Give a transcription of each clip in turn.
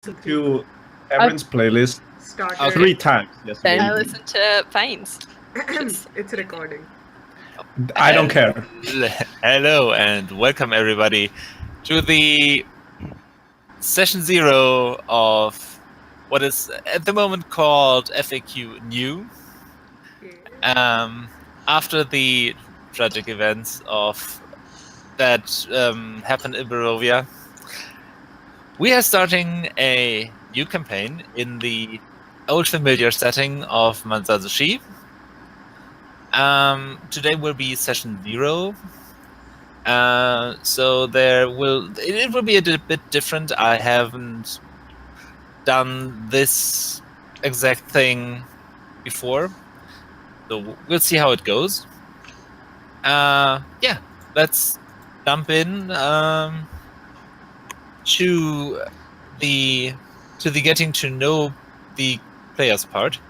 to Erin's playlist Started. 3 times yesterday. I listened to Phane's. It's recording. I don't care. Hello and welcome everybody to the session 0 of what is at the moment called FAQNew. After the tragic events of that happened in Barovia, we are starting a new campaign in the old familiar setting of Manzazushi. Today will be session 0. So it will be a bit different. I haven't done this exact thing before, so we'll see how it goes. Yeah, let's jump in to the getting to know the players part.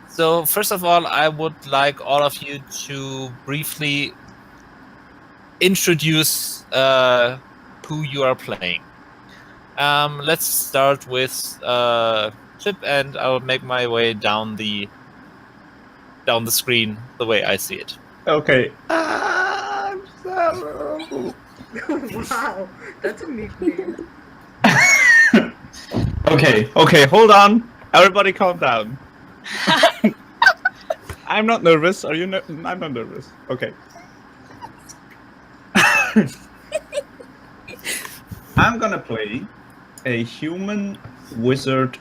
So first of all, I would like all of you to briefly introduce who you are playing. Let's start with Chip, and I'll make my way down the screen the way I see it. Okay. I'm sorry. Wow, that's a neat name. Okay, hold on. Everybody calm down. I'm not nervous. Are you I'm not nervous. Okay. I'm gonna play a human wizard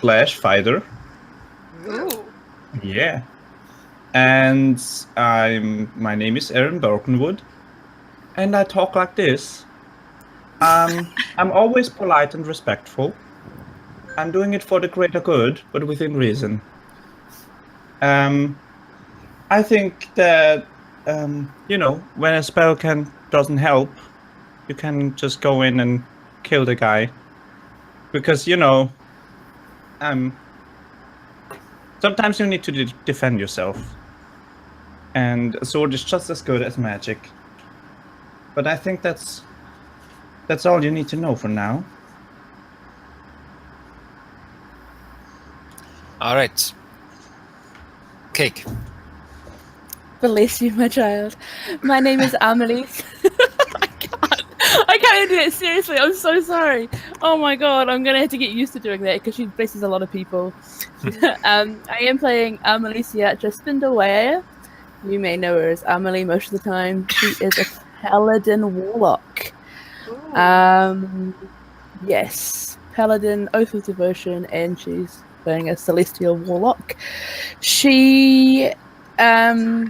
/ fighter. Ooh. Yeah. And my name is Erin Barkenwood, and I talk like this. I'm always polite and respectful. I'm doing it for the greater good, but within reason. I think that when a spell doesn't help, you can just go in and kill the guy, because sometimes you need to defend yourself, and a sword is just as good as magic. But I think that's all you need to know for now. All right. Cake. Bless you, my child. My name is Ahmalie. I can't do it, seriously. I'm so sorry. Oh my god, I'm gonna have to get used to doing that because she blesses a lot of people. I am playing Ahmalie Seartra Spindle Waiaya. You may know her as Ahmalie most of the time. She is a paladin warlock. Yes, paladin, oath of devotion, and she's playing a celestial warlock. She Yeah,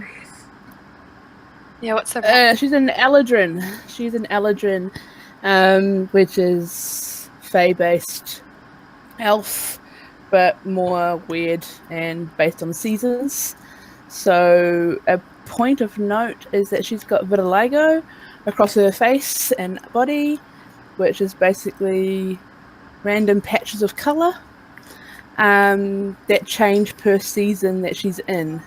what's the she's an Eladrin. She's an Eladrin, which is Fae-based elf, but more weird and based on seasons. So a point of note is that she's got vitiligo across her face and body, which is basically random patches of colour that change per season that she's in.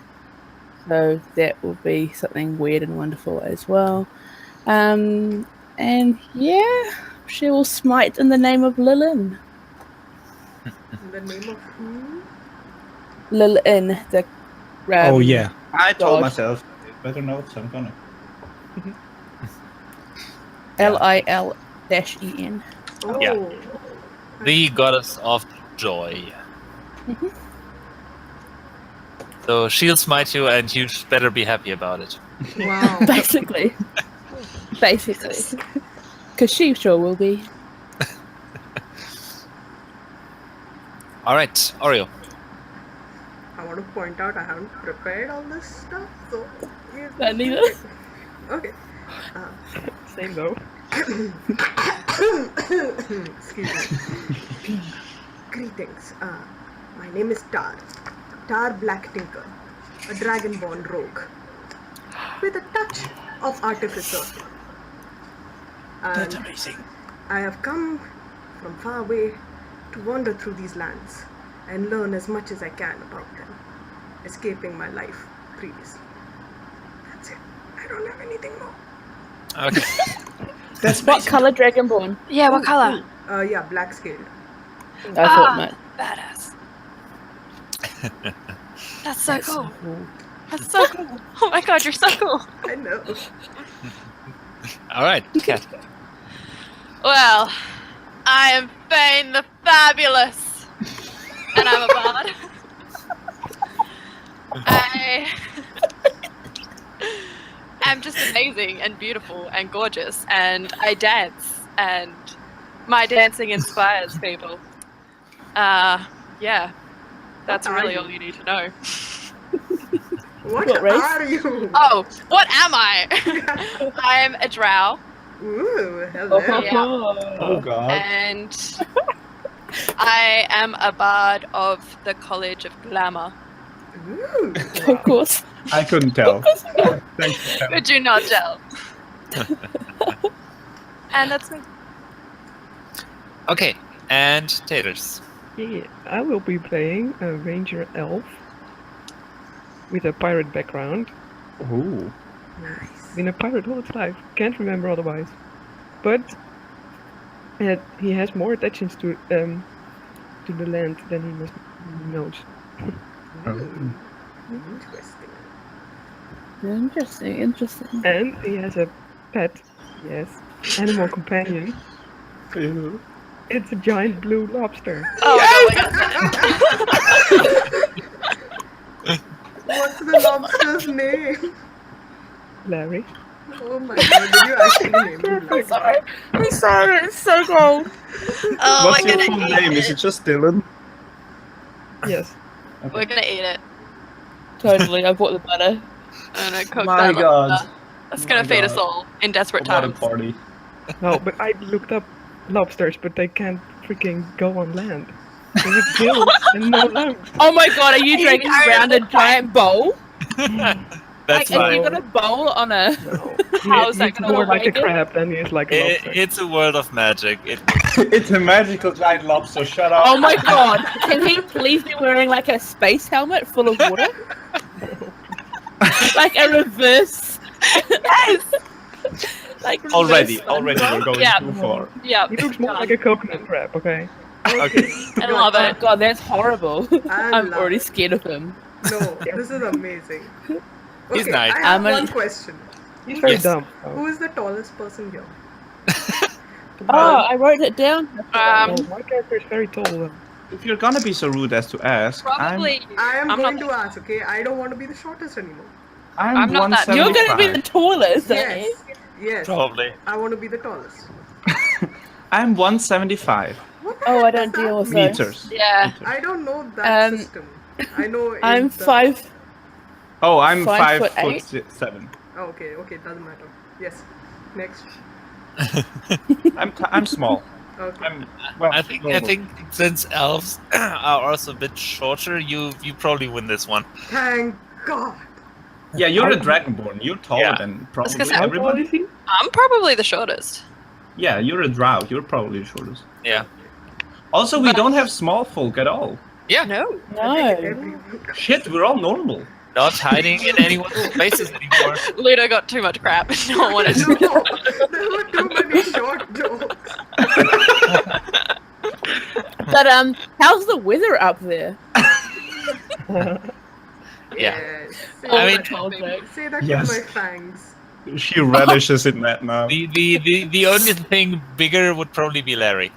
So that will be something weird and wonderful as well. And yeah, she will smite in the name of Dyllan. In the name of who? Dyllan, the Oh yeah, I told God. myself better notes. I'm gonna. Lil-En. Oh. Yeah. The goddess of joy. Mhm. So she'll smite you, and you better be happy about it. Wow. Basically. Because she sure will be. All right, Oreo. I want to point out I haven't prepared all this stuff, so... Not neither. Okay. Same though. Excuse me. Greetings. My name is Tar Black Tinker, a dragonborn rogue, with a touch of artificer. That's amazing. I have come from far away to wander through these lands and learn as much as I can about them, escaping my life previously. That's it. I don't have anything more. Okay. That's What color Dragonborn? Yeah, what color? Yeah, black scaled. I thought not. Badass. That's so That's cool. cool. That's so cool. Oh my god, you're so cool. I know. All right, Cat. Well, I am Phane the Phabulous, and I'm a bard. I am just amazing and beautiful and gorgeous, and I dance, and my dancing inspires people. Yeah, that's What are really you? all you need to know. What What race? are you? Oh, what am I? I'm a drow, Ooh, hello. Yeah. Oh god. and I am a bard of the College of Glamour. Ooh. Of course. I couldn't tell. Thanks for telling. Could you not tell? And that's me. Okay, and Taters. Yeah, I will be playing a ranger elf with a pirate background. Ooh. Nice. Been a pirate all its life, can't remember otherwise. But he has more attachments to the land than he knows. Ooh. Interesting. Interesting. And he has a pet, yes, animal companion. Ew. It's a giant blue lobster. Oh, my God. What's the lobster's name? Larry. Oh my god, did you actually name him like that? I'm sorry. It's so cold. Oh, What's we're your gonna full eat name? it. Is it just Dyllan? Yes. We're gonna eat it. Totally. I bought the butter. And I cook My that. god. That's My gonna feed us God. all in desperate What a times. party. No, but I looked up lobsters, but they can't freaking go on land. They have gills and no lungs. Oh my god, are you dragging around a giant bowl? That's Like, have you fine. got a bowl on a... No. How is that He's gonna more work? like a crab than he is like a lobster. It's a world of magic. It's a magical giant lobster. Shut up. Oh my god, can he please be wearing like a space helmet full of water? Like a reverse... Yes! like reverse Already SpongeBob? we're going Yeah. too far. Yeah. He looks more like a coconut crab, okay? Okay. I love Oh it. god, that's horrible. I I'm love already it. scared of him. No, this is amazing. Okay, He's nice. I have I'm one a- question. He's very Yes. dumb. Who is the tallest person here? Oh, I wrote it down. Oh, my character is very tall. Though. If you're gonna be so rude as to ask, Probably. I am I'm going not- to ask, okay? I don't want to be the shortest anymore. I'm not that- 175. You're gonna be the tallest, aren't Yes. you? Yes. Probably. I want to be the tallest. I'm 175 What the Oh, heck I does don't that deal with mean? those. meters. Yeah. I don't know that Um, system. I know. I'm it's, 5... Oh, I'm 5'8". 5'7". Oh, okay, doesn't matter. Yes. Next. I'm small. Okay. I'm well. I think normal. since elves are also a bit shorter, you probably win this one. Thank God. Yeah, you're a dragonborn. You're taller Yeah. than was probably gonna say- How tall everybody. is he? I'm probably the shortest. Yeah, you're a drow. You're probably the shortest. Yeah. Also, we don't have small folk at all. Yeah. No. No. Everyone. Shit, we're all normal. Not hiding in anyone's faces anymore. Ludo got too much crap. No one wanted to. No, there were too many short jokes. But how's the weather up there? Yeah. Yes. Say, I mean- say that Yes. with my fangs. She relishes in that now. The only thing bigger would probably be Larry.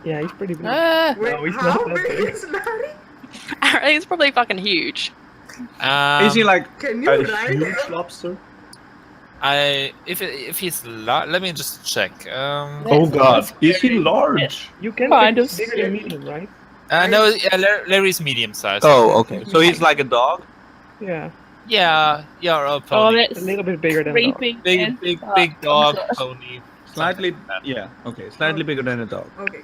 Yeah, he's pretty big. Ah, Wait, No, he's how not that big big. is Larry? He's probably fucking huge. Is he like Can you a ride huge him? lobster? If he's let me just check. Oh god, is he large? You can Kind make of it bigger than medium, right? No, Larry's medium size. Oh, okay. So he's like a dog? Yeah, Yeah, oh, pony. a that's little bit bigger than a dog. creepy. Big, man. big dog, I'm pony. Slightly, something like that. yeah, okay. Slightly bigger than a dog. Okay.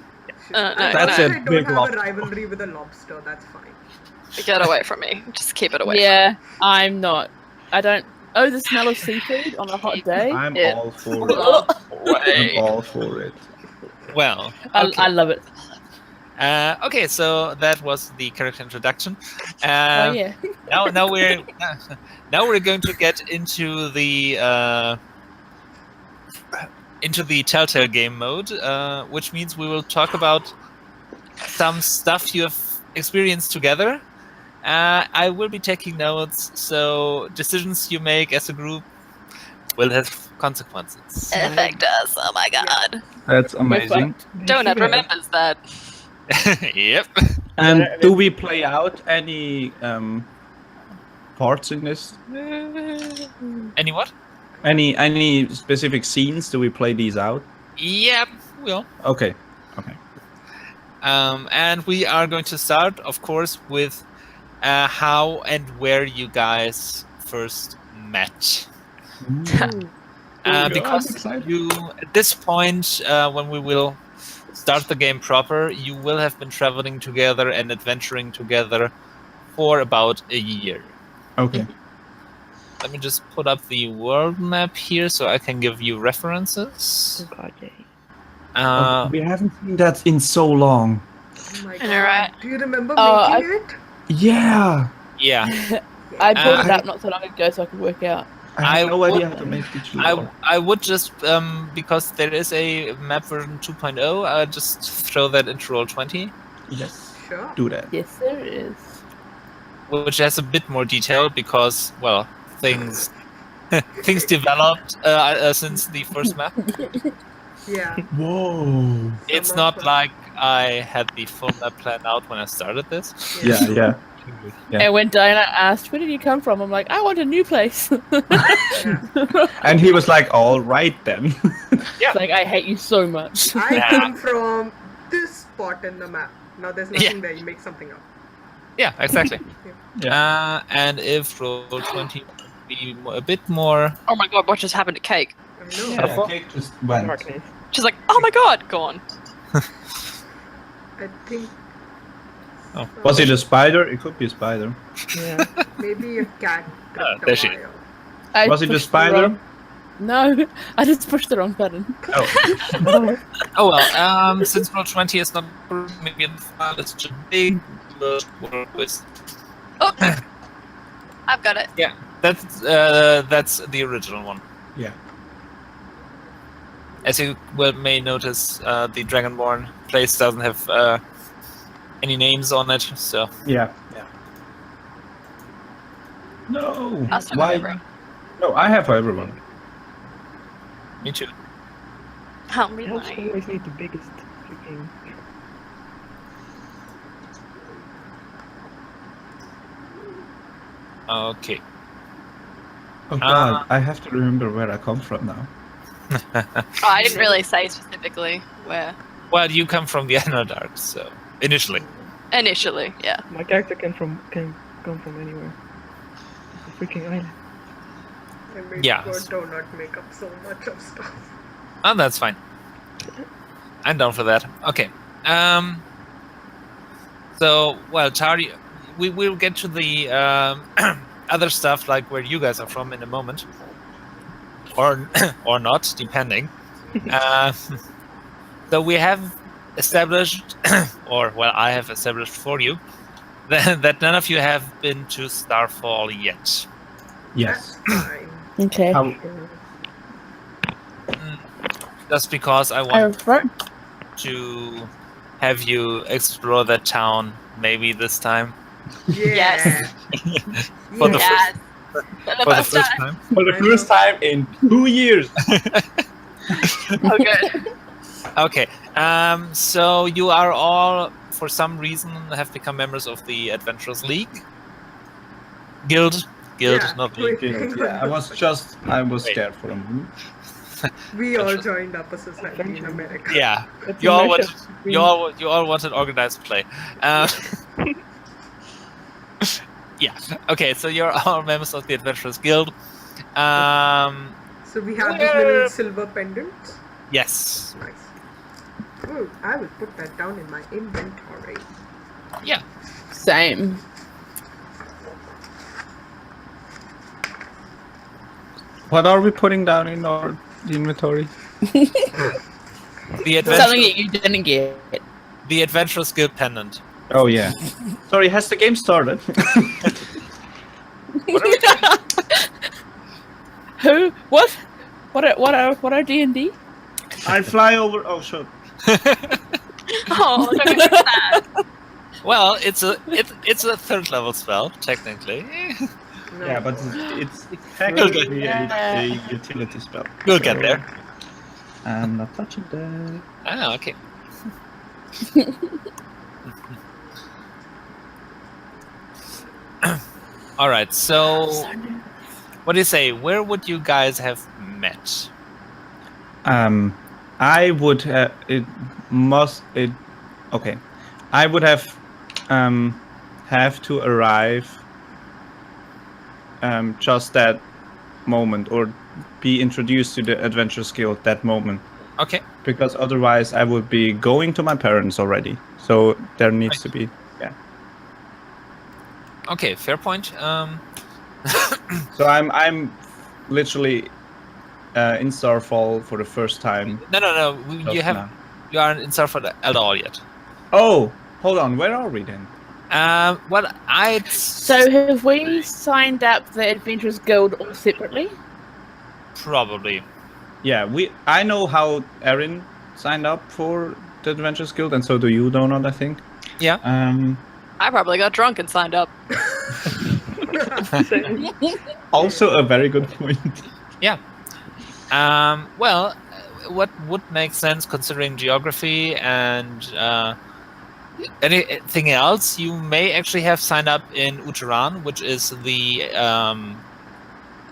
No, That's no. a I don't big have lobster. a rivalry with a lobster. That's fine. Get away from me. Just keep it away. Yeah, I'm not. I don't. Oh, the smell of seafood on a hot day. I'm Yeah. all for it. Away. I'm all for it. Well, I love it. okay, so that was the character introduction. Oh yeah. Now we're going to get into the into the Telltale game mode, which means we will talk about some stuff you have experienced together. I will be taking notes, so decisions you make as a group will have consequences. Affect us. Oh my god. That's amazing. Donut remembers that. Yep. And do we play out any parts in this? Any what? Any specific scenes? Do we play these out? Yep, we'll. Okay. And we are going to start, of course, with how and where you guys first met. Because you, at this point, when we will start the game proper, you will have been traveling together and adventuring together for about a year. Okay. Let me just put up the world map here so I can give you references. Oh god, yay. We haven't seen that in so long. Oh my I god. know, right? Do you remember Oh, making it? Yeah. Yeah, I pulled it up not so long ago so I could work out. I have I no idea would- how to make each level. I would just, because there is a map version 2.0, I'll just throw that into Roll20, Yes. Sure. Do that. Yes, there is. which has a bit more detail because, well, things things developed since the first map. Yeah. Whoa. It's Some not of like I had the full map planned out when I started this. Yeah. Yeah. And when Diana asked, where did you come from? I'm like, I want a new place. Yeah. And he was like, "All right then." Yeah. It's like, I hate you so much. I Yeah. come from this spot in the map. Now there's nothing there. You make something up. Yeah, exactly. Yeah. And if Roll20 would be a bit more... Oh my god, what just happened to Cake? I know. Yeah, Cake just went. Darkness. She's like, oh my god, gone. I think. Oh. Was it a spider? It could be a spider. Yeah. Maybe a cat. tripped there a she- wire. I Was it a pushed the spider? wrong- No, I just pushed the wrong button. Oh. Oh well, since Roll20 is not maybe in the file, it's just big. Work with. Oh, I've got it. That's the original one. Yeah. As you may notice, the Dragonborn place doesn't have any names on it, so Yeah. Yeah. No. I'll start Why? with everyone. No, I have everyone. me too. How many? Elves always need the biggest freaking. Okay. Oh God, I have to remember where I come from now. Oh, I didn't really say specifically where. Well, you come from the Underdark, so initially. Initially, yeah. My character can come from anywhere. It's a freaking island. And make Yeah. sure do not make up so much of stuff. Oh, that's fine. I'm down for that. Okay. So, well, Tari, we will get to the other stuff, like where you guys are from, in a moment, or or not, depending. So we have established, or well, I have established for you, that none of you have been to Starfall yet. Yes. That's fine. Okay. How, Just because I I want wrote to have you explore that town, maybe this time. Yeah. Yes. For the Yes. for the first time. for the first time in 2 years. Oh, good. Okay. So you are all, for some reason, have become members of the Adventurers League. Guild, Yeah, not wait, league. hang Yeah, on. I was Wait. scared for a moment. We all joined up a society in America. Yeah. That's You a all mashup wanted, between- you all wanted organized play. Yeah. Okay. So you're all members of the Adventurers Guild. So we have these Where- little silver pendants. Yes. Nice. Ooh, I will put that down in my inventory. Yeah. same. What are we putting down in our inventory? The Something that you didn't get. the Adventurers Guild pendant. Oh yeah. Sorry, has the game started? Who? What? What are D&D? I fly over. Oh, shit. Oh, don't be sad. Well, it's a 3rd level spell technically. No. Yeah, but it's You'll technically get- a utility spell. You'll get there. I'm not touching that. Ah, okay. All right. So, what do you say? Where would you guys have met? I would have. Okay. I would have to arrive. Just that moment, or be introduced to the Adventurers Guild that moment. Okay. Because otherwise, I would be going to my parents already. So there needs to be. Yeah. Okay. Fair point. So I'm literally in Starfall for the first time. No. just You now. aren't in Seartra at all yet. Oh, hold on. Where are we then? Well, So have we signed up the Adventurers Guild all separately? probably. Yeah, I know how Erin signed up for the Adventurers Guild, and so do you, Donut, I think. Yeah. I probably got drunk and signed up. Same. Also a very good point. Well, what would make sense considering geography and anything else? You may actually have signed up in Uttaran, which is the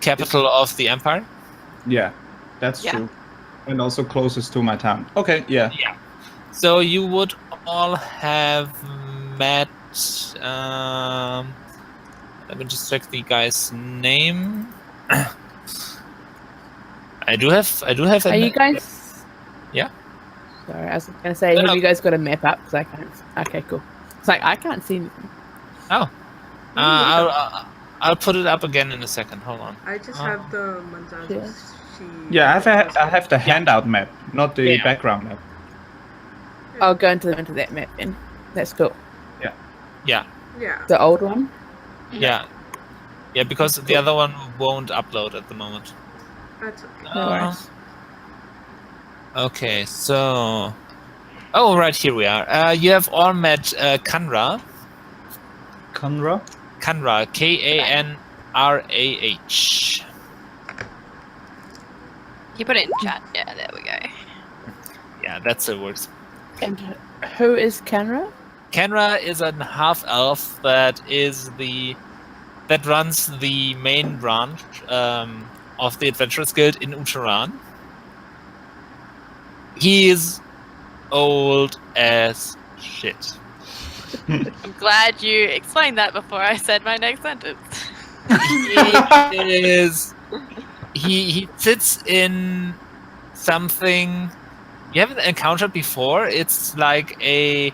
capital of the empire. Yeah, that's Yeah. true. And also closest to my town. Okay, yeah. So you would all have met. Let me just check the guy's name. I do have. Are you guys? Yeah. Sorry, I was going to say, No, have no. you guys got a map up? Because I can't. Okay, cool. It's like I can't see anything. Oh. I'll put it up again in a second. Hold on. I just have the Manzano. Yeah. Yeah, I have the handout map, not the Yeah. background map. I'll go into that map then. That's cool. Yeah. Yeah. The old one. Yeah. Yeah, because the other one won't upload at the moment. That's okay. No worries. Okay, so. Oh, right, here we are. You have all met Kanra. Conra? Kanra, Kanrah. You put it in chat. Yeah, there we go. Yeah, that's it works. And who is Kanra? Kanra is a half elf that runs the main branch of the Adventurers Guild in Uttaran. He is old as shit. I'm glad you explained that before I said my next sentence. He sits in something you haven't encountered before. It's like a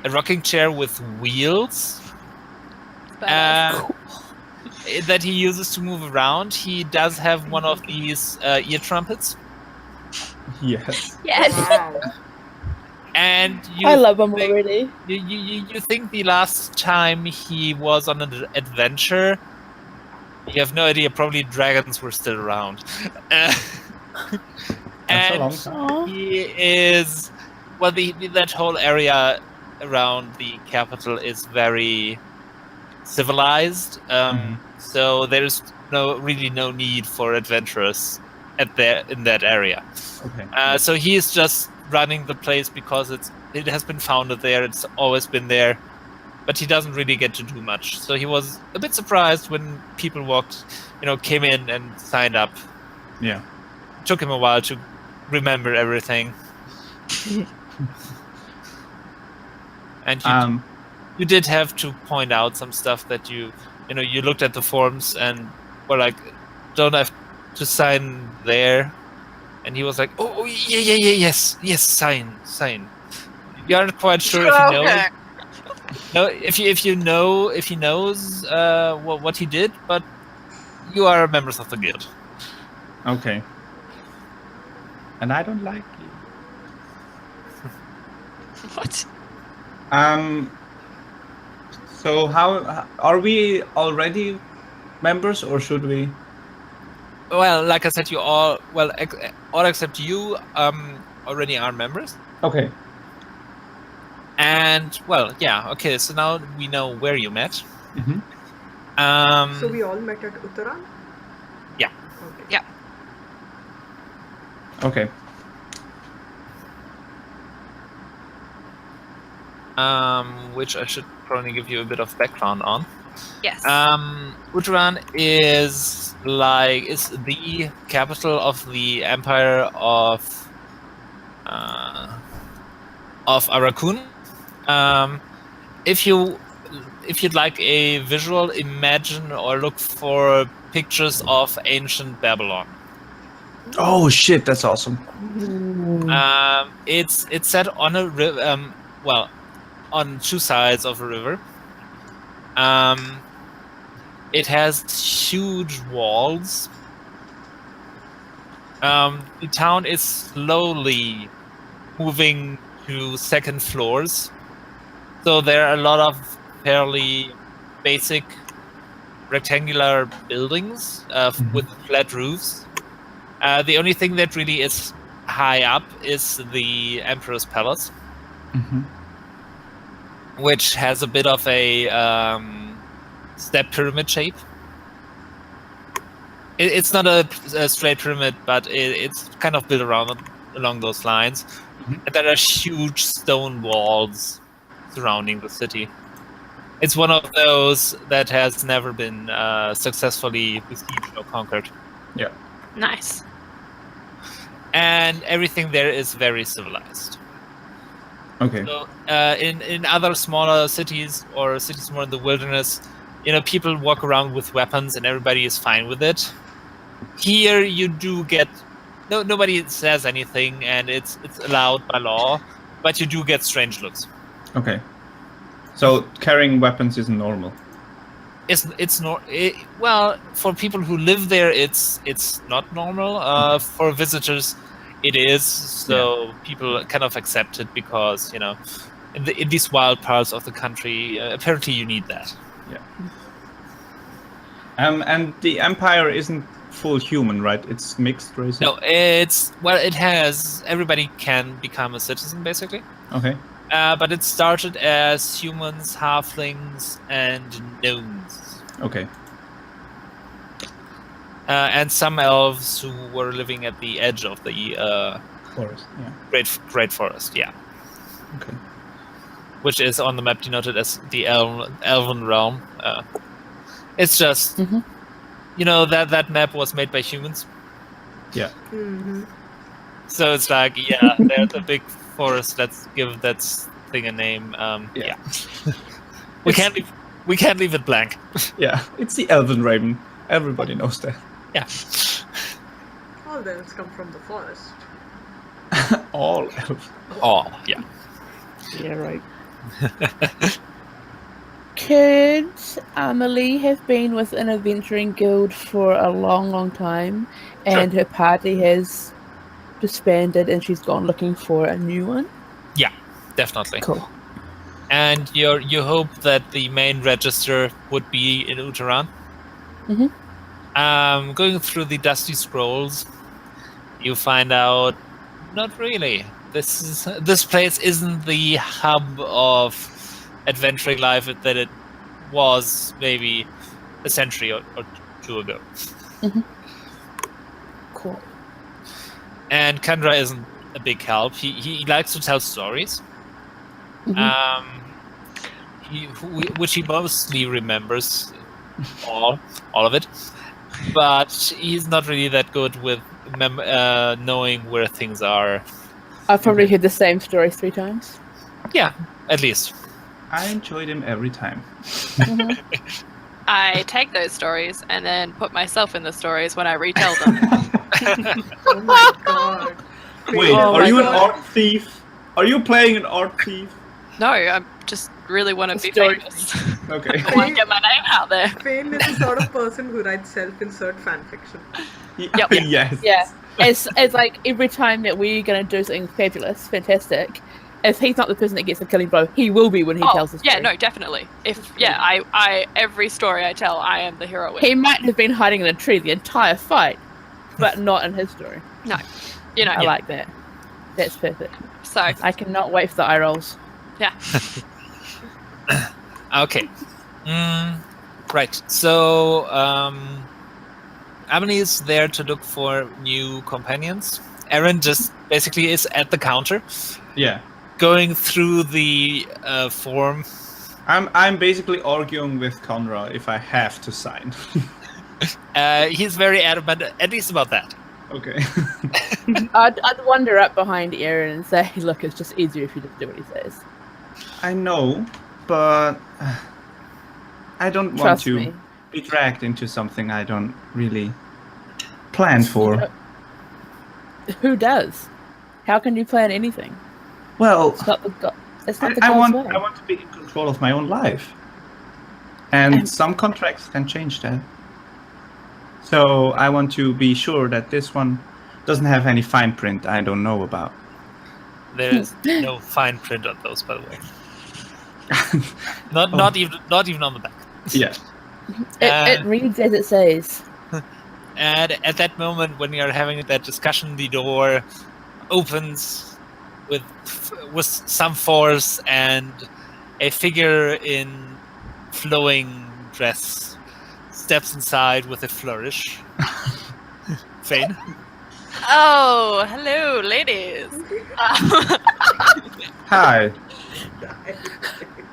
rocking chair with wheels Badass. that he uses to move around. He does have one of these ear trumpets, Yes. Yes. Wow. and I love him think- already. You think the last time he was on an adventure, you have no idea, probably dragons were still around. That's a And long time. Aw. he is, well, that whole area around the capital is very civilized, so there's really no need for adventurers in that area. Okay. So he is just running the place because it has been founded there. It's always been there, but he doesn't really get to do much. So he was a bit surprised when people came in and signed up. Yeah. Took him a while to remember everything. And you did have to point out some stuff that you looked at the forms and were like, don't have to sign there. And he was like, oh yeah, yes, sign. You aren't quite sure if he knows. Okay. No, if he knows what he did, but you are members of the guild. Okay. And I don't like you. What? So how are we already members, or should we? Well, like I said, you all except you already are members. Okay. And well, yeah, okay. So now we know where you met. Mm-hmm. So we all met at Uttaran? Yeah. Okay. Yeah. Okay. Which I should probably give you a bit of background on. Yes. Uttaran is the capital of the Empire of Arakun. If you'd like a visual, imagine or look for pictures of ancient Babylon. Oh shit, that's awesome. It's set on a river. Well, on two sides of a river. It has huge walls. The town is slowly moving to second floors. So there are a lot of fairly basic rectangular buildings with flat roofs. The only thing that really is high up is the Emperor's Palace, which has a bit of a step pyramid shape. It's not a straight pyramid, but it's kind of built along those lines. And there are huge stone walls surrounding the city. It's one of those that has never been successfully besieged or conquered. Yeah. Nice. And everything there is very civilized. Okay. So, in other smaller cities or cities more in the wilderness, people walk around with weapons and everybody is fine with it. Here you do get nobody says anything and it's allowed by law, but you do get strange looks. Okay. So carrying weapons isn't normal. Well, for people who live there, it's not normal. For visitors, it is. So people kind of accept it because in these wild parts of the country, apparently you need that. Yeah. And the Empire isn't full human, right? It's mixed race. No, it has everybody can become a citizen basically. Okay. But it started as humans, halflings, and gnomes. Okay. And some elves who were living at the edge of the Forest. Yeah. Great Forest. Yeah. Okay. Which is on the map denoted as the Elven Realm. It's just, that map was made by humans. Yeah. So it's like, yeah, there's a big forest. Let's give that thing a name. Yeah. We can't leave it blank. Yeah, it's the Elven Raven. Everybody knows that. Yeah. All the elves come from the forest. All elves. Oh, yeah. Yeah, right. Could Ahmalie have been with an adventuring guild for a long, long time, and her party has disbanded and she's gone looking for a new one? Yeah, definitely. Cool. And you hope that the main register would be in Uttaran. Going through the dusty scrolls, you find out not really. This place isn't the hub of adventuring life that it was maybe a century or two ago. Cool. And Kandra isn't a big help. He likes to tell stories. Which he mostly remembers all of it, but he's not really that good with knowing where things are. I've probably heard the same story 3 times. Yeah, at least. I enjoyed him every time. I take those stories and then put myself in the stories when I retell them. Oh my god. Wait, Oh are my you an God. art thief? Are you playing an art thief? No, I just really want to be Story. famous. Okay. I want to get my name out there. Phane is the sort of person who writes self-insert fanfiction. Yep. Yes. Yeah. It's like every time that we're going to do something fabulous, fantastic, if he's not the person that gets the killing blow, he will be when he tells the story. Yeah, no, definitely. I every story I tell, I am the hero. He might have been hiding in a tree the entire fight, but not in his story. No, I like that. That's perfect. So, I cannot wait for the eye rolls. yeah. Okay. Right. So, Ahmalie is there to look for new companions. Erin just basically is at the counter, Yeah. going through the form. I'm basically arguing with Conrad if I have to sign. He's very adamant, at least about that. Okay. I'd wander up behind Erin and say, look, it's just easier if you just do what he says. I know, but I don't want Trust to me. be dragged into something I don't really plan for. Who does? How can you plan anything? Well, It's not the it's not the I God's want way. I want to be in control of my own life, and some contracts can change that. So I want to be sure that this one doesn't have any fine print I don't know about. There's no fine print on those, by the way. Not even on the back. Yeah. It reads as it says. And at that moment, when you're having that discussion, the door opens with some force, and a figure in flowing dress steps inside with a flourish. Phane? Oh, hello, ladies. Hi.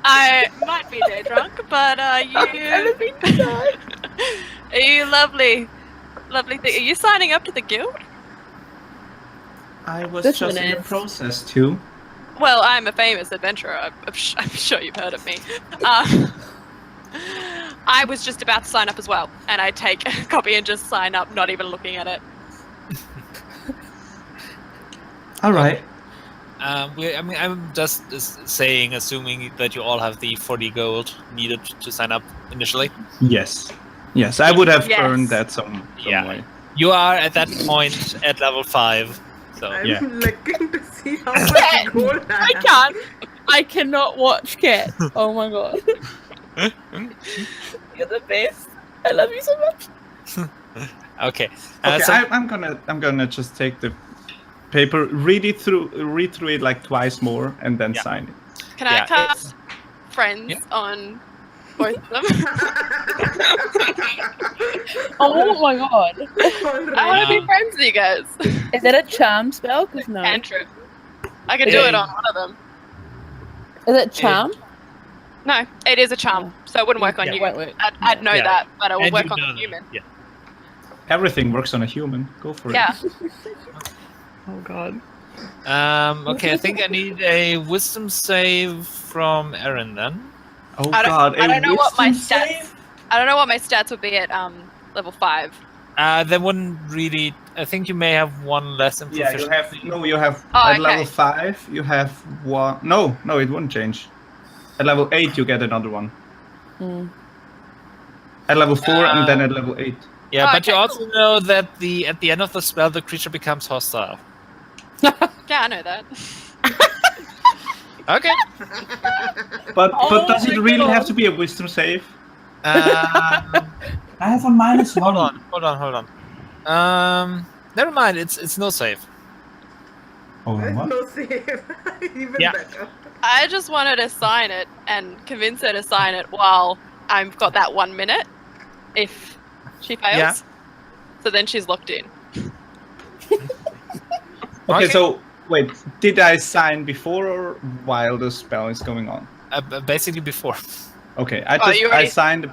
I might be day drunk, but you lovely thing. Are you signing up to the guild? I was This just one in the is. process too. Well, I'm a famous adventurer. I'm sure you've heard of me. I was just about to sign up as well, and I take a copy and just sign up, not even looking at it. All right. I'm just saying, assuming that you all have the 40 gold needed to sign up initially. Yes. Yes, I would have Yes. earned that some Yeah. way. You are at that point at level 5. So I'm Yeah. looking to see how much gold I I have. can't. I cannot watch Cat. Oh my god. You're the best. I love you so much. okay. Okay, So I'm gonna just take the paper, read through it like twice more, and then Yeah. sign it. Can Yeah, I cast friends Yeah. on both of them? Oh my god. I want to be friends with you guys. Is that a charm spell? Cause no. Cantrip. I can do it on one of them. Is it charm? No, it is a charm, so it wouldn't work on Yeah, you. Won't work. I'd know Yeah. that, but it will and work you on know the that. human. Yeah. Everything works on a human. Go for Yeah. Oh god. Okay, I think I need a wisdom save from Erin then. it. Oh I don't- god, I don't know what my wisdom stats- save? I don't know what my stats would be at level 5. That wouldn't really. I think you may have one less in Yeah, you proficiency. have you have Oh, at okay. level 5 you have one. No, it wouldn't change. At level 8 you get another one. Hmm. At level 4 and then at level 8. Yeah, Oh, but you okay, also know that at the end of the spell, the creature becomes hostile. Yeah, I know that. Okay. But Oh does it my really God. have to be a wisdom save? Um, I have a minus hold on. Never mind. It's no save. Oh, There's what? no save. Even Yeah. better. I just wanted to sign it and convince her to sign it while I've got that 1 minute. If she fails, Yeah. so then she's locked in. Okay, so wait, did I sign before or while the spell is going on? Basically before. Okay, Oh, you already- I signed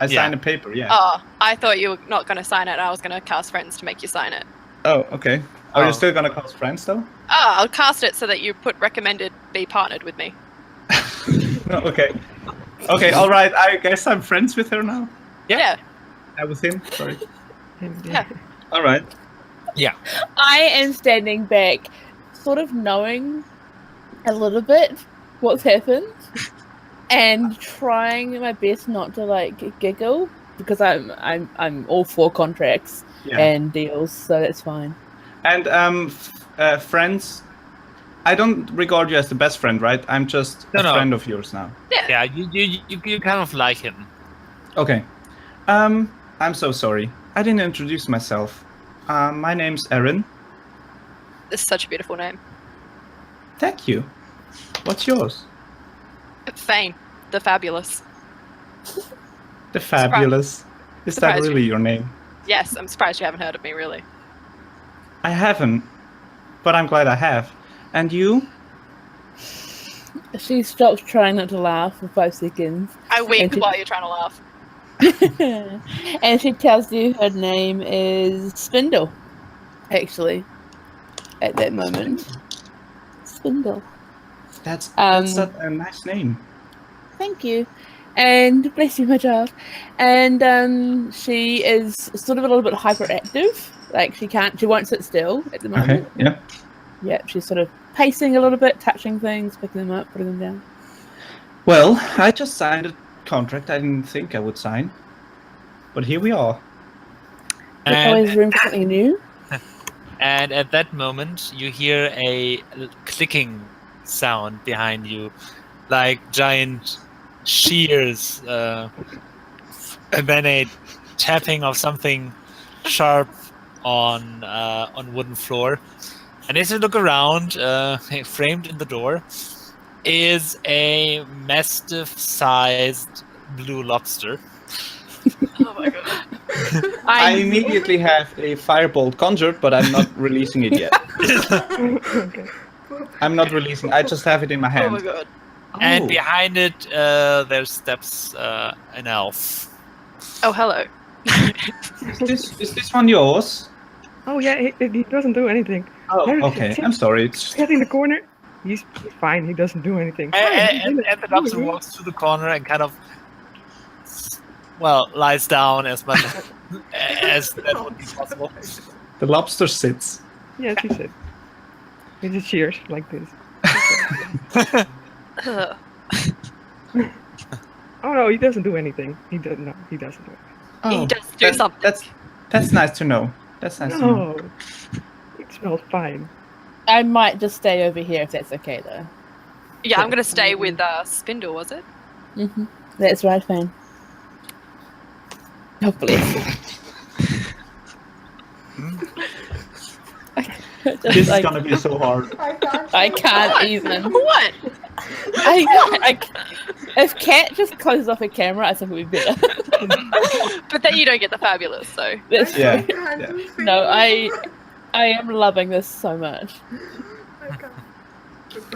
Yeah. a paper, yeah. Oh, I thought you were not going to sign it. And I was going to cast friends to make you sign it. Oh, okay. Are Oh. you still gonna cast friends though? Oh, I'll cast it so that you put recommended be partnered with me. No, okay. Okay, all right. I guess I'm friends with her now. Yeah. With him. Sorry. Yeah. All right. I am standing back, sort of knowing a little bit what's happened, and trying my best not to like giggle because I'm all for contracts Yeah. and deals, so that's fine. And friends. I don't regard you as the best friend, right? I'm just a No. friend of yours now. Yeah, you kind of like him. Okay. I'm so sorry. I didn't introduce myself. My name's Erin. This is such a beautiful name. Thank you. What's yours? Phane the Phabulous. The Fabulous. Is that Surprised really your name? Yes, I'm surprised you haven't heard of me, really. I haven't, but I'm glad I have. And you? She stops trying not to laugh for 5 seconds. I wink And she- while you're trying to laugh. and she tells you her name is Spindle, actually, at that moment. Spindle. That's Um, a nice name. Thank you. And bless you, my child. And she is sort of a little bit hyperactive. Like she won't sit still at the moment. Okay, yeah. Yep, she's sort of pacing a little bit, touching things, picking them up, putting them down. Well, I just signed a contract I didn't think I would sign. But here we are. There's always room for something new. And at that moment, you hear a clicking sound behind you, like giant shears, and then a tapping of something sharp on wooden floor. And as you look around, framed in the door, is a mastiff-sized blue lobster. Oh my god. I immediately have a firebolt conjured, but I'm not releasing it yet. Okay. I'm not releasing. I just have it in my hand. Oh my god. And Oh. behind it, there steps an elf. Oh, hello. Is this one yours? Oh yeah, he doesn't do anything. Oh, Larry, okay. sit- I'm sorry. It's Sit in the corner. He's fine. He doesn't do anything. And the lobster walks to the corner and kind of, well, lies down as much as that would be possible. the lobster sits. Yes, he said. He just cheers like this. Ugh. Oh no, he doesn't do anything. He doesn't. No, he doesn't do anything. Oh, He does do something. That's nice to know. That's nice to know. No, it smells fine. I might just stay over here if that's okay, though. Yeah, I'm gonna stay with Spindle, was it? That's right, Phane. Oh, bless you. This is gonna be so hard. I can't even. What? If Kat just closes off her camera, I think it would be better. But then you don't get the Phabulous, so. That's Yeah. true. No, I am loving this so much.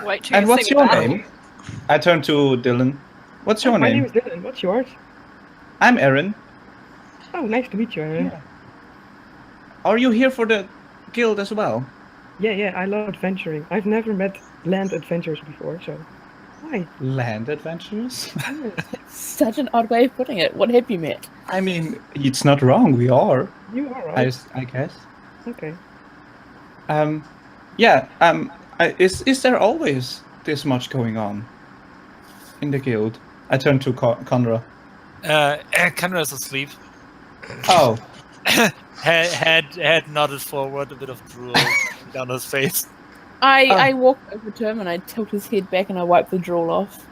Wait till And you what's see your me battle. name? I turn to Dyllan. What's your My name? name is Dyllan. What's yours? I'm Erin. Oh, nice to meet you, Erin. Yeah. Are you here for the guild as well? Yeah, I love adventuring. I've never met land adventurers before, so hi. Land adventurers? Such an odd way of putting it. What have you met? I mean, it's not wrong. We are. You are right. I guess. Okay. Yeah. Is there always this much going on in the guild? I turn to Conra. Conrad's asleep. Oh, Head nodded forward, a bit of drool down his face. I walk over to him and I tilt his head back and I wipe the drool off.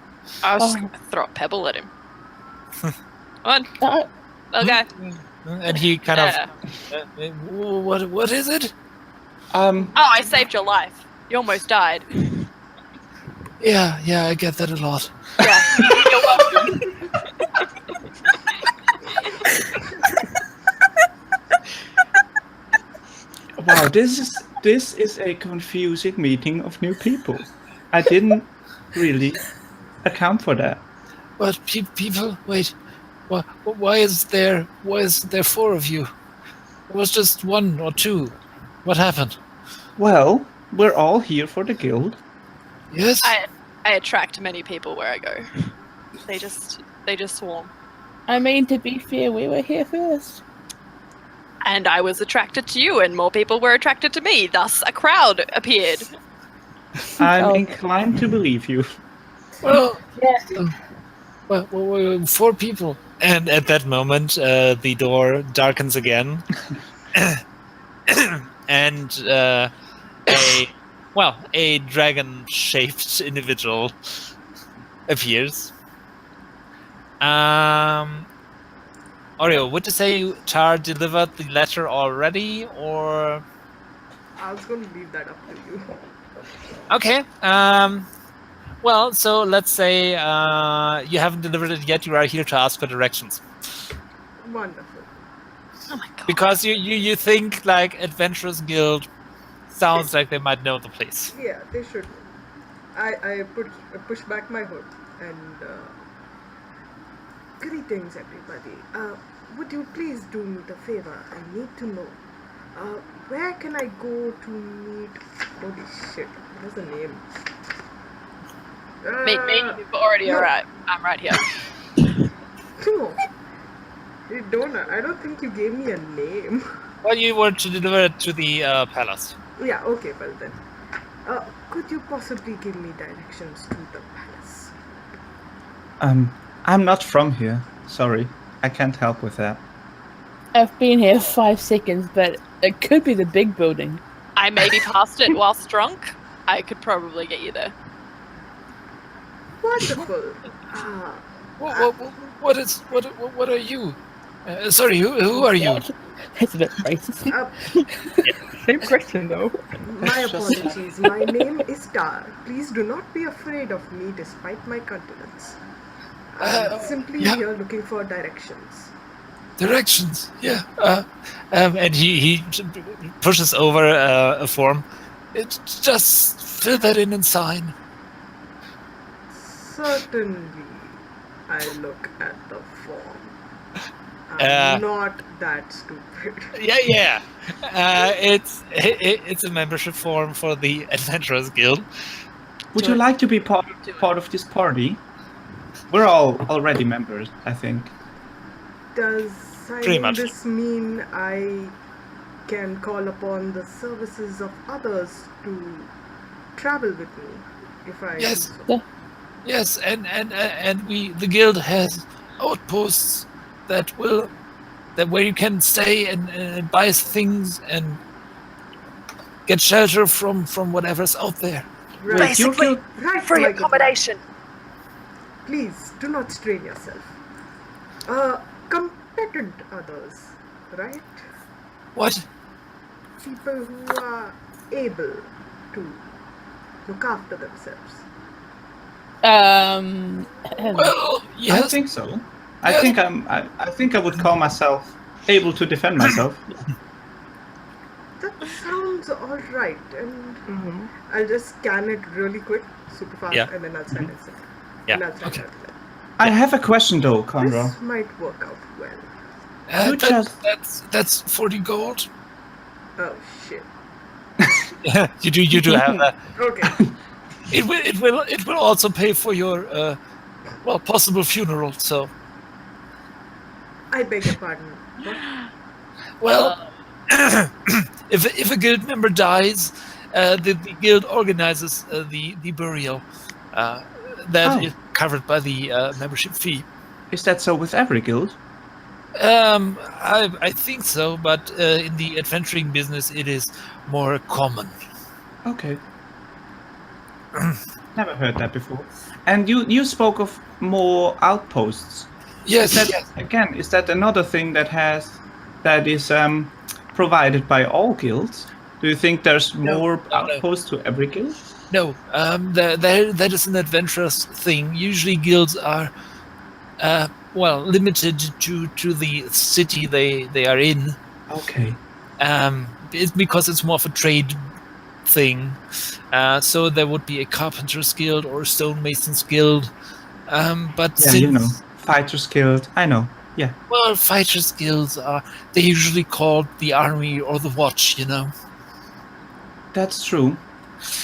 I was just gonna throw a pebble at him. Come on, okay. And he kind of, what is it? Oh, I saved your life. You almost died. Yeah, I get that a lot. Yeah, you're welcome. wow. This is a confusing meeting of new people. I didn't really account for that. But people, wait, why is there 4 of you? It was just 1 or 2. What happened? Well, we're all here for the guild. Yes. I attract many people where I go. They just swarm. I mean, to be fair, we were here first. And I was attracted to you, and more people were attracted to me. Thus, a crowd appeared. I'm Oh. inclined to believe you. Well, Yeah. well, 4 people. And at that moment, the door darkens again, and a dragon-shaped individual appears. Oreo, would you say Tar delivered the letter already, or? I was going to leave that up to you. Okay. Well, so let's say you haven't delivered it yet. You are here to ask for directions Wonderful. Oh my god. because you think like Adventurers Guild sounds like they might know the place. Yeah, they should. I push back my hood and greetings, everybody. Would you please do me the favor? I need to know. Where can I go to meet? Holy shit! What's the name? Me, you've already no. arrived. I'm right here. No. You don't. I don't think you gave me a name. Well, you were to deliver it to the palace. Yeah. Okay. Well then. Could you possibly give me directions to the palace? I'm not from here. Sorry, I can't help with that. I've been here 5 seconds, but it could be the big building. I maybe passed it whilst drunk. I could probably get you there. Wonderful. What are you? Sorry, who are you? It's a bit racist. Same question though. My apologies. My name is Tar. Please do not be afraid of me despite my countenance. I'm simply yeah. here looking for directions. Directions, yeah. And he pushes over a form. Just fill that in and sign. Certainly, I look at the form. I'm not that stupid. Yeah. It's a membership form for the Adventurers Guild. Would you like to be part of this party? We're all already members, I think. Does Pretty signing much. this mean I can call upon the services of others to travel with me? If I Yes. do so? Yes, and the guild has outposts that where you can stay and buy things and get shelter from whatever's out there. Right. Basically, Right, free my good man. accommodation. Please do not strain yourself. Competent others, right? What? People who are able to look after themselves. Well, yes. I think so. Yes. I think I would call myself able to defend myself. That sounds alright, and I'll just scan it really quick, super fast, Yeah. and then I'll send it. Yeah, And I'll send okay. it. I have a question though, Conrad. This might work out well. You just- That's 40 gold. Oh shit. Yeah, you do have that. Okay. It will also pay for your possible funeral. So I beg your pardon. What? well, if a guild member dies, the guild organizes the burial. That is covered by the membership fee. Is that so with every guild? I think so, but in the adventuring business, it is more common. Okay. Never heard that before. And you spoke of more outposts. Yes, Is that another thing that is provided by all guilds? Do you think there's more outposts to every guild? No, that is an adventurous thing. Usually guilds are, limited to the city they are in. Okay. It's because it's more of a trade thing. So there would be a carpenter's guild or a stonemason's guild. But Yeah, since Fighters Guild. I know. Yeah. well, fighters guilds they're usually called the army or the watch. That's true.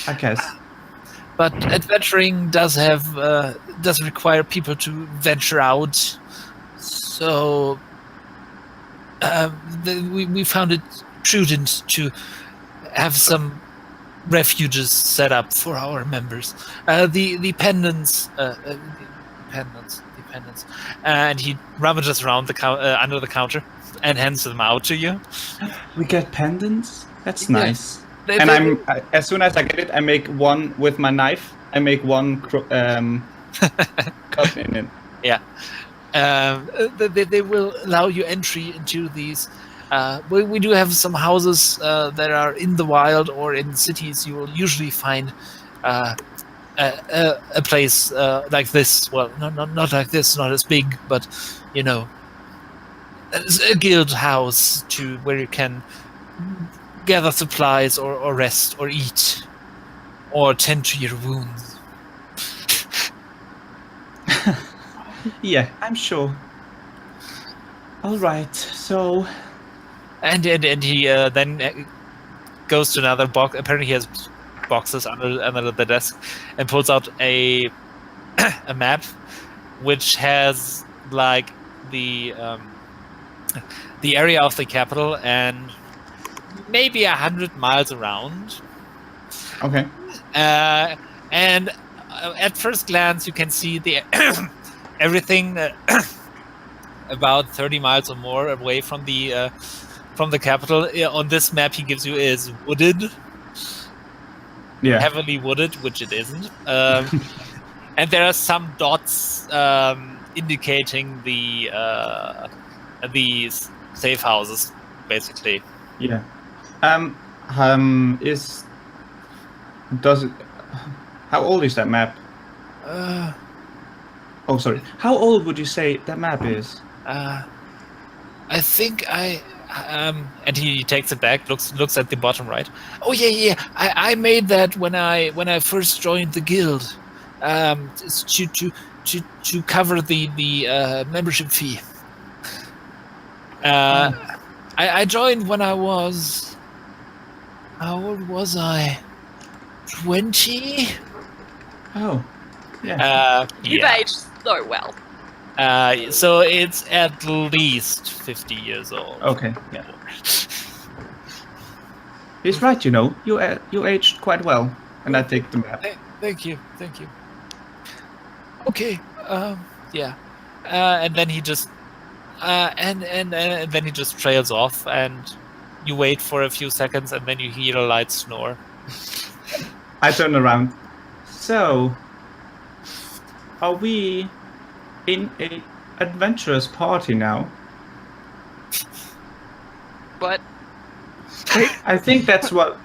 I guess. But adventuring does require people to venture out. So we found it prudent to have some refuges set up for our members. The pendants, and he rummages around under the counter and hands them out to you. We get pendants? That's Yeah. nice. And as soon as I get it, I make one with my knife. I make one cut in it. Yeah. They will allow you entry into these We do have some houses that are in the wild or in cities. You will usually find a place like this. Well, not like this, not as big, but a guild house where you can gather supplies or rest or eat or tend to your wounds. Yeah, I'm sure. All right, so... And he then goes to another box. Apparently he has boxes under the desk and pulls out a map which has like the area of the capital and maybe 100 miles around. Okay. And at first glance you can see the everything about 30 miles or more away from the capital on this map he gives you is wooded. Yeah. Heavily wooded, which it isn't. And there are some dots indicating the safe houses, basically. Yeah. How old is that map? Oh, sorry. How old would you say that map is? I think and he takes it back, looks at the bottom right. Oh yeah. I made that when I first joined the guild, to cover the membership fee. I joined when I was. How old was I? 20. Oh, yeah. You've aged so well. So it's at least 50 years old. Okay, yeah. He's right, you aged quite well, and I take the map. Thank you. Okay. Yeah. And then he just and then he just trails off, and you wait for a few seconds, and then you hear a light snore. I turn around. So, are we in a adventurous party now? What? I think that's what...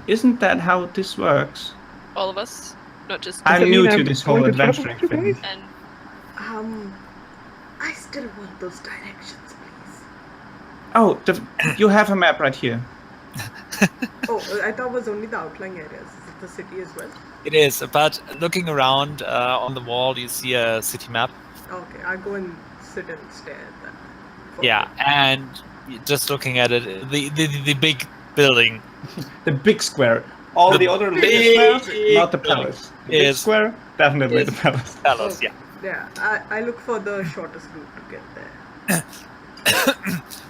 Isn't that how this works? All of us? Not just... I'm new to this whole adventuring thing. And I still want those directions, please. Oh, you have a map right here. Oh, I thought it was only the outlying areas. Is it the city as well? It is, but looking around on the wall, you see a city map. Okay, I go and sit and stare at that. Yeah, and just looking at it, the big building. The big square. All the other little squares, not the palace. The big square, definitely the palace. Palace, yeah. Yeah, I look for the shortest route to get there.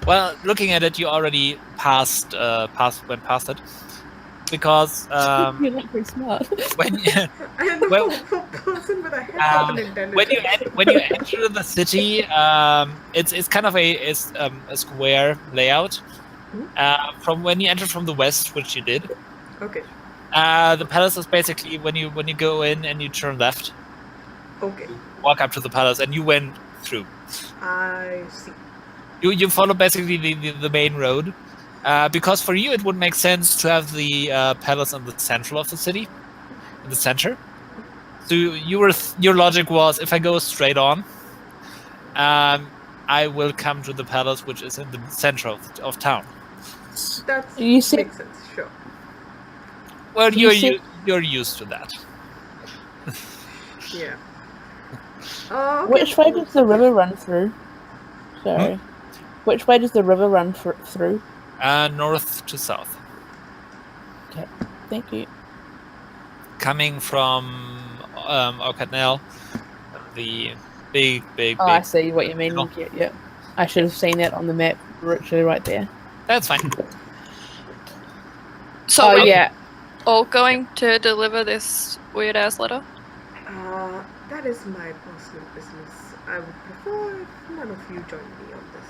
Well, looking at it, you already went past it, because You're not very smart. when I know Well, for a person with a head of an intelligence. when you enter the city, it's kind of a square layout. From when you enter from the west, which you did, Okay. the palace is basically when you go in and you turn left, Okay. walk up to the palace, and you went through. I see. You follow basically the main road, because for you it would make sense to have the palace in the central of the city, in the center. So your logic was, if I go straight on, I will come to the palace, which is in the center of town. That You see- makes sense, sure. Well, You you're used to that. Yeah. Okay. Which way does the river run through? Sorry. Which way does the river run through? North to south. Okay, thank you. Coming from Orcadnell, the big. Oh, I see what you mean. No. Yeah. I should have seen that on the map, literally right there. That's fine. so Oh, we're yeah. all going to deliver this weird ass letter? That is my personal business. I would prefer if none of you join me on this.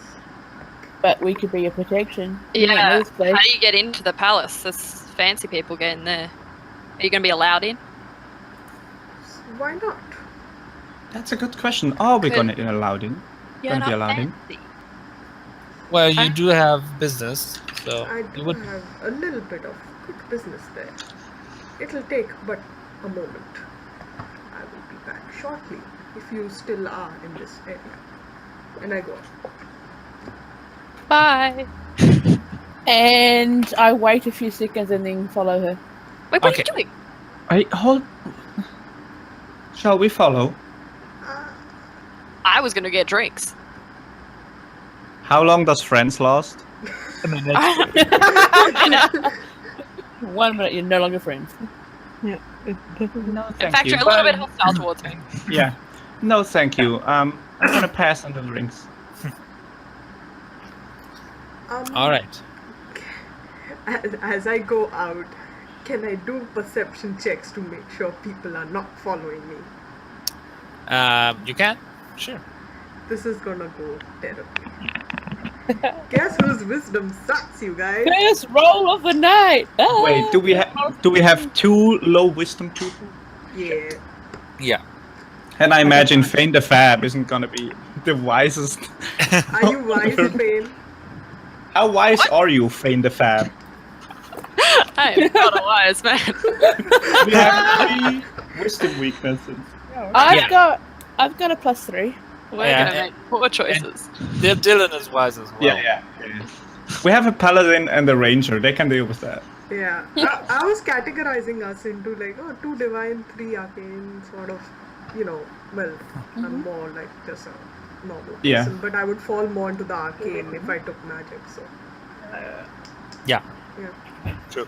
But we could be your protection. You might know Yeah. this place. How do you get into the palace? There's fancy people getting there. Are you going to be allowed in? Why not? That's a good question. Are we Could- going to be allowed in? You're Gonna be not allowed in? fancy. Well, you do have business, so I you do would. have a little bit of quick business there. It'll take but a moment. I will be back shortly if you still are in this area. And I go. Bye. And I wait a few seconds and then follow her. Wait, what Okay. are you doing? Hold. Shall we follow? I was gonna get drinks. How long does friends last? A minute. I know. 1 minute, you're no longer friends. Yeah. It doesn't. No, In fact, you're a little bit hostile towards me. Yeah. No, thank you. I'm gonna pass on the drinks. All right. As I go out, can I do perception checks to make sure people are not following me? You can. Sure. This is gonna go terribly. Guess whose wisdom sucks, you guys? First roll of the night! Ah! Wait, do we have 2 low wisdom people? Yeah. Yeah. And I imagine Phane the Phabulous isn't gonna be the wisest. Are you wise, Phane? How wise are you, Phane the Phabulous? I am not a wise man. We have 3 wisdom weaknesses. I've got a +3. We're Yeah. gonna make poor choices. Dylan is wise as well. Yeah. We have a paladin and a ranger. They can deal with that. Yeah. I was categorizing us into like, 2 divine, 3 arcane, sort of, well, I'm more like just a normal person, Yeah. but I would fall more into the arcane if I took magic, so. Yeah. Yeah. True.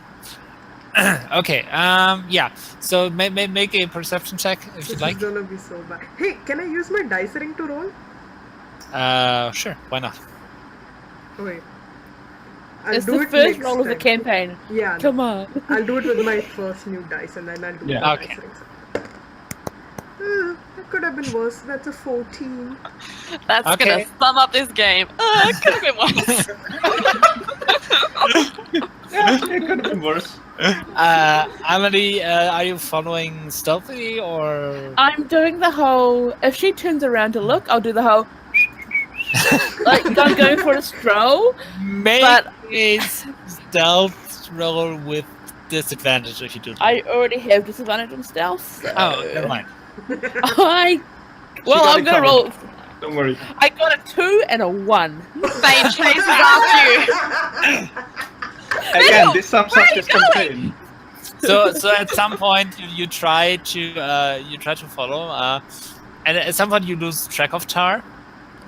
Okay. Yeah. So make a perception check if This you'd is like. gonna be so bad. Hey, can I use my dice ring to roll? Sure. Why not? Wait. I'll It's do the it first next roll of the time. campaign. Yeah. Come on. I'll do it with my first new dice and then I'll do Yeah. the Okay. dice rings. That could have been worse. That's a 14. That's Okay. gonna sum up this game. It could have been worse. Yeah, it could have been worse. Ahmalie, are you following stealthily or? I'm doing the whole. If she turns around to look, I'll do the whole. Like, I'm going for a stroll. Make But- a stealth roll with disadvantage if you do that. I already have disadvantage on stealth. So Oh, never mind. Well, got I'm it gonna covered. roll. Don't worry. I got a 2 and a 1. Fane chases after you. Again, this sums up this campaign. So at some point you try to follow, and at some point you lose track of Tar,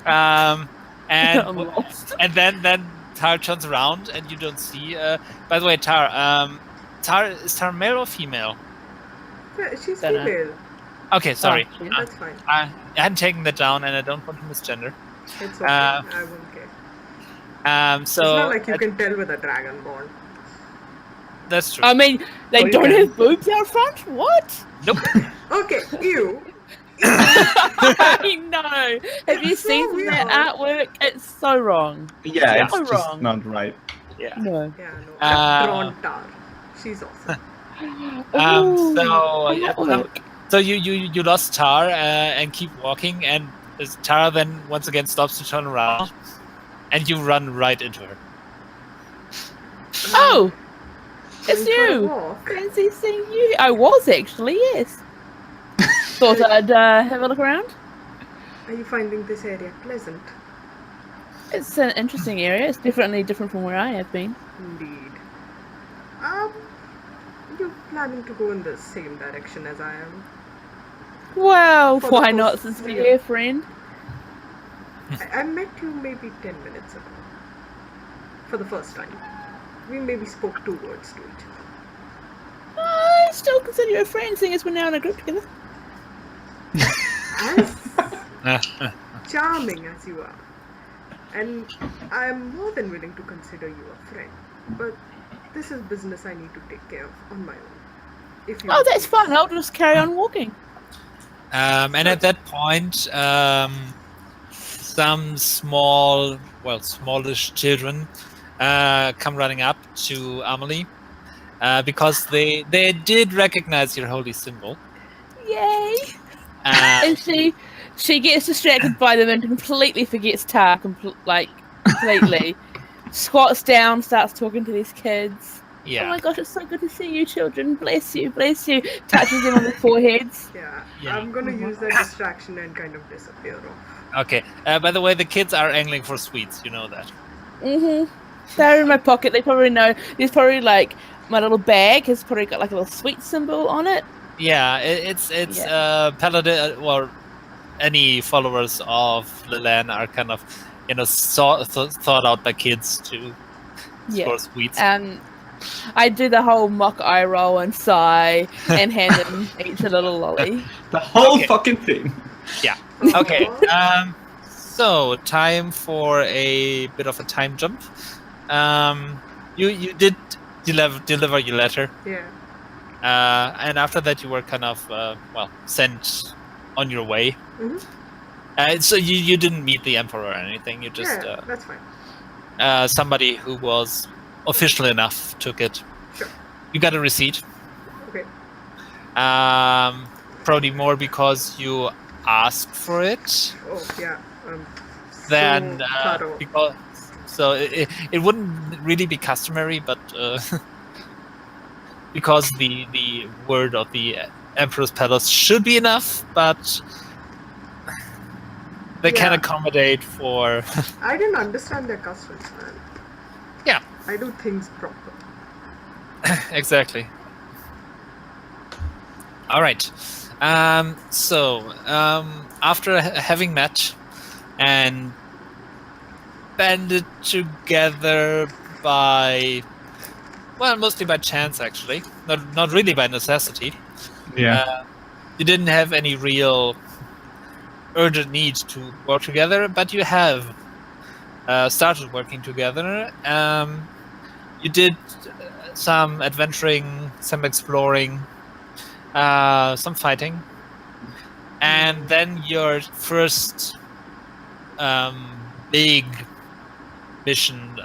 I'm and lost. and then Tar turns around and you don't see. By the way, Tar, is Tar male or female? Yeah, she's Dunno. female. Okay, sorry. Oh, yeah. That's fine. I hadn't taken that down, and I don't want to misgender. It's okay. I won't care. So It's not like you can tell with a dragonborn. that's true. I mean, they Oh, you don't can. have boobs out front? What? Nope. Okay, you. I know. Have you It's so seen that weird. artwork? It's so wrong. Yeah, Yeah. it's So just wrong. not right. Yeah. No. Yeah, no. I've drawn Tar. She's awesome. Ooh, So that yeah, work. so you lost Tar and keep walking, and Tara then once again stops to turn around, and you run right into her. Oh, it's Going for a you. walk. Fancy seeing you. I was actually, yes. Thought I'd have a look around. Are you finding this area pleasant? It's an interesting area. It's definitely different from where I have been. Indeed. You're planning to go in the same direction as I am. Well, For the why first- not, since we're yeah. here, friend? I met you maybe 10 minutes ago. For the first time. We maybe spoke 2 words to each other. I still consider you a friend, seeing as we're now in a group together. As charming as you are. And I'm more than willing to consider you a friend. But this is business I need to take care of on my own. If you Oh, that's fun. I'll just carry on walking. And at that point, some smallish children come running up to Ahmalie because they did recognize your holy symbol. Yay! Uh, And she gets distracted by them and completely forgets Tar, completely. Squats down, starts talking to these kids. Yeah. Oh my gosh, it's so good to see you, children. Bless you, bless you. Touches them on the foreheads. Yeah, Yeah. I'm gonna use that distraction and kind of disappear off. Okay. By the way, the kids are angling for sweets. You know that. They're in my pocket. They probably know. There's probably like my little bag has probably got like a little sweet symbol on it. Yeah, it's paladin or any followers of Dyllan are kind of thought out by kids to score sweets. I do the whole mock eye roll and sigh and hand them each a little lolly. The whole fucking thing. Yeah. Okay. So time for a bit of a time jump. You did deliver your letter. Yeah. And after that, you were kind of sent on your way. So you didn't meet the emperor or anything. You just that's fine. somebody who was official enough took it. Sure. You got a receipt. Okay. Probably more because you asked for it. Oh yeah. Then thorough. because so it wouldn't really be customary, but because the word of the Emperor's Palace should be enough, but they can accommodate for. I didn't understand their customs, man. Yeah. I do things proper. Exactly. All right. So after having met and banded together by, mostly by chance, actually, not really by necessity. Yeah. You didn't have any real urgent need to work together, but you have started working together. You did some adventuring, some exploring, some fighting, and then your first big mission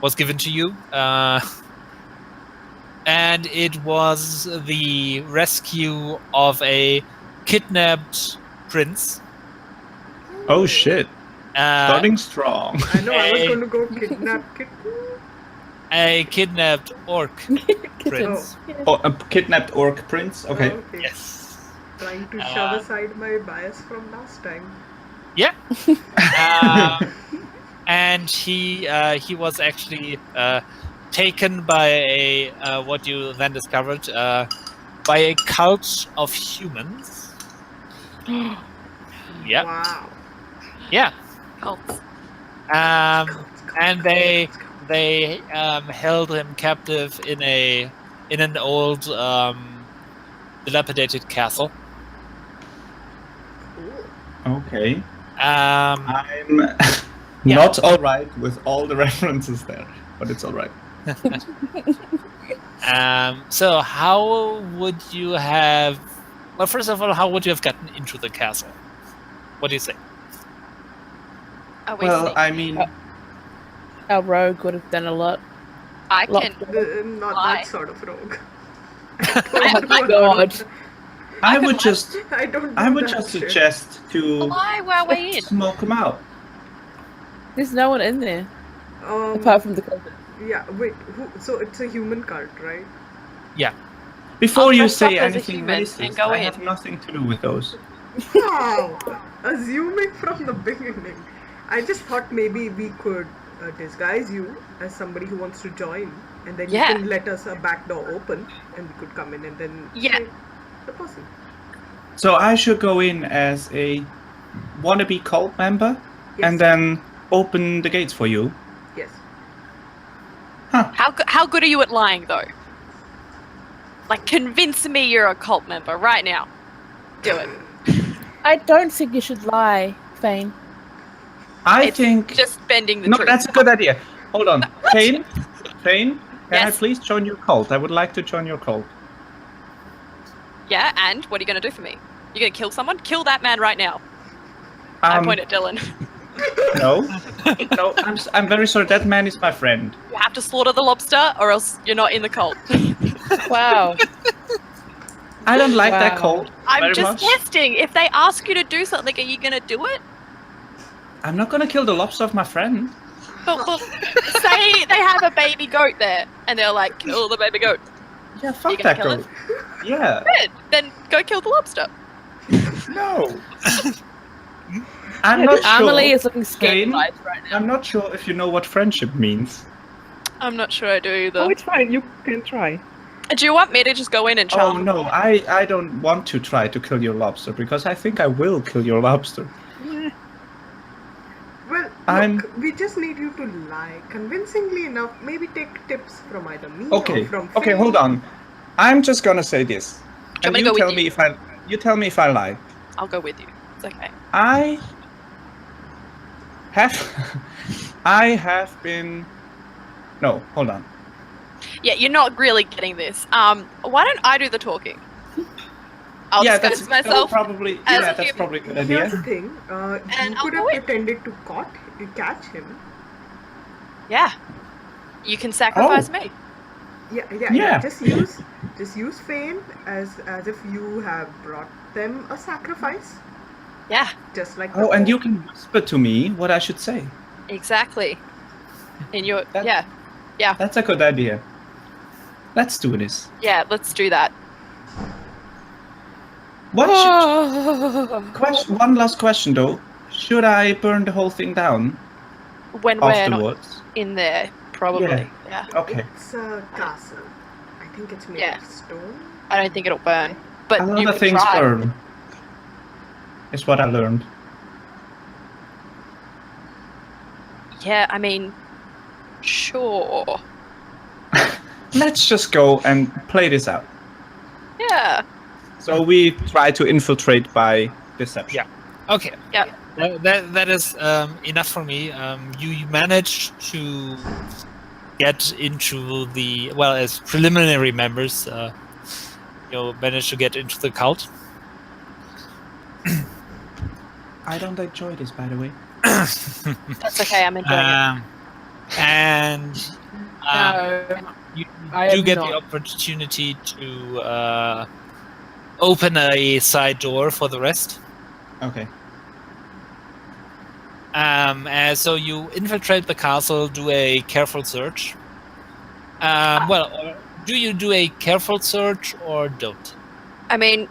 was given to you, and it was the rescue of a kidnapped prince. Oh shit. Starting strong. I know, I was going to go kidnap kitten. A kidnapped orc prince. Oh, a kidnapped orc prince? Okay. Oh, okay. Yes. Trying to shove aside my bias from last time. Yeah. And he was actually taken by a what you then discovered by a cult of humans. Yeah. Wow. Yeah. Cults. And they held him captive in an old dilapidated castle. Okay. Um, I'm not alright with all the references there, but it's alright. So how would you have... Well, first of all, how would you have gotten into the castle? What do you say? Well, I mean... Our rogue would have done a lot. I can. Not Why? that sort of rogue. Oh my god. I would just I don't. I would just suggest to Why were we in? smoke him out. There's no one in there apart from the cultist. Yeah. Wait. So it's a human cult, right? Yeah. Before I'll you dress say up as a anything human and racist, go I in. have nothing to do with those. Wow. Assuming from the beginning, I just thought maybe we could disguise you as somebody who wants to join, and then you can let us a back door open, and we could come in and then say the person. So I should go in as a wannabe cult member, Yes. and then open the gates for you. Yes. How good are you at lying, though? Like, convince me you're a cult member right now. Do it. I don't think you should lie, Phane. I think Just bending the no, truth. that's a good idea. Hold on, Phane, can I Yes. please join your cult? I would like to join your cult. Yeah, and what are you going to do for me? You're going to kill someone? Kill that man right now. I point at Dyllan. No, no, I'm very sorry. That man is my friend. You have to slaughter the lobster, or else you're not in the cult. Wow. I don't like that Wow. cult I'm very just much. testing. If they ask you to do something, are you going to do it? I'm not gonna kill the lobster of my friend. But say they have a baby goat there, and they're like, kill the baby goat. Yeah, You fuck gonna that kill goat. Yeah. Good. Then go kill the lobster. No. I'm not sure. Ahmalie is looking scared Phane, right now. I'm not sure if you know what friendship means. I'm not sure I do either. Oh, it's fine. You can try. Do you want me to just go in and charm? Oh no, I don't want to try to kill your lobster because I think I will kill your lobster. Well, I'm- look, we just need you to lie convincingly enough. Maybe take tips from either me Okay, or from okay, Phane. hold on. I'm just gonna say this, Do and you want me to you go tell with me you? if I. You tell me if I lie. I'll go with you. It's okay. I have been. No, hold on. Yeah, you're not really getting this. Why don't I do the talking? I'll disguise myself. Probably. as Yeah, a that's human. probably a good Here's idea. the thing. And You I'll could go have in. pretended to catch him. Yeah. You can sacrifice Oh. me. Yeah. Just use Phane as if you have brought them a sacrifice. Yeah, Just like. Oh, and before. you can whisper to me what I should say. exactly. And you're That- yeah, That's a good idea. Let's do this. let's do that. What should, one last question though. Should I burn the whole thing down When we're not afterwards? in there, probably. Yeah. Okay. It's a castle. I think it's made Yeah. of stone. I don't think it'll burn. But A lot you of can things try. burn. Is what I learned. Yeah, I mean, sure. Let's just go and play this out. Yeah. So we try to infiltrate by deception. Yeah. Okay. Yeah. That is enough for me. You managed to get into the as preliminary members. You managed to get into the cult. I don't enjoy this, by the way. That's okay. I'm enjoying it. And No, you I do am get not. the opportunity to open a side door for the rest. Okay. So you infiltrate the castle, do a careful search. Do you do a careful search or don't? I mean,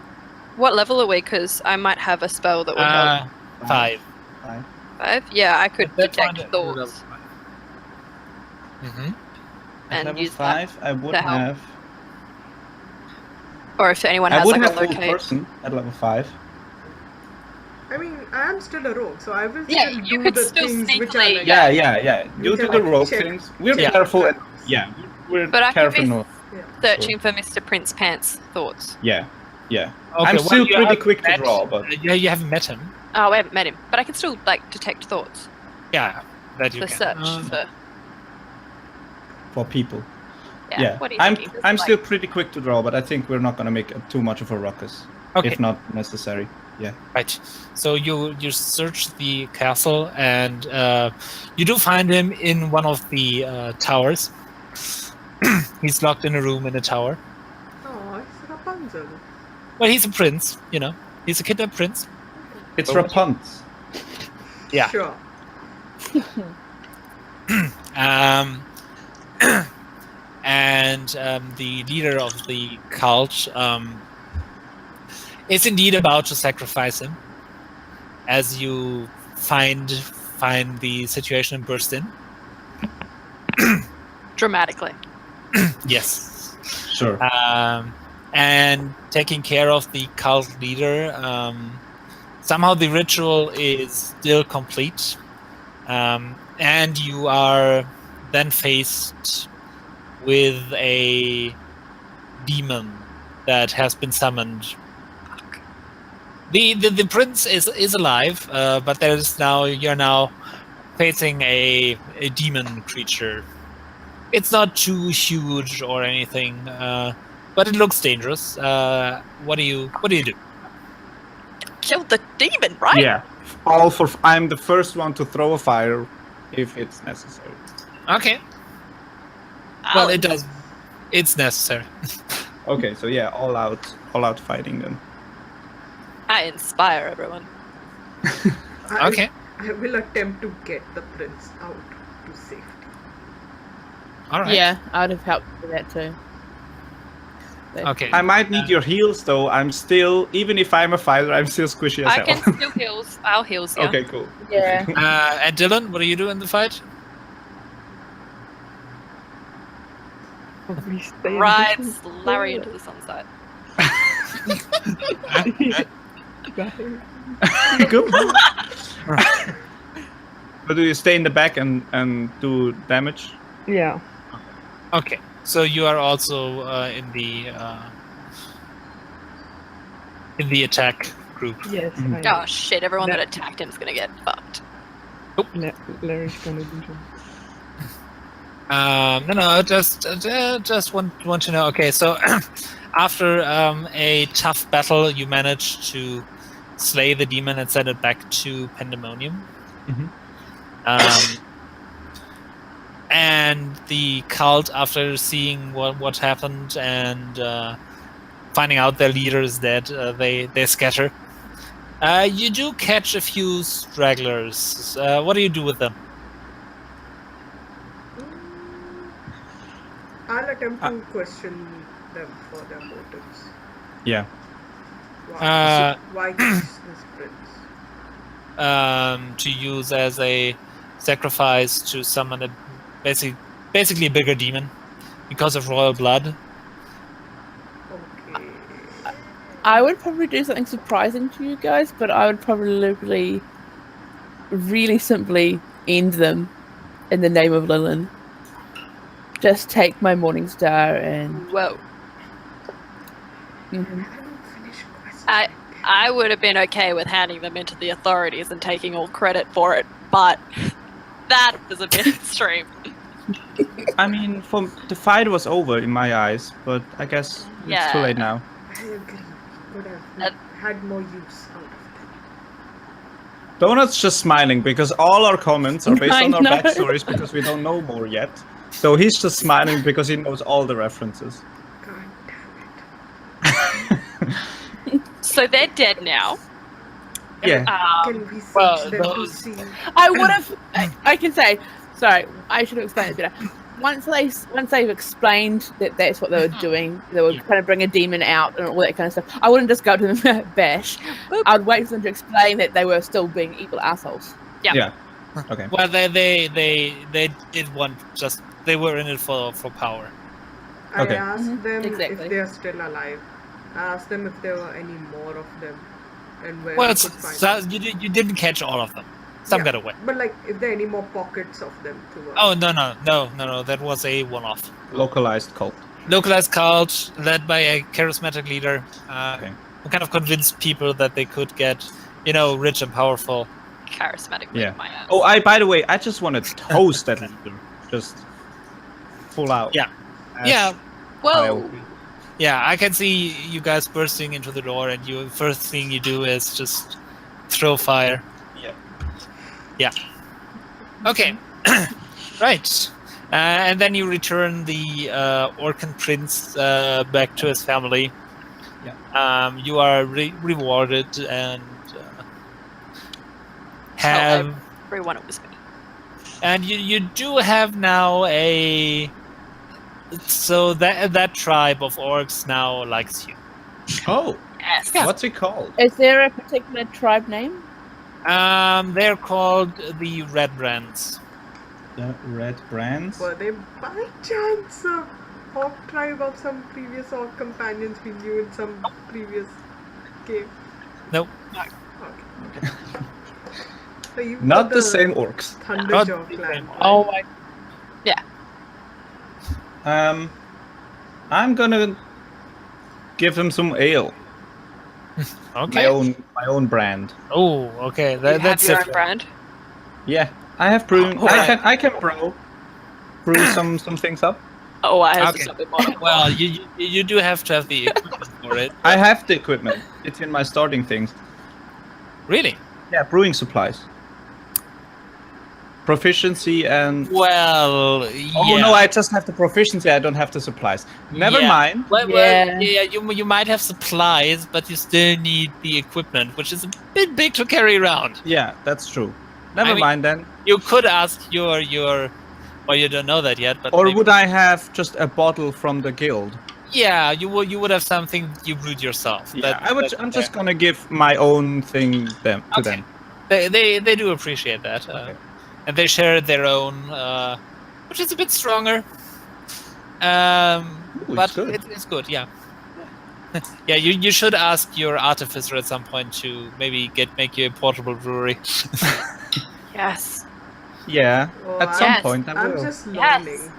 what level are we? Because I might have a spell that would help. 5. 5? Yeah, I could At that detect point, thoughts. Mm-hmm. At And level use that 5, I would to help. have. Or if anyone I has would like a have full locate. person at level 5. I mean, I am still a rogue, so I will Yeah, still you do could the still things which are sneakily- like. Yeah. You You do can, the like, rogue check- things. We're check careful. the And, we're But I could careful. be- No. Searching for Mr. Prince Pants thoughts. Yeah. Okay, I'm well, still you pretty haven't quick to met- draw, but you haven't met him. Oh, I haven't met him, but I can still like detect thoughts. Yeah, that you The can. search for. for people. Yeah. What do you I'm think? I'm still pretty quick to draw, but I think we're not gonna make too much of a ruckus, Okay. if not necessary. Yeah. Right. So you search the castle, and you do find him in one of the towers. He's locked in a room in a tower. Oh, it's Rapunzel. Well, he's a prince, you know. He's a kidnapped prince. It's Oh. Rapunzel. Yeah. Sure. And the leader of the cult is indeed about to sacrifice him, as you find the situation and burst in. Dramatically. Yes. Sure. And taking care of the cult leader. Somehow the ritual is still complete, and you are then faced with a demon that has been summoned. The prince is alive, but you're now facing a demon creature. It's not too huge or anything, but it looks dangerous. What do you do? Kill the demon, right? Yeah. I'm the first one to throw a fire, if it's necessary. Okay. Well, it does. It's necessary. Okay, so yeah, all out fighting then. I inspire everyone. I- Okay. I will attempt to get the prince out to safety. All right. Yeah, I'd have helped with that too. But- Okay. I might need your heals, though. I'm still, even if I'm a fighter, I'm still squishy as I hell. can still heals. I'll heals you. Okay, cool. Yeah. Okay. And Dyllan, what do you do in the fight? We stay in Rides business. Larry into the sunset. Bye. Good. But do you stay in the back and do damage? Yeah. Okay. So you are also in the attack group. Yes. Mhm. I Oh shit! Everyone No. that attacked him is gonna get fucked. Larry's gonna do some. No. Just want to know. Okay, so after a tough battle, you managed to slay the demon and send it back to Pandemonium. Mhm. And the cult, after seeing what happened and finding out their leader is dead, they scatter. You do catch a few stragglers. What do you do with them? I'll attempt to question them for their motives. Yeah. Why choose this prince? To use as a sacrifice to summon a basically a bigger demon because of royal blood. Okay. I would probably do something surprising to you guys, but I would probably really simply end them in the name of Lilin. Just take my morning star and Whoa! Mhm. I don't finish questioning. I would have been okay with handing them into the authorities and taking all credit for it, but that was a bit extreme. I mean, the fight was over in my eyes, but I guess it's too Yeah. late now. I agree. Could have had more use out of them. Donut's just smiling because all our comments are based I on our know. backstories because we don't know more yet. So he's just smiling because he knows all the references. God damn it. So they're dead now. Yeah. Can we see well, them to those- see? I would have. I can say. Sorry, I should have explained it better. Once they've explained that that's what they were doing, they were trying to bring a demon out and all that kind of stuff. I wouldn't just go to them bash. I'd wait for them to explain that they were still being evil assholes. Yeah. Yeah. Okay. Well, they did want just they were in it for power. Okay. I asked them Exactly. if they are still alive. I asked them if there were any more of them and where Well, we it's, could find so them. you didn't catch all of them. Some Yeah. got away. But like, if there are any more pockets of them to Oh no! That was a one-off. Localized cult. Localized cult led by a charismatic leader Okay. who kind of convinced people that they could get, rich and powerful. Charismatic. Yeah. My ass. Oh, by the way, I just want to toast that leader. Just full out. Yeah. As Yeah, Whoa! yeah. I can see you guys bursting into the door, and you first thing you do is just throw fire. Yeah. Yeah. Okay. Right. And then you return the Orcan Prince back to his family. Yeah. You are rewarded and have, Everyone it was me. and you do have now so that tribe of orcs now likes you. Oh, Yes. what's it called? Is there a particular tribe name? They're called the Red Brands. The Red Brands? Were they by chance a orc tribe of some previous orc companions we knew in some previous game? Nope. Okay. So you Not were the same orcs. Thunderjaw Not the clan. same orc. Oh my! I'm gonna give him some ale. Okay. My own brand. Oh, okay. You have That's your own different. brand. Yeah, I have brewing. Oh, I can brew some things up. Oh, I have Okay. something more. Well, you do have to have the equipment for it. I have the equipment. It's in my starting things. Really? Yeah, brewing supplies. Proficiency and. Well, Oh yeah. no, I just have the proficiency. I don't have the supplies. Never Yeah. mind. Well, Yeah. yeah, you might have supplies, but you still need the equipment, which is a bit big to carry around. Yeah, that's true. Never I mean, mind then. You could ask your. Well, you don't know that yet, but Or maybe- would I have just a bottle from the guild? Yeah, you would have something you brewed yourself. Yeah, that's I'm fair. just gonna give my own thing to Okay. them. They do appreciate that, Okay. and they share their own, which is a bit stronger. Ooh, But it's good. it's good, yeah. Yeah, you should ask your artificer at some point to maybe make you a portable brewery. Yes. Yeah, Oh, at some Yes. point I I'm will. just Yes. learning.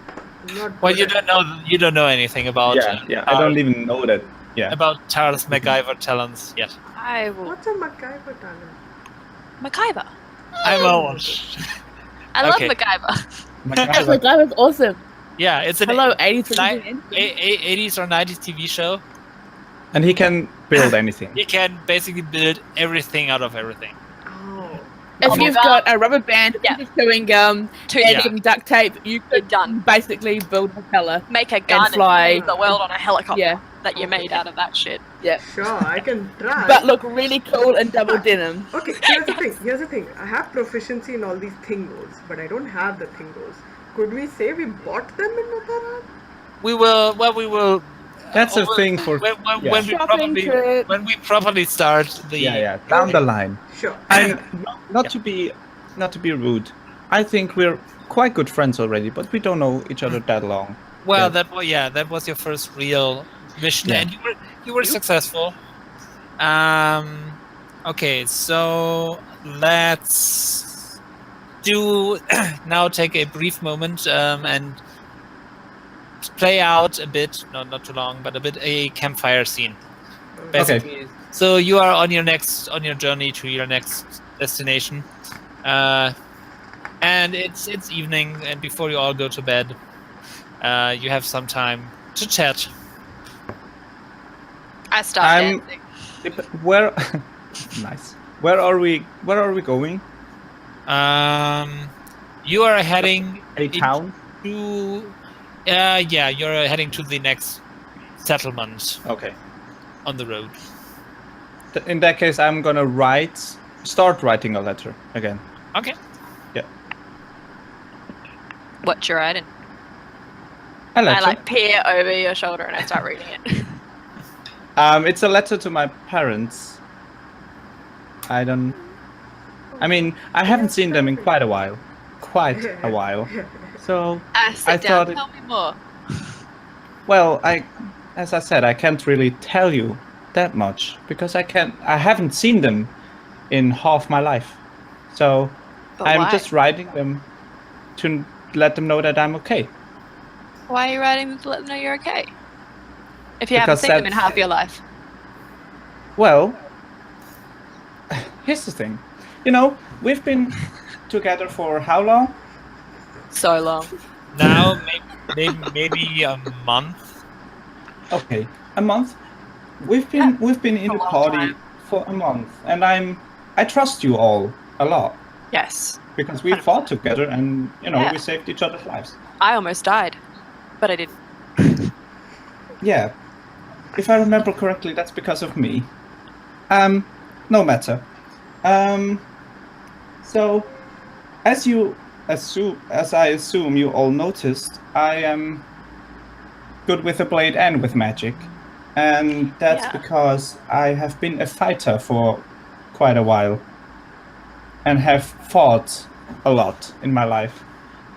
I'm not Well, good at you don't know anything about Yeah, I don't even know that. Yeah. about Charles MacGyver talents yet. I will. What's a MacGyver talent? MacGyver. I'm old. I love Okay. MacGyver. Actually, that was awesome. Yeah, it's an Hello, 80s. ni- 80s or 90s TV show. And he can build anything. You can basically build everything out of everything. Oh. If you've got a rubber band, Yeah. chewing gum, Two and Yeah. some duct tape, you could done. basically build a propeller. Make a gun and fly. save the world on a helicopter Yeah, that you made out of that shit. Sure, I can try. but look really cool in double denim. Okay, here's the thing. I have proficiency in all these thingos, but I don't have the thingos. Could we say we bought them in Notara? We will. That's a Well, thing for when we Shopping trip. properly start the down the line. Sure. And not to be rude, I think we're quite good friends already, but we don't know each other that long. Well, Yeah. that was your first real mission, Yeah. and you were successful. Okay, so let's do now. Take a brief moment and play out a bit, not too long, but a bit a campfire scene. Basically. So you are on your journey to your next destination, and it's evening, and before you all go to bed, you have some time to chat. I start I'm- dancing. Where? Nice. Where are we going? You are heading A town? to, yeah, you're heading to the next settlement Okay. on the road. In that case, I'm gonna start writing a letter again. Okay. What you writing? A letter. I like peer over your shoulder and I start reading it. It's a letter to my parents. I haven't seen them in quite a while. So, I sit I down. thought it- Tell me more. well, as I said, I can't really tell you that much because I haven't seen them in half my life. So, But I'm why? just writing them to let them know that I'm okay. Why are you writing them to let them know you're okay? If you haven't Because seen them in that's- half your life. Well, here's the thing. We've been together for how long? So long. Now maybe a month. Okay, a month. We've been in a the long party time. for a month, and I trust you all a lot Yes. because we fought together, and Yeah. we saved each other's lives. I almost died, but I didn't. Yeah, if I remember correctly, that's because of me. No matter. So, as I assume you all noticed, I am good with a blade and with magic, and that's Yeah. because I have been a fighter for quite a while, and have fought a lot in my life,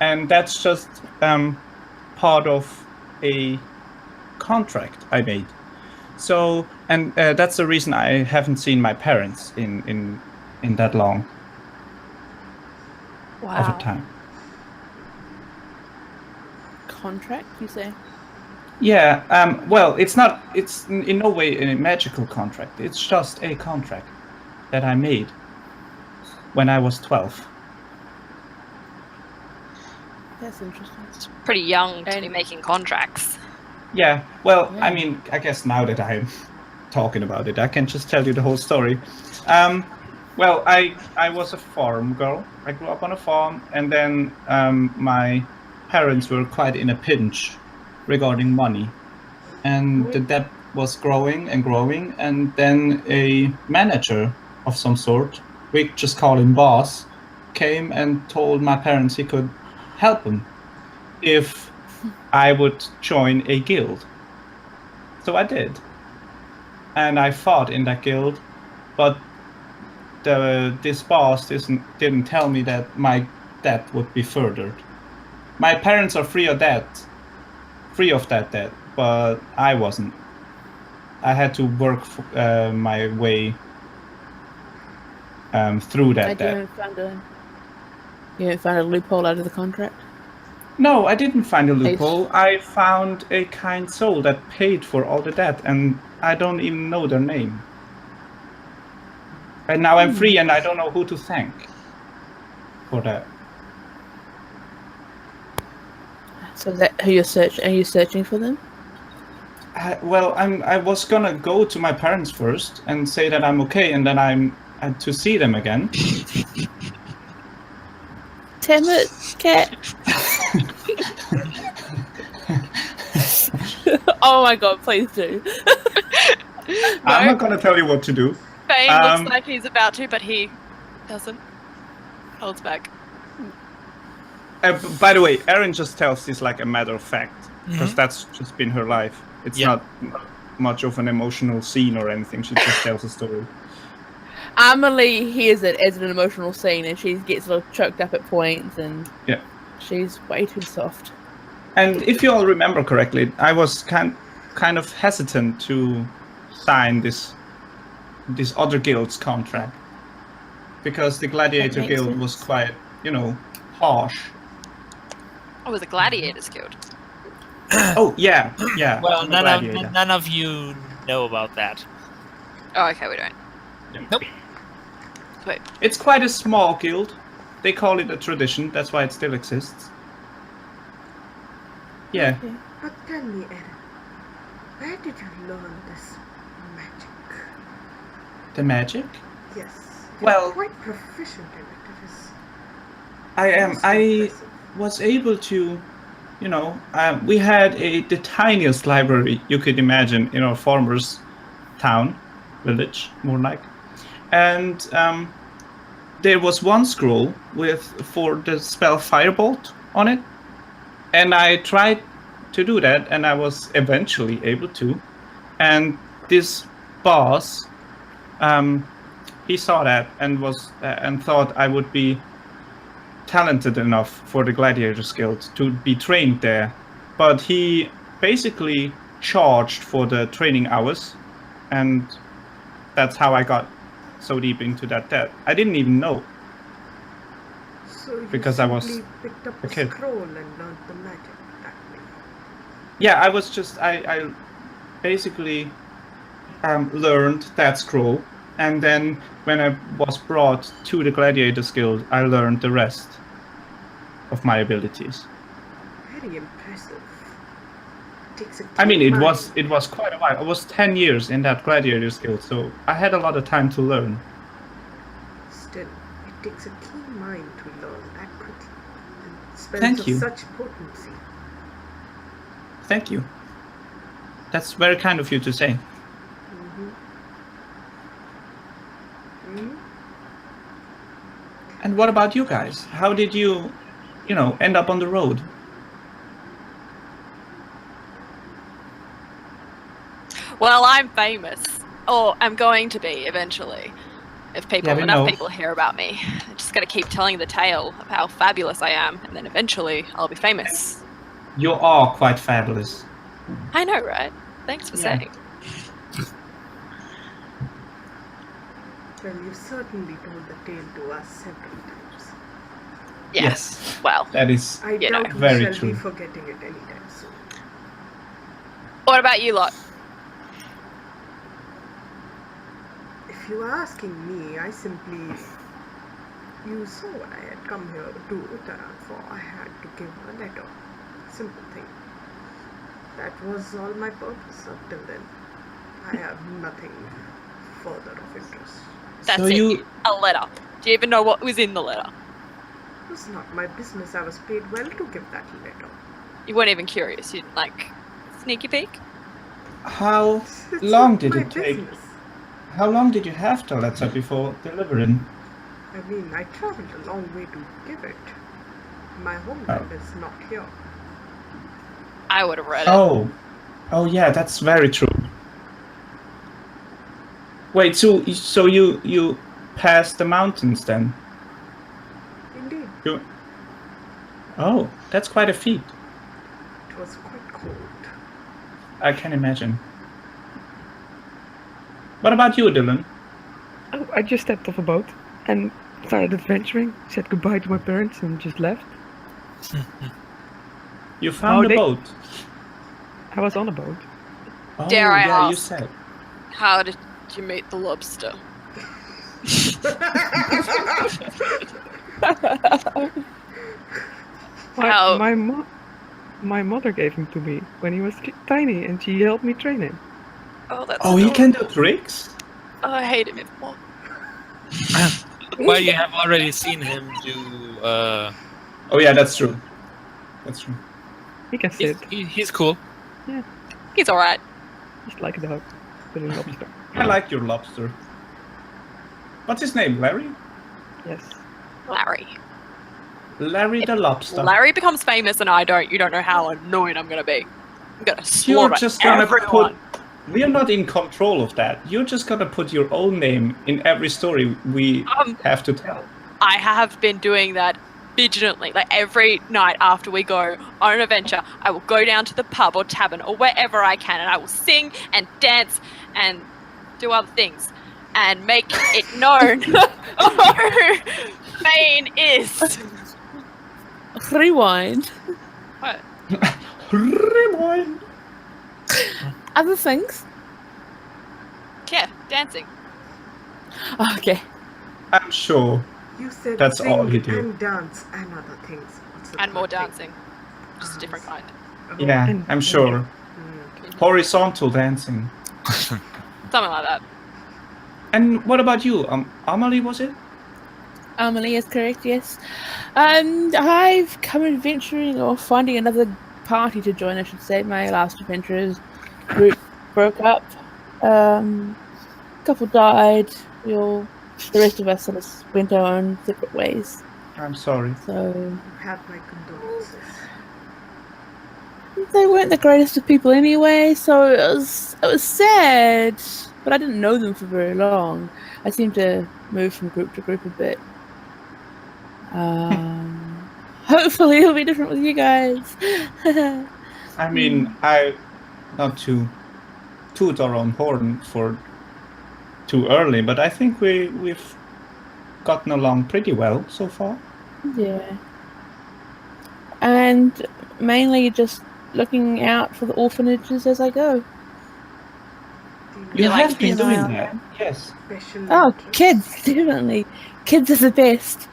and that's just part of a contract I made. So, and that's the reason I haven't seen my parents in that long of Wow. a time. Contract, you say? Yeah. Well, it's in no way a magical contract. It's just a contract that I made when I was 12. That's interesting. It's pretty young to be making contracts. Yeah. Well, Yeah. I mean, I guess now that I'm talking about it, I can just tell you the whole story. Well, I was a farm girl. I grew up on a farm, and then my parents were quite in a pinch regarding money, and the debt was growing and growing. And then a manager of some sort, we just call him boss, came and told my parents he could help them if I would join a guild. So I did. And I fought in that guild, but this boss didn't tell me that my debt would be furthered. My parents are free of that debt, but I wasn't. I had to work my way through that debt. You didn't find a loophole out of the contract? No, I didn't find a loophole. I found a kind soul that paid for all the debt, and I don't even know their name. And now I'm free, and I don't know who to thank for that. So that who you're searching? Are you searching for them? I was gonna go to my parents first and say that I'm okay, and then I'm to see them again. Damn it, cat! Oh my god, please do. I'm not gonna tell you what to do. Phane looks like he's about to, but he doesn't. Holds back. By the way, Erin just tells this like a matter of fact, because that's just been her life. It's not much of an emotional scene or anything. She just tells a story. Ahmalie hears it as an emotional scene, and she gets a little choked up at points, and she's way too soft. And if you all remember correctly, I was kind of hesitant to sign this other guild's contract, because the Gladiator Guild was quite, harsh. Oh, it was a Gladiators Guild. Oh, yeah. Well, none of you know about that. Oh, okay, we don't. Nope. Wait. It's quite a small guild. They call it a tradition. That's why it still exists. Yeah. Okay. But tell me, Erin, where did you learn this magic? The magic? Yes. Well, you're quite proficient in it. It is. I am. most I impressive. was able to, we had the tiniest library you could imagine in our farmer's village, more like. And there was one scroll for the spell Firebolt on it. And I tried to do that, and I was eventually able to. And this boss, he saw that and thought I would be talented enough for the Gladiators Guild to be trained there. But he basically charged for the training hours, and that's how I got so deep into that debt. I didn't even know. So you because I was picked up a the kid. scroll and learned the magic that way. Yeah, I was just I basically learned that scroll, and then when I was brought to the Gladiators Guild, I learned the rest of my abilities. Very impressive. Takes a I mean, keen it mind. was quite a while. I was 10 years in that Gladiators Guild, so I had a lot of time to learn. Still, it takes a keen mind to learn that quickly. And spells Thank of you. such potency. Thank you. That's very kind of you to say. And what about you guys? How did you, end up on the road? Well, I'm famous. Or I'm going to be eventually. If enough people hear about me. I just gotta keep telling the tale of how fabulous I am, and then eventually I'll be famous. You are quite fabulous. I know, right? Thanks for saying. Well, you certainly told the tale to us several times. Yes. Well, that is I doubt we very shall true. be forgetting it anytime soon. what about you lot? If you are asking me, I simply... You saw what I had come here to Uttaran for. I had to give a letter. Simple thing. That was all my purpose up till then. I have nothing further of interest. That's So it. A letter. Do you even know what was in the letter? It was not my business. I was paid well to give that letter. You weren't even curious. You'd sneaky peek? How It's long not did my it take? business. How long did you have the letter before delivering? I mean, I traveled a long way to give it. My homeland is not here. I would have read it. Oh yeah, that's very true. Wait, so you passed the mountains then? Indeed. Oh, that's quite a feat. It was quite cold. I can imagine. What about you, Dyllan? Oh, I just stepped off a boat and started adventuring. Said goodbye to my parents and just left. You found a boat. I was on a boat. Oh, Dare I yeah, you ask? said. How did you meet the lobster? My mother gave him to me when he was tiny, and she helped me train him. Oh, that's Oh, he adorable. can do tricks? Oh, I hate him even more. Well, you have already seen him do. Oh yeah, that's true. That's true. He can sit. He's cool. Yeah, He's alright. just like a dog, but a lobster. I like your lobster. What's his name, Larry? Yes. Larry. Larry the Lobster. Larry becomes famous and I don't. You don't know how annoyed I'm gonna be. I'm gonna You're slaughter just gonna everyone. we're not in control of that. You're just gonna put your own name in every story we have to tell. I have been doing that vigilantly. Like every night after we go on an adventure, I will go down to the pub or tavern or wherever I can and I will sing and dance and do other things and make it known who Phane is. Rewind. What? Rewind. Other things? Yeah, dancing. Okay. I'm sure. You said That's sing all you do. and dance and other things. What's the And more third thing? dancing. Just a different kind. Oh, Yeah, And- I'm sure. mm. Horizontal dancing. Something like that. And what about you? Ahmalie, was it? Ahmalie is correct, yes. I've come adventuring or finding another party to join, I should say. My last adventurers group broke up. Couple died. The rest of us sort of went our own separate ways. I'm sorry. So Have my condolences. they weren't the greatest of people anyway, so it was sad. But I didn't know them for very long. I seemed to move from group to group a bit. Hopefully it'll be different with you guys. I mean, not to toot our own horn for too early, but I think we've gotten along pretty well so far. Yeah. And mainly just looking out for the orphanages as I go. You like have been keeping doing an eye on that, them. yes. Special Oh, interest. kids, definitely. Kids are the best.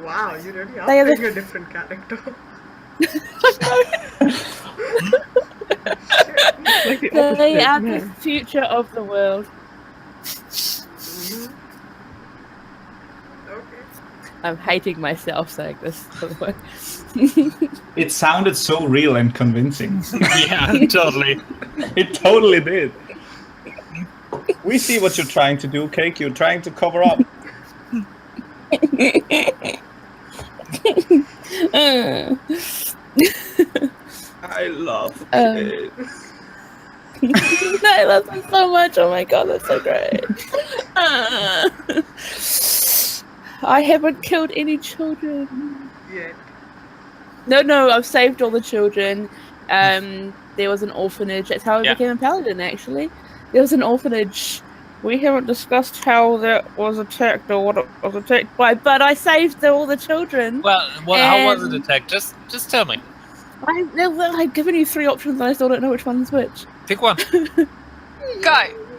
Wow, you really are They are the- playing a different character. Like the They opposite are the man. future of the world. Mhm. Okay. I'm hating myself saying this, by the way. It sounded so real and convincing. Yeah, totally. It totally did. We see what you're trying to do, Cake. You're trying to cover up. I love it. I love them so much. Oh my god, that's so great. I haven't killed any children. Yet. No, I've saved all the children. There was an orphanage. That's how I Yeah. became a paladin, actually. There was an orphanage. We haven't discussed how that was attacked or what it was attacked by, but I saved all the children. Well, how was it And- attacked? Just tell me. I've given you 3 options, and I still don't know which one's which. Pick one. Go!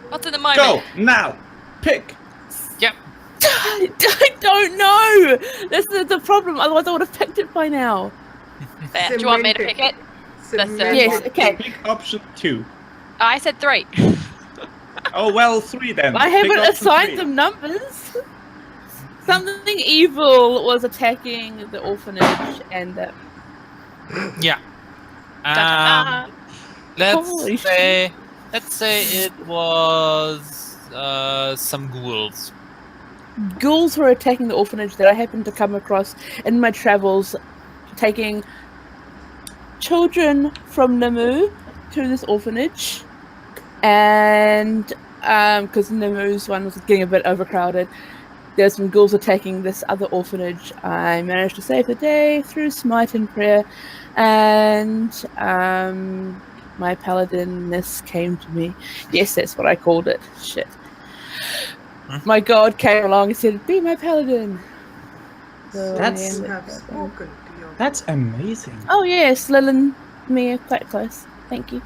What's in the moment? Go now. Pick. Yep. I don't know. This is the problem. Otherwise, I would have picked it by now. Fair. Do you want me to pick it? Cemented. Yes, okay. Pick option 2. I said 3. Oh well, 3 then. I Pick haven't option assigned 3. them numbers. Something evil was attacking the orphanage, and Yeah. Da-da-da. Holy Let's say it was some ghouls. ghouls were attacking the orphanage that I happened to come across in my travels, taking children from Namu to this orphanage, and because Namu's one was getting a bit overcrowded, there's some ghouls attacking this other orphanage. I managed to save the day through smite and prayer, and my paladinness came to me. Yes, that's what I called it. Shit. My god came along and said, "Be my paladin." So That's- You have spoken to your That's amazing. Oh yes, Lil and me are quite close. Thank you.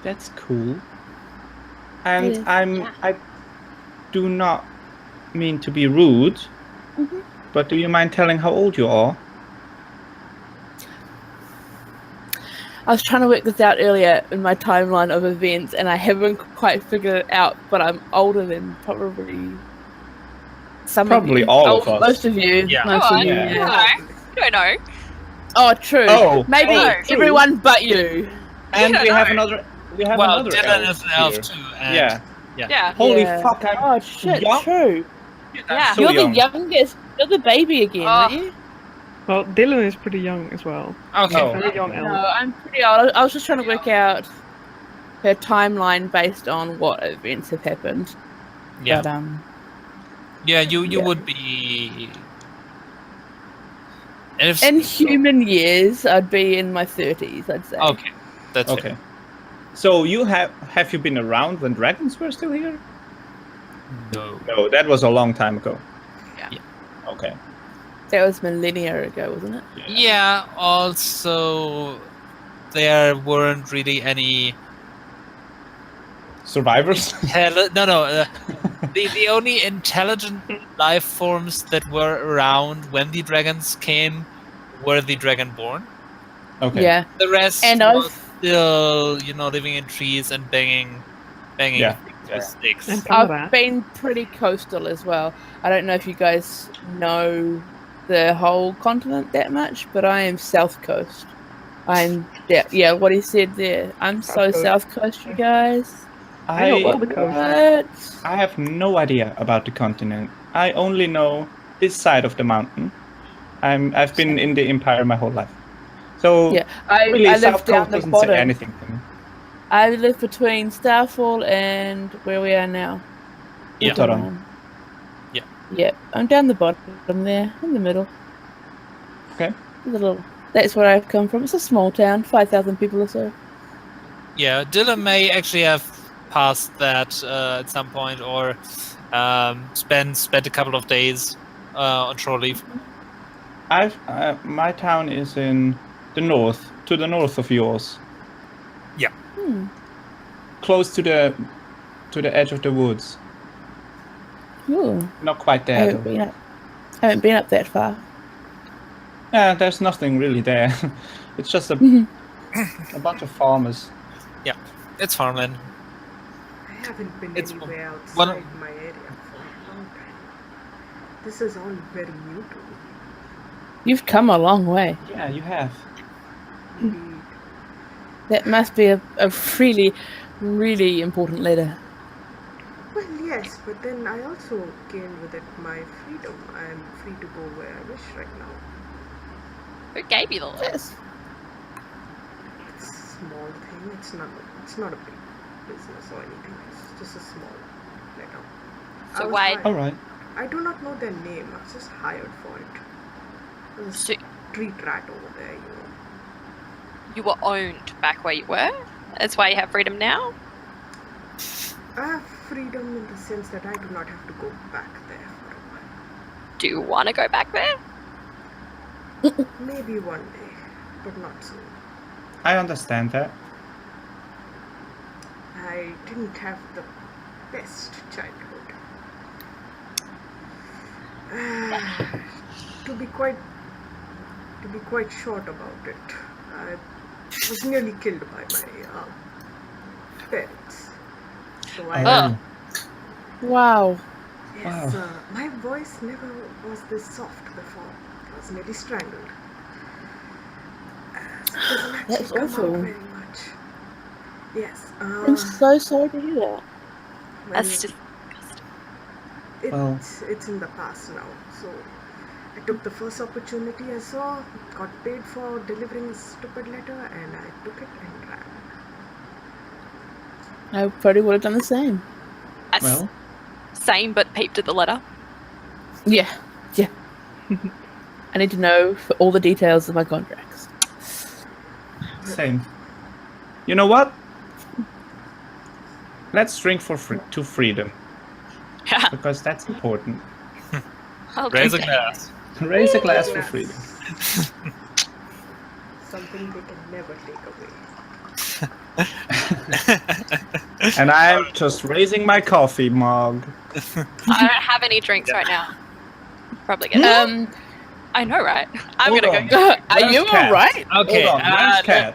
That's cool. It And is. I do not mean to be rude, Mhm. but do you mind telling how old you are? I was trying to work this out earlier in my timeline of events, and I haven't quite figured it out. But I'm older than probably some Probably of you. all of us. Most of you. Yeah. Most Go of on. you. Yeah. You don't know. You don't know. Oh, true. Oh, Maybe true. everyone but you. And don't we have know. another. We have Well, another Dyllan elf is an elf here. too. And Yeah. Yeah. Holy Yeah. fuck! I'm Oh shit! young. True. Yeah. So You're young. the youngest. You're the baby again, aren't you? Well, Dyllan is pretty young as well. Okay. Oh. Very young elf. No, I'm pretty old. I was just trying to work out her timeline based on what events have happened. Yeah. But Yeah, you Yeah. would be. And if, in human years, I'd be in my 30s. I'd say. okay, that's fair. Okay. So you have you been around when dragons were still here? No. No, that was a long time ago. Yeah. Okay. That was millennia ago, wasn't it? Yeah. Also, there weren't really any. Survivors. The only intelligent life forms that were around when the dragons came were the dragonborn. Okay. Yeah. The rest And was I've still, living in trees and banging Yeah. things with sticks. And some of that. I've been pretty coastal as well. I don't know if you guys know the whole continent that much, but I am South Coast. Yeah, what he said there. I'm so Coast. South Coast, you guys. I know all the coast. What? I have no idea about the continent. I only know this side of the mountain. I've been in the Empire my whole life. So Yeah, I really, live South down Coast the doesn't bottom. say anything to me. I live between Starfall and where we are now. Yeah. Uttaran. Yeah. Yeah, I'm down the bottom there, in the middle. Okay. That's where I've come from. It's a small town, 5,000 people or so. Yeah, Dyllan may actually have passed that at some point, or spent a couple of days on shore leave. My town is in the north, to the north of yours, close to the edge of the woods. Ooh, Not quite I there haven't though. been up. I haven't been up that far. Yeah, there's nothing really there. It's just a bunch of farmers. It's farmland. I haven't been It's anywhere outside one- my area for a long time. This is all very new to me. You've come a long way. Yeah, you have. Indeed. That must be a really, really important letter. Well, yes, but then I also gain with it my freedom. I am free to go where I wish right now. Who gave you the list? Yes. It's a small thing. It's not a big business or anything. It's just a small letter. I So was why- hired. All right. I do not know their name. I was just hired for it. There's a So street rat over there, you know. you were owned back where you were? That's why you have freedom now? I have freedom in the sense that I do not have to go back there for a while. Do you want to go back there? Maybe one day, but not soon. I understand that. I didn't have the best childhood. To be quite short about it, I was nearly killed by my parents. So I, Oh. Wow. yes, Wow. my voice never was this soft before. I was nearly strangled. So it doesn't actually That's come awful. out very much. Yes. I'm so sorry to hear that. Well, That's just It's in the past now. So I took the first opportunity I saw, got paid for delivering a stupid letter, and I took it and ran. I probably would have done the same. Well, Same, but peeped at the letter. Yeah. I need to know for all the details of my contracts. same. You know what? Let's drink to freedom. Because that's important. Raise a glass. Raise a glass for freedom. Something they can never take away. And I'm just raising my coffee mug. I don't have any drinks right now. Probably get I know, right? I'm Hold gonna on. go. Are you Cat? alright? Okay. Hold on, where's Cat?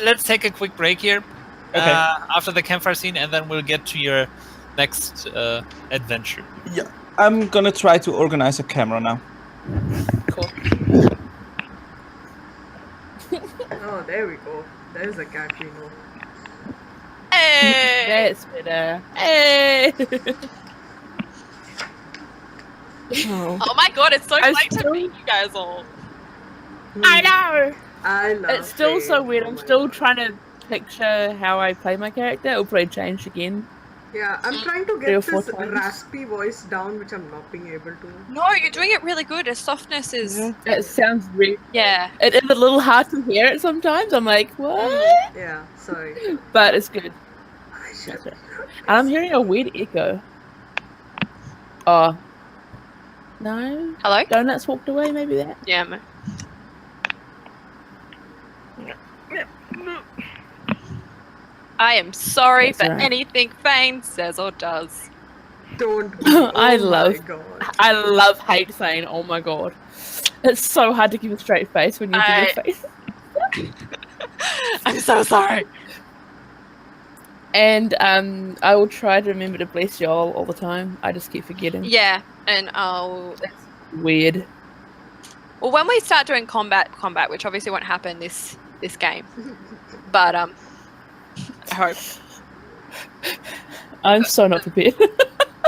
Let's take a quick break here. Okay. After the campfire scene, and then we'll get to your next adventure. Yeah, I'm gonna try to organize a camera now. Cool. Oh, there we go. There's a cat we know. Hey! That's better. Hey! Oh. Oh my god, it's so I'm late to still- meet you guys all. I know! I love It's still so Phane. weird. Oh I'm my still God. trying to picture how I play my character. It'll probably change again. Yeah, I'm trying to 3 or get 4 this times. raspy voice down, which I'm not being able to. No, you're doing it really good. The softness is. It sounds weird. Yeah. It is a little hard to hear it sometimes. I'm like, what? Yeah, sorry. But it's good. I should. That's right. And I'm hearing a weird echo. Oh. No? Hello? Donuts walked away, maybe that? Yeah, man. I am sorry That's for right. anything Phane says or does. Don't. I Oh love- My God. I love hate Phane. Oh my god. It's so hard to keep a straight face when you do your face. I'm so sorry. And I will try to remember to bless y'all all the time. I just keep forgetting. Yeah, and I'll. Weird. Well, when we start doing combat, which obviously won't happen this game, but I hope. I'm so not prepared.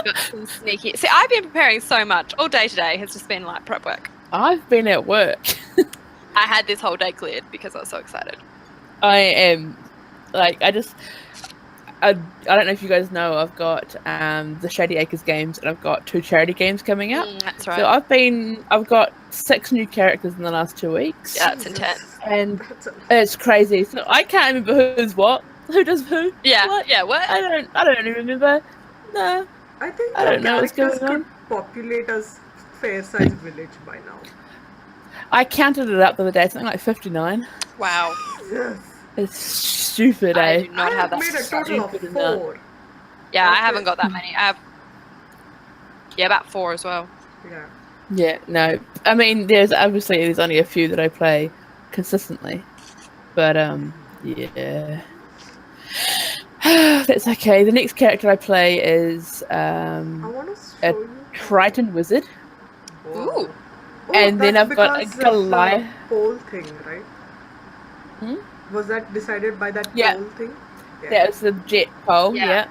Got some sneaky. See, I've been preparing so much. All day today has just been like prep work. I've been at work. I had this whole day cleared because I was so excited. I am like I don't know if you guys know, I've got the Shady Acres games and I've got 2 charity games coming up. That's right. So I've got 6 new characters in the last 2 weeks. Yeah, it's intense. And That's a- it's crazy. So I can't remember who's what. Who does who? Yeah, What? yeah. What? I don't even remember. No. I think I don't know what's characters going on. could populate a fair-sized village by now. I counted it up the other day, something like 59. Wow. Yes. It's stupid, I eh? do not I have have that. made a total of Stupid enough. 4. Yeah, I Okay. haven't got that many. I have. Yeah, about 4 as well. Yeah. Yeah, no. I mean, there's only a few that I play consistently, but yeah, that's okay. The next character I play is I want to a show you. Triton Wizard, Ooh. and then that's I've got a because of the Goliath. poll thing, right? Hmm? Was that decided by that Yeah. poll thing? That was the jet pole, Yeah. yeah.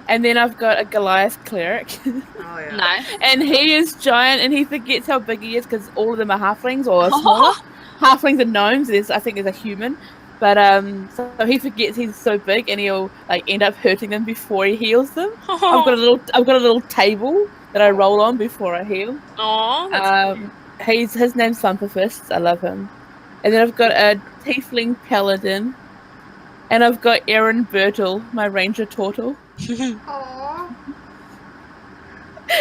And then I've got a Goliath cleric, Oh yeah. Nice. and he is giant, and he forgets how big he is because all of them are halflings or smaller. Halflings and gnomes. I think there's a human, but so he forgets he's so big, and he'll like end up hurting them before he heals them. I've got a little table that I roll on before I heal. Aw, that's His name's Thumperfist. I love him. And then I've got a tiefling paladin, and I've got Erin Barkenwood, my ranger turtle. Aww.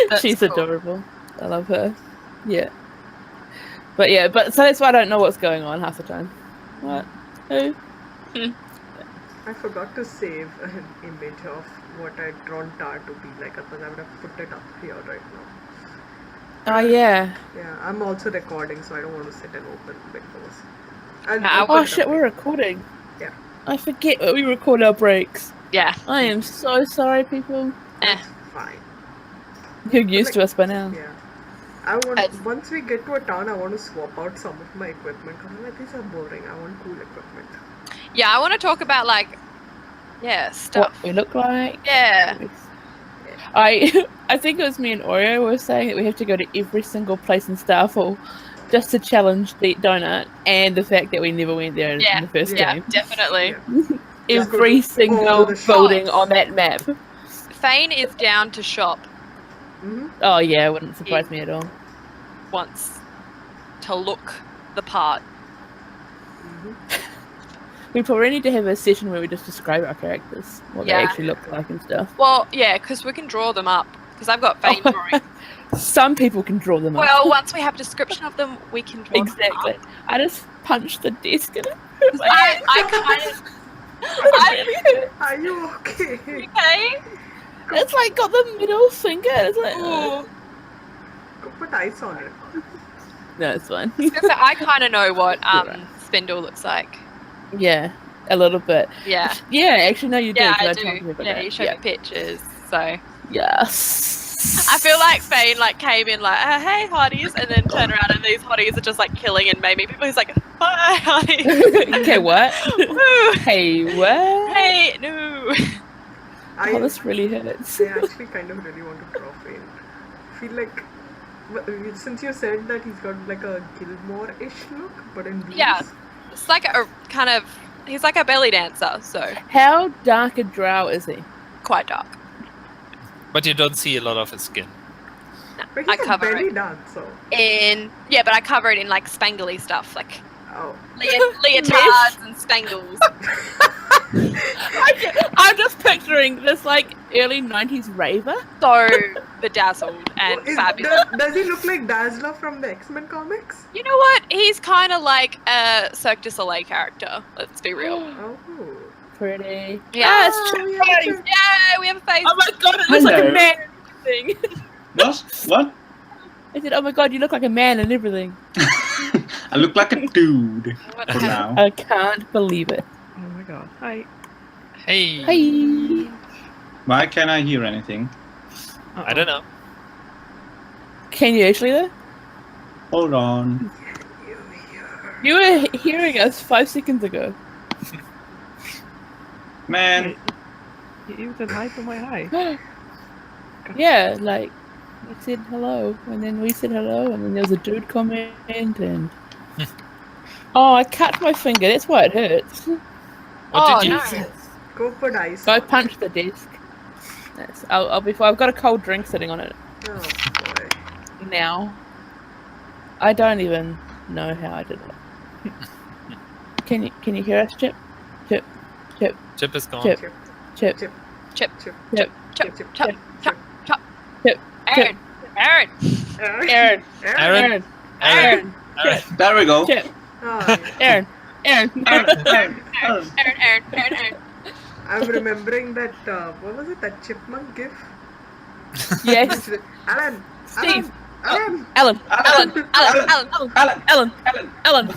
That's She's cool. adorable. I love her. Yeah. But so that's why I don't know what's going on half the time. What? Who? I forgot to save an image of what I'd drawn Tar to be like, otherwise I would have put it up here right now. Oh yeah. Yeah, I'm also recording, so I don't want to sit and open windows. I'll Nah, open Oh it shit, up we're here. recording. Yeah. I forget that we record our breaks. yeah. I am so sorry, people. That's fine. You're used to us by now. Yeah. Once we get to a town, I want to swap out some of my equipment because I'm like, these are boring. I want cool equipment. Yeah, I want to talk about like, yeah, What stuff. we look like. Yeah. I think it was me and Oreo were saying that we have to go to every single place in Starfall just to challenge the donut, and the fact that we never went there in the first game. Definitely. Yeah. Every single the building shops. on that map. Phane is down to shop Oh yeah, it wouldn't surprise me at all. once to look the part. We probably need to have a session where we just describe our characters, what they actually look like and stuff. Well, yeah, because we can draw them up. Because I've got Phane drawing. Some people can draw them up. Well, once we have a description of them, we can draw Exactly. them up. I just punched the desk and I kind of... Are you okay? Okay. It's like got the middle finger. It's like, Go put ice on it. no, it's fine. I kind of know what Spindle looks like. Yeah, a little bit. Yeah. Yeah, actually, no, you do. Yeah, 'cause I told you do. about Yeah, that. you showed me pictures, so... Yes. I feel like Phane came in like, hey hotties, and then turned around and these hotties are just like killing and maybe people. He's like, hi hotties. Okay, what? Woo. Hey, what? Hey, no. Oh, this really hurts. I actually kind of really want to draw Phane. I feel like, since you said that he's got like a Gilmore-ish look, but in blues. Yeah, it's like a kind of, he's like a belly dancer, so How dark a drow is he? quite dark. But you don't see a lot of his skin. But I he's a cover belly it. dancer. Yeah, but I cover it in like spangly stuff, like Oh. leotards and spangles. I'm just picturing this like early 90s raver. So bedazzled and fabulous. Does he look like Dazzler from the X-Men comics? You know what? He's kind of like a Cirque du Soleil character. Let's be real. Oh. Pretty. Yeah. Yeah. Yeah, we have a face. Oh my god, it looks like a Hello. man and everything. What? I said, oh my god, you look like a man and everything. I look like a dude What for now. I can't believe it. Oh my god. Hi. Hey. Hey. Why can't I hear anything? I don't know. Can you actually though? Hold on. You were hearing us 5 seconds ago. Man, You even said hi to my hi. Yeah, like we said hello, and then we said hello, and then there was a dude comment, and oh, I cut my finger. That's why it hurts. What did you? no. Go put ice So I on it. punched the desk. I'll be fine. I've got a cold drink sitting on it Oh boy. now. I don't even know how I did it. Can you hear us, Chip? Chip, Chip, Chip is gone. Chip, Chip. Chip, Chip, Chip, chop, Chip. chop, chop, chop. Chip, Aaron, Aaron. Aaron, Aaron. Aaron, there we go. Chip, Oh, Aaron. Aaron. I'm remembering that, what was it, that chipmunk gif? Yes, Alan! Steve, Alan! Alan, Alan. Alan.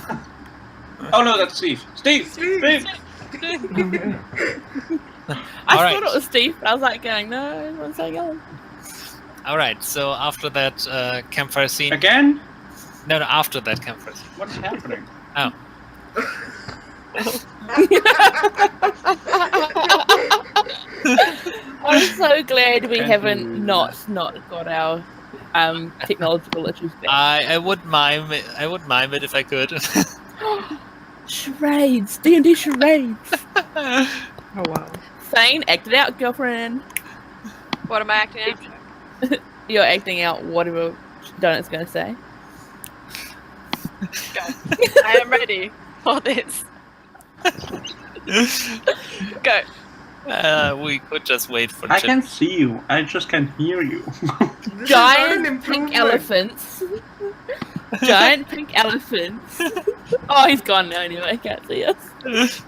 Oh no, that's Steve. Steve. Steve. I Alright. thought it was Steve. I was like going, no, everyone's saying Alan. All right. So after that campfire scene. Again? No, after that campfire scene. What's happening? Oh. I'm so glad we haven't not got our technological issues back. I would mime it. I would mime it if I could. Charades, D&D charades. Oh wow. Phane, act it out, girlfriend. What am I acting out? You're acting out whatever Donut's going to say. Go. I am ready for this. Go. We could just wait for I Chip. can see you. I just can't hear you. This is not an Giant pink improvement. elephants. Giant pink elephants. Oh, he's gone now anyway. Can't see us.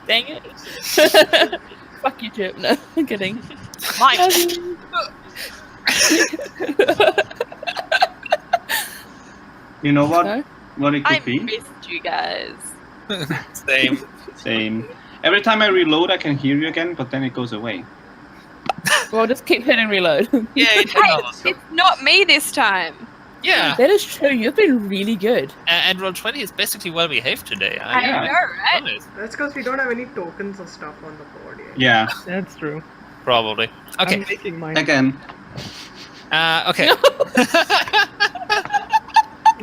Dang it. Fuck you, Chip. No, I'm kidding. Mike. You know what? No? What it I could be? missed you guys. Same. Same. Every time I reload, I can hear you again, but then it goes away. Well, just keep hitting reload. Yeah, it knows. It's not me this time. Yeah. That is true. You've been really good. And Roll20 is basically well behaved today. I Yeah. know, right? Honest. That's because we don't have any tokens or stuff on the board yet. Yeah. That's true. Probably. Okay. I'm making mine. Again, Okay.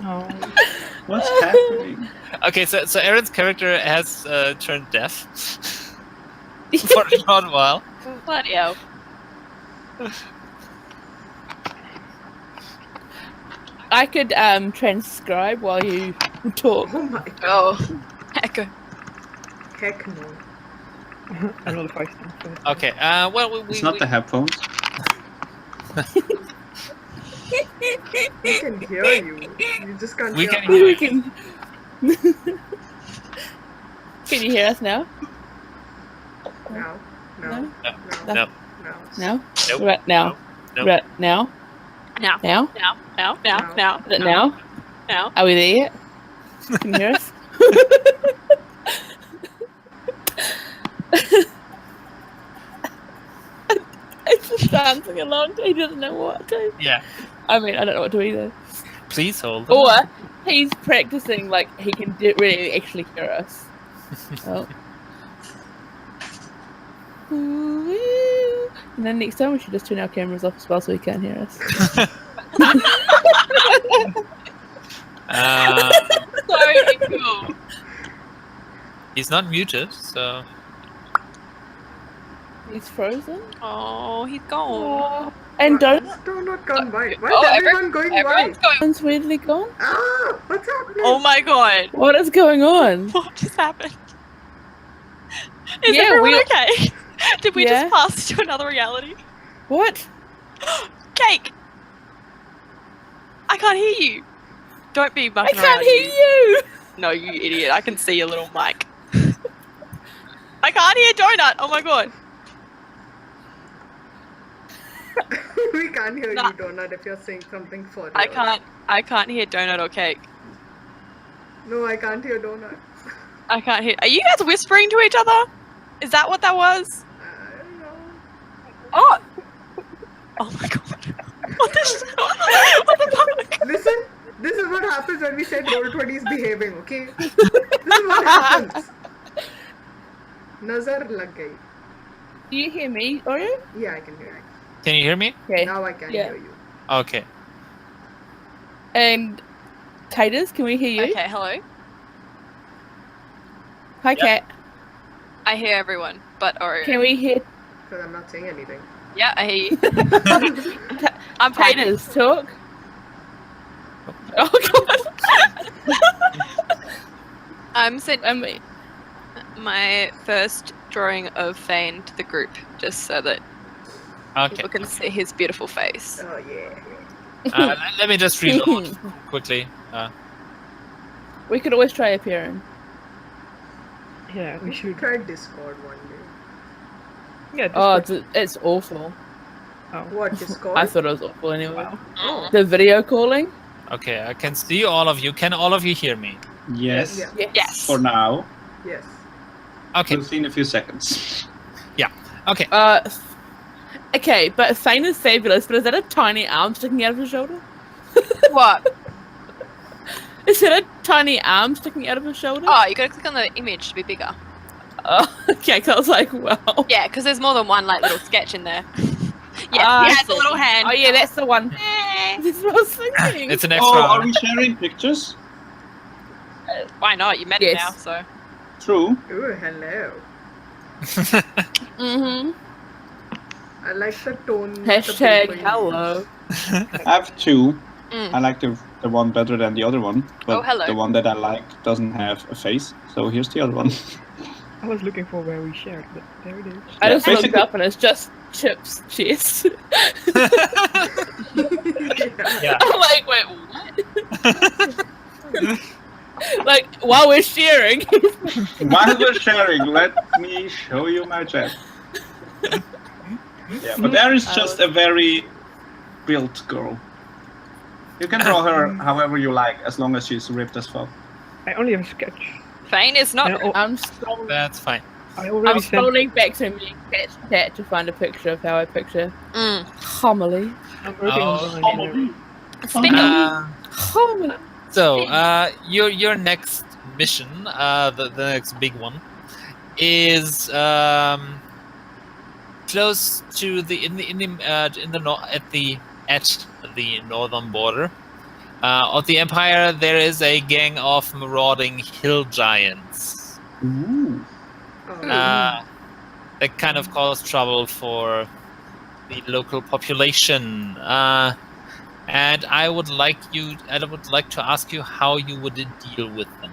No. What's happening? Okay, so Erin's character has turned deaf for a short while. Bloody hell. I could transcribe while you talk. Oh my god. Oh. Echo. Heck no. I rolled a 5 times. Okay. Well, It's not the headphones. We can hear you. You just can't We hear can us. hear We can... Can you hear us now? Now. No. No? No. No. No. Now? Nope. Right now. Nope. Right now. Now. Now. Now. Is it now? Now. Are we there yet? Can you hear us? It's just dancing along. He doesn't know what to. Yeah. I mean, I don't know what to either. Please hold. Or he's practicing like he can really actually hear us. Oh. Ooh. And then next time we should just turn our cameras off as well so he can't hear us. So cool. He's not muted, so. He's frozen. Oh, he's gone. Oh. And don't. Donut gone white. Why Oh, is everyone going Everyone's white? going. Everyone's weirdly gone. Ah! What's happening? Oh my god. What is going on? What just happened? Is Yeah, everyone we- okay? Did we Yeah. just pass to another reality? What? Cake! I can't hear you. Don't be I mucking can't around. hear you. No, you idiot. I can see your little mic. I can't hear Donut. Oh my god. We can't hear Nah. you, Donut, if you're saying something for real. I can't hear Donut or Cake. No, I can't hear Donut. I can't hear. Are you guys whispering to each other? Is that what that was? I don't know. Oh! Oh my god. What the what the fuck? Listen, this is what happens when we said Roll20 is behaving, okay? This is what happens. Nazar lag gayi. Do you hear me, Oreo? Yeah, I can hear you. Can you hear me? Okay. Now I can Yeah. hear you. Okay. And Taters, can we hear you? Okay, hello. Hi, Kat. I hear everyone, but Oreo. Can we hear Because I'm not saying anything. Yeah, I hear you. I'm fine. Taters talk? Oh god. I'm sent I mean, my first drawing of Phane to the group, just so that Okay. people can see his beautiful face. Oh, yeah. Let me just reload quickly. we could always try appearing. Yeah, we We should should. try Discord one day. Yeah, Oh, Discord. it's awful. What, Discord? I thought it was awful anyway. Oh. The video calling? Okay, I can see all of you. Can all of you hear me? Yes. Yeah. Yes. For now. Yes. Okay. We'll see in a few seconds. Okay. Okay, but Phane is fabulous, but is that a tiny arm sticking out of his shoulder? What? Is that a tiny arm sticking out of his shoulder? Oh, you gotta click on the image to be bigger. Oh, okay, because I was like, well. Yeah, because there's more than one like little sketch in there. Yeah, Ah, he I has a see. little hand. Oh yeah, that's the one. Eh, This is what I was thinking. It's an extra. Oh, are we sharing pictures? why not? You met Yes. him now, so. True. Ooh, hello. Mm-hmm. I like the tone. the Hashtag paper you hello. I have two. Mm. I like the one better than the other one, but Oh, hello. the one that I like doesn't have a face. So here's the other one. I was looking for where we shared, but there it is. I Yeah, just looked basically- up and it's just Chip's chest. Yeah. I'm like, wait, what? Like, while we're sharing. While we're sharing, let me show you my chat. Yeah, but Erin's just a very built girl. You can draw her however you like, as long as she's ripped as fuck. I only have a sketch. Phane is not. Yeah, oh, I'm scrolling, That's fine. I already I'm sent. scrolling back to me Cat's chat to find a picture of how I picture Mm. Ahmalie. I'm working Oh, on mine. Spindle. Ahmalie. So, your next mission, the next big one, is close to the at the northern border of the empire, there is a gang of marauding hill giants. Ooh. That kind of cause trouble for the local population. And I would like to ask you how you would deal with them.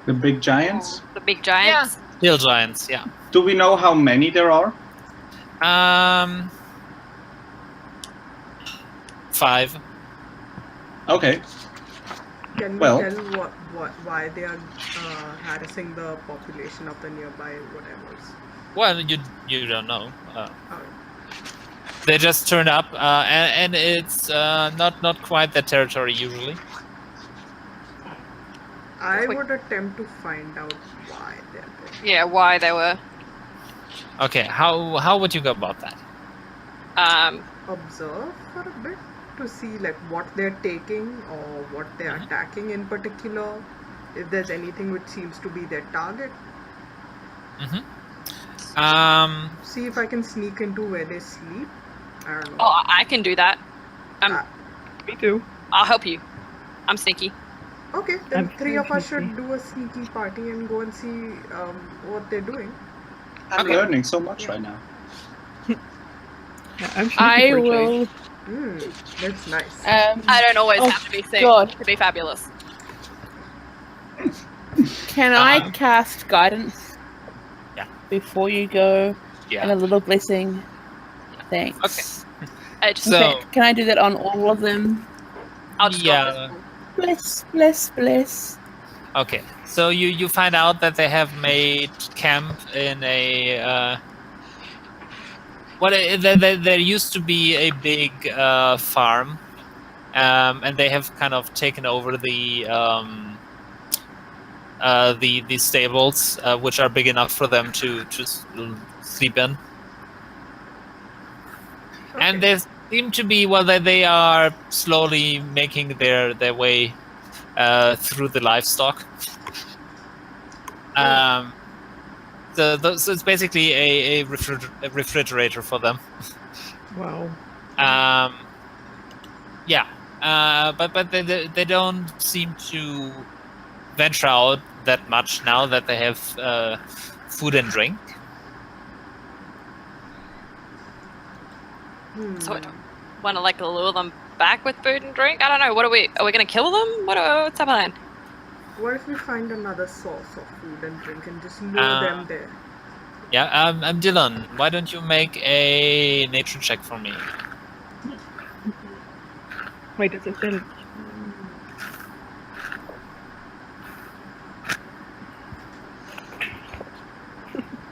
The big giants? The big giants? Yeah. Hill giants, yeah. Do we know how many there are? 5. Okay. Can we Well, tell why they are harassing the population of the nearby whatevers? Well, you don't know. They just turn up, and it's not quite their territory usually. I would attempt to find out why they're there. Yeah, why they were. Okay, how would you go about that? Observe for a bit to see like what they're taking or what they're attacking in particular. If there's anything which seems to be their target. See if I can sneak into where they sleep. I don't know. Oh, I can do that. Me too. I'll help you. I'm sneaky. Okay, then I'm 3 of us sneaky. should do a sneaky party and go and see what they're doing. I'm learning so much right now. Yeah, I'm I sneaky for a will. That's nice. I don't always Oh, have to be sick God. to be fabulous. Can I cast guidance? Yeah. Before you go, and a little blessing. Thanks. Okay. I just, So Can I do that on all of them? I'll just yeah. Bless, bless, bless. Okay, so you find out that they have made camp in a there used to be a big farm, and they have kind of taken over the stables, which are big enough for them to sleep in. Okay. And they seem to be they are slowly making their way through the livestock. So it's basically a refrigerator for them. Wow. Yeah. But they don't seem to venture out that much now that they have food and drink. So I don't want to like lure them back with food and drink. I don't know. What are we going to kill them? What's our plan? What if we find another source of food and drink and just lure them there? Yeah. I'm Dyllan. Why don't you make a nature check for me? Wait, it's intelligence.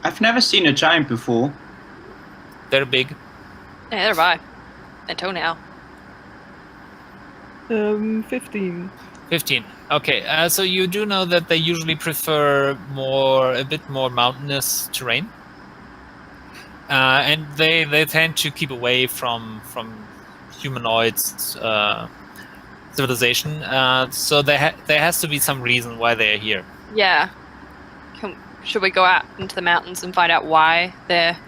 I've never seen a giant before. They're big. Yeah, they're by. Until now. 15. 15. Okay, so you do know that they usually prefer a bit more mountainous terrain, and they tend to keep away from humanoids civilization. So there has to be some reason why they are here. Yeah. Should we go out into the mountains and find out why they're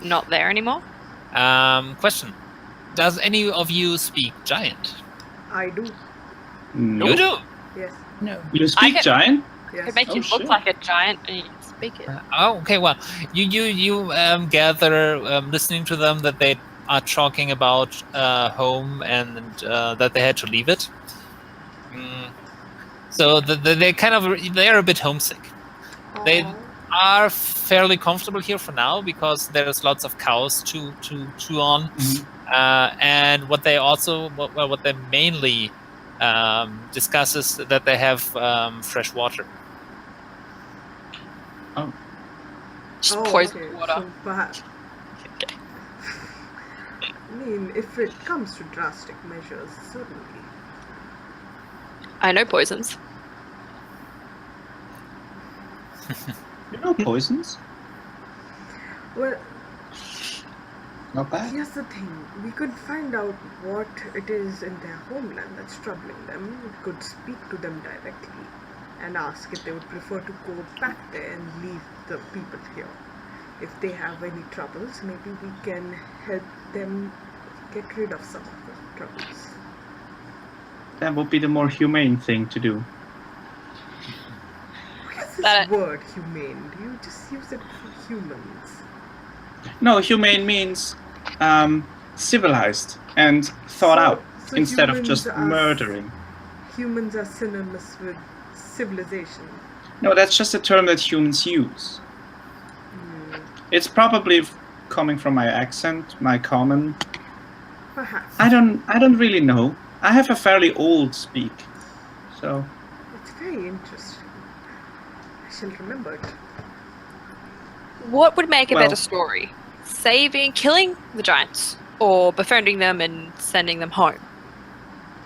not there anymore? Question: does any of you speak giant? I do. No. You do. Yes. No. You speak giant? Yes. Could make you look shit. like a giant and you can speak it. Okay. Well, you gather listening to them that they are talking about home and that they had to leave it. So they're a bit homesick. They are fairly comfortable here for now because there's lots of cows to chew on, and what they mainly discuss is that they have fresh water. Oh. Just poison okay. water. So perhaps. Okay. I mean, if it comes to drastic measures, certainly. I know poisons. You know poisons? Well, Not bad. here's the thing. We could find out what it is in their homeland that's troubling them. We could speak to them directly and ask if they would prefer to go back there and leave the people here. If they have any troubles, maybe we can help them get rid of some of the troubles. That would be the more humane thing to do. What is this word, humane? Do you just use it for humans? No, humane means civilized and thought out instead of just murdering. Humans are synonymous with civilization. No, that's just a term that humans use. It's probably coming from my accent, my common. Perhaps. I don't really know. I have a fairly old speak, so. It's very interesting. I shall remember it. What would make a better story? Killing the giants, or befriending them and sending them home?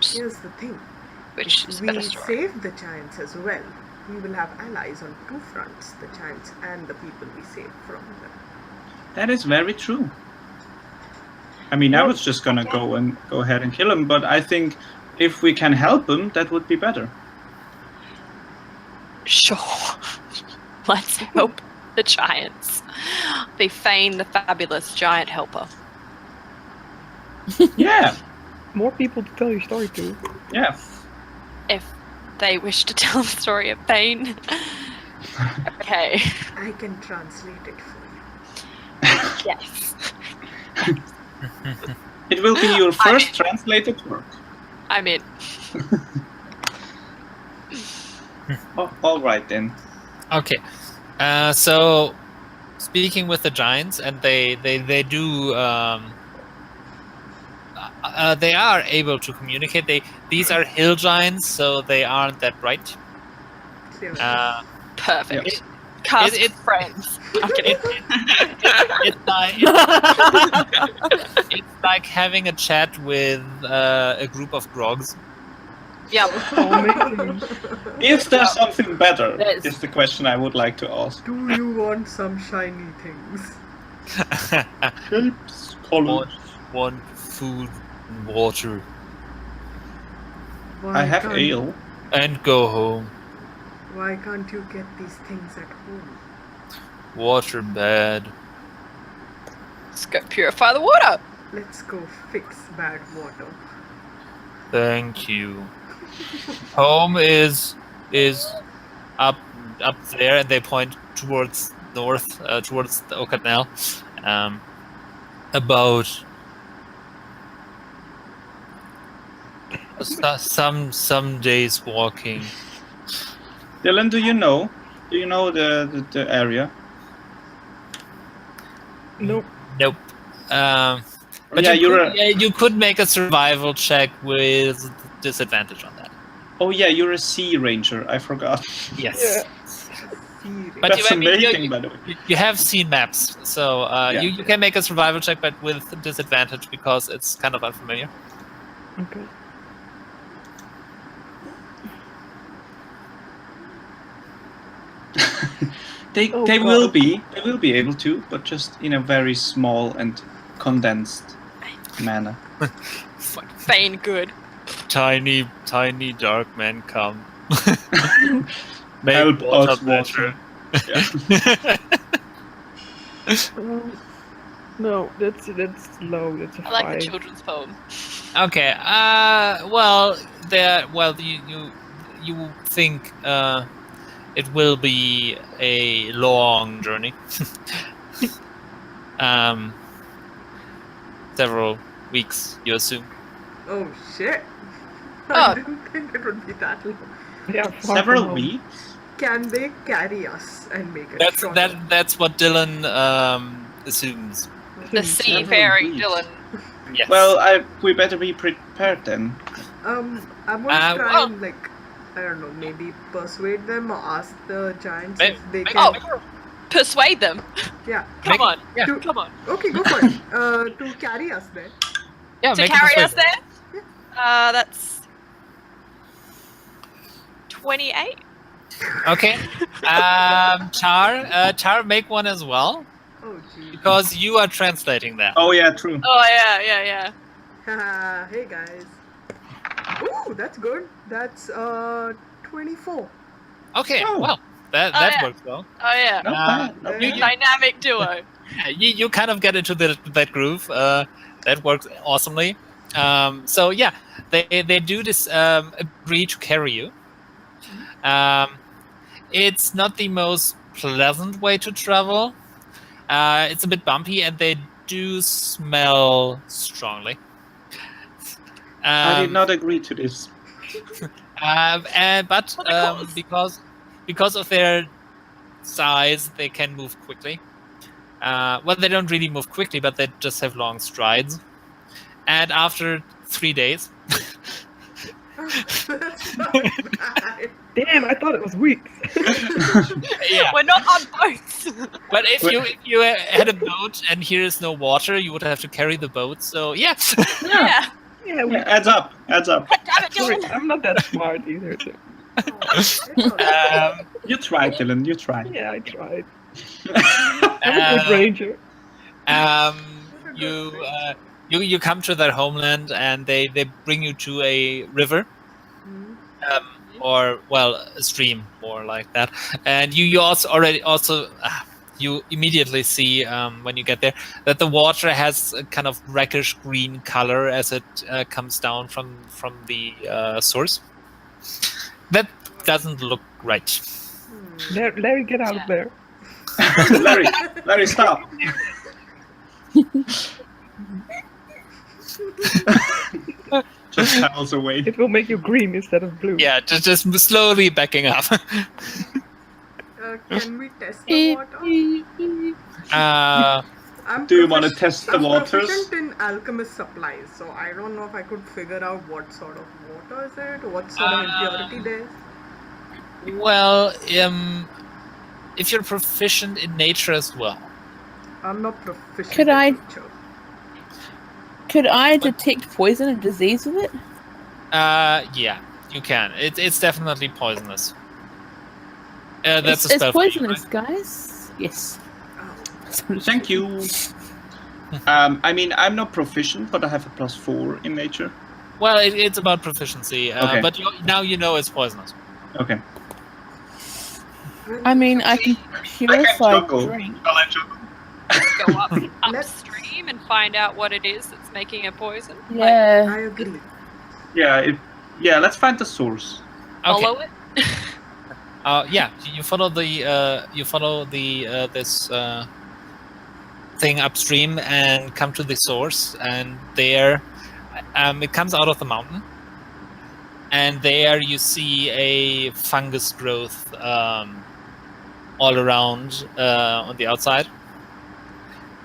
Here's the thing. Which is a better story? We save the giants as well. We will have allies on two fronts, the giants and the people we save from them. That is very true. I mean, I was just gonna go ahead and kill him, but I think if we can help him, that would be better. Sure. Let's help the giants. Be Phane the Phabulous giant helper. Yeah. More people to tell your story to. Yeah. If they wish to tell the story of Phane. Okay. I can translate it for you. Yes. It will be your first translated work. I'm in. Oh, all right then. Okay. So speaking with the giants, and they do they are able to communicate. These are hill giants, so they aren't that bright. Perfect. Yep. It's friends. It's like having a chat with a group of grogs. Yeah. Is there something better? Is the question I would like to ask. Do you want some shiny things? Shapes, colors. Want food and water. I have ale. And go home. Why can't you get these things at home? Water bad. Let's go purify the water. Let's go fix bad water. Thank you. Home is up there, and they point towards north, towards the Canal. About some days walking. Dyllan, do you know? Do you know the area? Nope. Nope. But yeah, you could make a survival check with disadvantage on that. Oh yeah, you're a sea ranger. I forgot. Yes. Yeah. But That's amazing, by the way. You have seen maps, so you can make a survival check, but with disadvantage because it's kind of unfamiliar. Okay. They will be able to, but just in a very small and condensed manner. Phane good. Tiny dark men come. Help us, water. Yeah. No, that's low. That's a 5. I like the children's poem. Okay. You think it will be a long journey. Several weeks, you assume. Oh shit! Oh. I didn't think it would be that long. Yeah, Several weeks. Can they carry us and make it shorter? That's what Dyllan assumes. The seafaring weeks. Dyllan. Yes. Well, we better be prepared then. I'm gonna try and I don't know, maybe persuade them or ask the giants if they can. Oh, persuade them. Yeah. Come on. Yeah. Come on. Okay, go for it. To carry us there. Yeah, To make a carry us persuasion. there? That's 28. Okay. Char, make one as well. Oh, gee. Because you are translating that. Oh yeah, true. Oh, yeah. Haha, hey guys. Ooh, that's good. That's 24. Okay, Oh. well, That works well. Oh yeah. Not bad. Not New bad. dynamic duo. Yeah, you kind of get into that groove. That works awesomely. So yeah, they do this agree to carry you. It's not the most pleasant way to travel. It's a bit bumpy, and they do smell strongly. I did not agree to this. But because of their size, they can move quickly. Well, they don't really move quickly, but they just have long strides. And after 3 days, That's not bad. Damn, I thought it was weeks. yeah. We're not on boats. But if you had a boat and here is no water, you would have to carry the boat. So yeah. Yeah. Yeah, Yeah, adds up. Adds up. Damn it, sorry, Dyllan. I'm not that smart either. So. You tried, Dyllan. You tried. Yeah, I tried. I'm a good ranger. You come to their homeland, and they bring you to a river, or a stream, more like that. And you also you immediately see when you get there that the water has a kind of brackish green color as it comes down from the source. That doesn't look right. Larry, get out of there. Larry, stop. Just paddles away. It will make you green instead of blue. Yeah, just slowly backing up. Can we test the water? Do you want to test the I'm waters? proficient in alchemist supplies, so I don't know if I could figure out what sort of water is it, or what sort of impurity there is. Well, if you're proficient in nature as well. I'm not proficient Could in I- nature. Could I detect poison and disease with it? Yeah, you can. It's definitely poisonous. That's a It's spell. for you, poisonous, guys. Yes. Thank you. I mean, I'm not proficient, but I have a +4 in nature. right? Well, it's about proficiency, Okay. but now you know it's poisonous. Okay. I mean, I can purify juggle. drink. Go upstream and find out what it is that's making it poison. Yeah. I agree. Yeah, let's find the source. Like, Okay. follow it. Yeah, you follow this thing upstream and come to the source, and there, it comes out of the mountain, and there you see a fungus growth all around on the outside.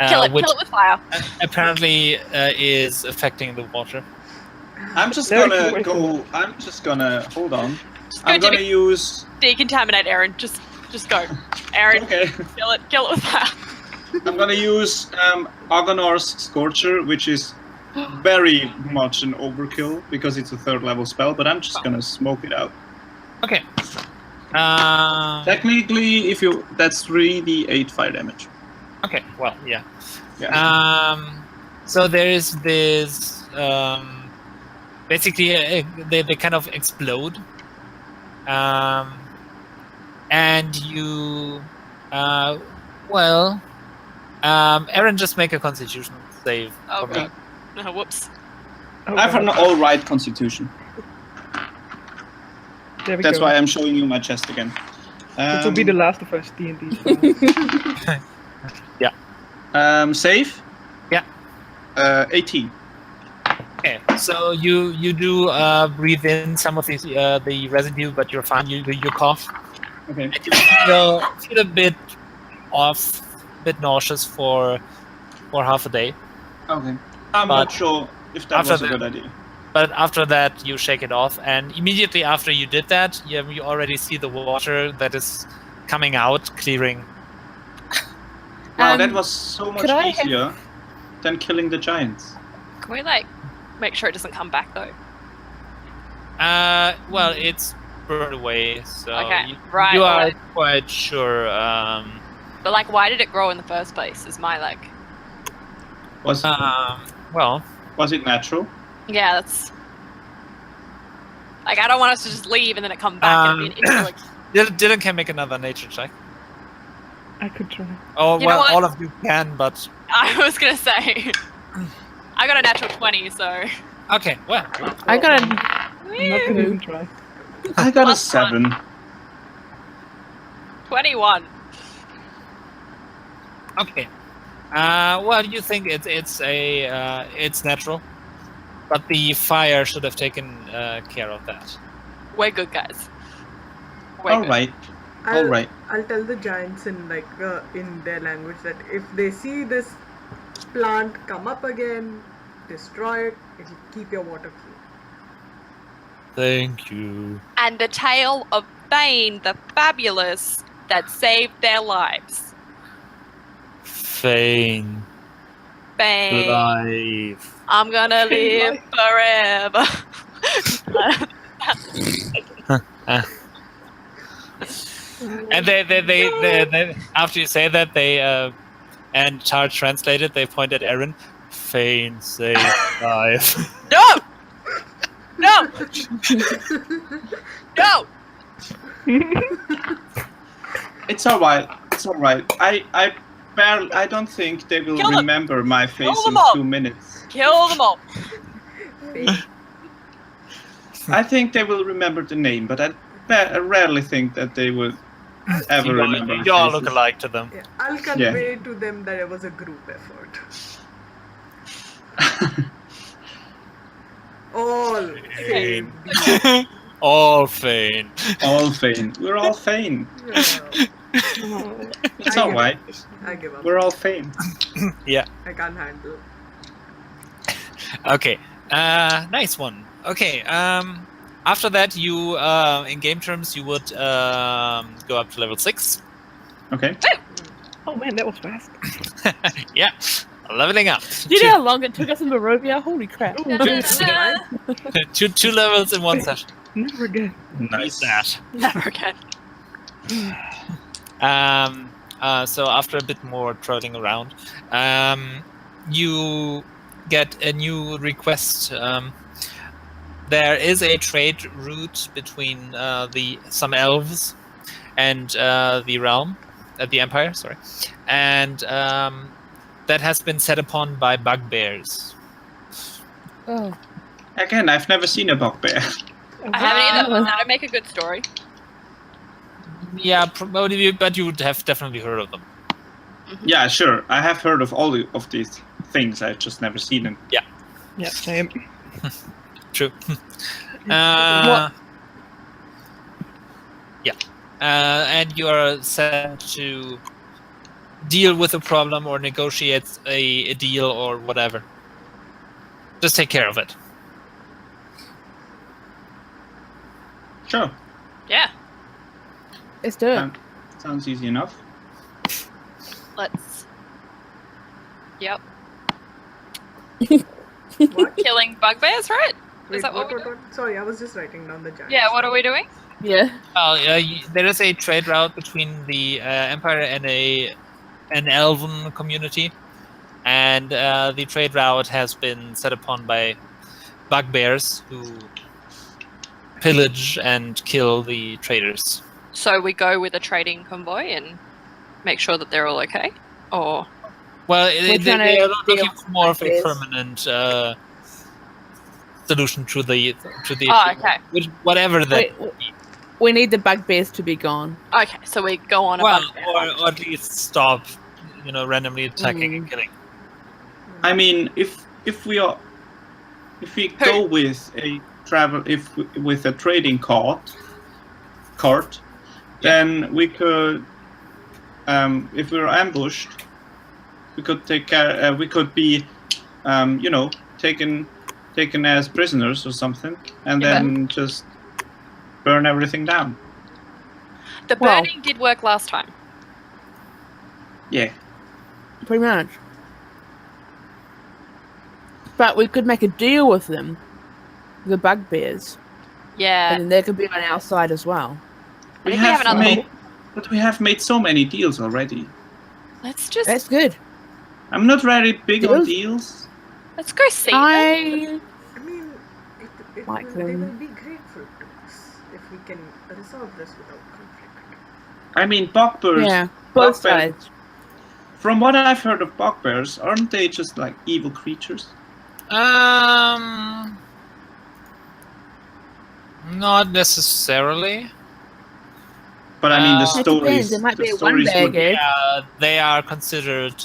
Kill it Which with fire. apparently is affecting the water. I'm just Very gonna quick. go. I'm just gonna hold on. Just go I'm gonna use. decontaminate Erin. Just go. Erin, Okay. kill it with fire. I'm gonna use Aghanor's Scorcher, which is very much an overkill because it's a 3rd level spell. But I'm just gonna smoke it out. Okay. Technically, that's 3d8 fire damage. Okay. Well, yeah. Yeah. So there is this. Basically, they kind of explode, and you. Erin, just make a Constitution save. Oh for me. god. No, whoops. Oh, I have God. an all-right Constitution. There we That's go. why I'm showing you my chest again. This will be the last of us D&D. Save. Yeah. 18. Okay, so you do breathe in some of these the residue, but you're fine. You cough, Okay. and you feel a bit off, a bit nauseous for half a day. Okay. I'm But not sure if that after was a that- good idea. But after that, you shake it off, and immediately after you did that, you already see the water that is coming out, clearing. Wow, that Um, was so much could I have- easier than killing the giants. Can we make sure it doesn't come back though? Well, it's burned away, so Okay, you, right, you are right. quite sure. But why did it grow in the first place? Is my Was Well, was it natural? yeah, that's I don't want us to just leave and then it come back and be an Dyllan can make another nature check. I could try. Oh, You know what? all of you can, but... I was gonna say. I got a natural 20, so. Okay, well. I got a I'm not gonna even try. I got a Plus 7. 21. Okay. Well, you think it's natural, but the fire should have taken care of that. We're good, guys. We're All good. right. All right. I'll tell the giants in in their language that if they see this plant come up again, destroy it. It'll keep your water clean. Thank you. And the tale of Phane the Phabulous that saved their lives. Phane. Phane. Life. I'm gonna live forever. And they after you say that, and Charles translated, they point at Erin. Phane saved life. No! No! No! It's all right. It's all right. I don't think they will Kill them. remember my face them in all. 2 minutes. Kill them all. I think they will remember the name, but I rarely think that they will ever remember. You all faces. look alike to them. Yeah, I'll convey to them that it was a group effort. All Phane. saved. All Phane. All Phane. We're all Phane. It's all right. I give up. We're all Phane. Yeah. I can't handle. Okay. Nice one. Okay. After that, you in game terms you would go up to level 6. Okay. Oh man, that was fast. Yeah. Leveling up. Do you know how long it took us in Barovia? Holy crap. two levels in one session. Never again. Nice. That. Never again. So after a bit more trotting around, you get a new request. There is a trade route between some elves and the realm, the empire. Sorry, and that has been set upon by bugbears. Oh. Again, I've never seen a bugbear. I haven't either. That'd make a good story. Yeah, probably, but you would have definitely heard of them. Yeah, sure. I have heard of all of these things. I've just never seen them. Yeah, same. True. Yeah. And you are set to deal with a problem or negotiate a deal or whatever. Just take care of it. Sure. Yeah. Let's do it. Sounds easy enough. Let's. Yep. What? Killing bugbears, right? Wait, Is that what we're doing? Sorry, I was just writing down the giants. Yeah, what are we doing? Yeah. There is a trade route between the Empire and an elven community, and the trade route has been set upon by bugbears who pillage and kill the traders. So we go with a trading convoy and make sure that they're all okay? Or. Well, We're they trying to are looking deal for more of a with permanent solution to the Oh, okay. whatever that. We need the bugbears to be gone. Okay, so we go on a Well, bugbear. or at least stop, randomly attacking and killing. I mean, if we go with a trading cart, then we could, if we were ambushed, we could take care. We could be, taken as prisoners or something, and then just burn everything down. The burning did work last time. Yeah. Pretty much. But we could make a deal with them, the bugbears, Yeah. and they could be on our side as well. I think we have another. But we have made so many deals already. Let's just. That's good. I'm not very big on Deals? deals. Let's go see them. I mean, Like they them. will be grateful to us if we can resolve this without conflict. I mean, bugbears. Yeah, both bugbears- sides. From what I've heard of bugbears, aren't they just like evil creatures? Not necessarily. But I mean, the It stories. depends, it might the be a stories would- one-bagger. Yeah, they are considered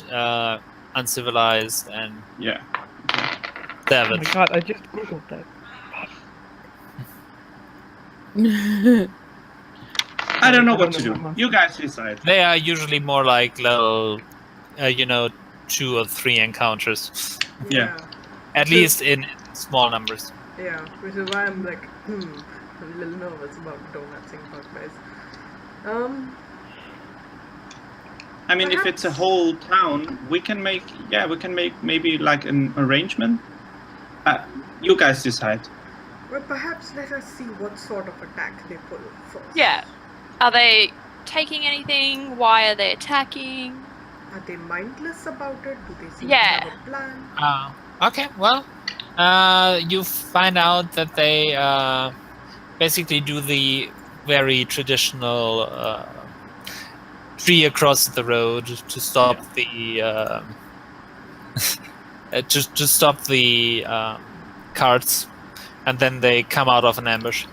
uncivilized and Yeah. Oh my savage. god, I just googled that. I don't know I what don't to know do. what You guys decide. They are usually more like little, 2 or 3 encounters, Yeah. at least in small numbers. Yeah, which is why I'm like, I'm a little nervous about donuts and bugbears. I mean, if it's a Perhaps- whole town, we can make maybe like an arrangement. You guys decide. Well, perhaps let us see what sort of attack they pull first. Yeah. Are they taking anything? Why are they attacking? Are they mindless about it? Do they seem Yeah. to have a plan? Okay, well, you find out that they basically do the very traditional tree across the road to stop the to stop the carts, and then they come out of an ambush.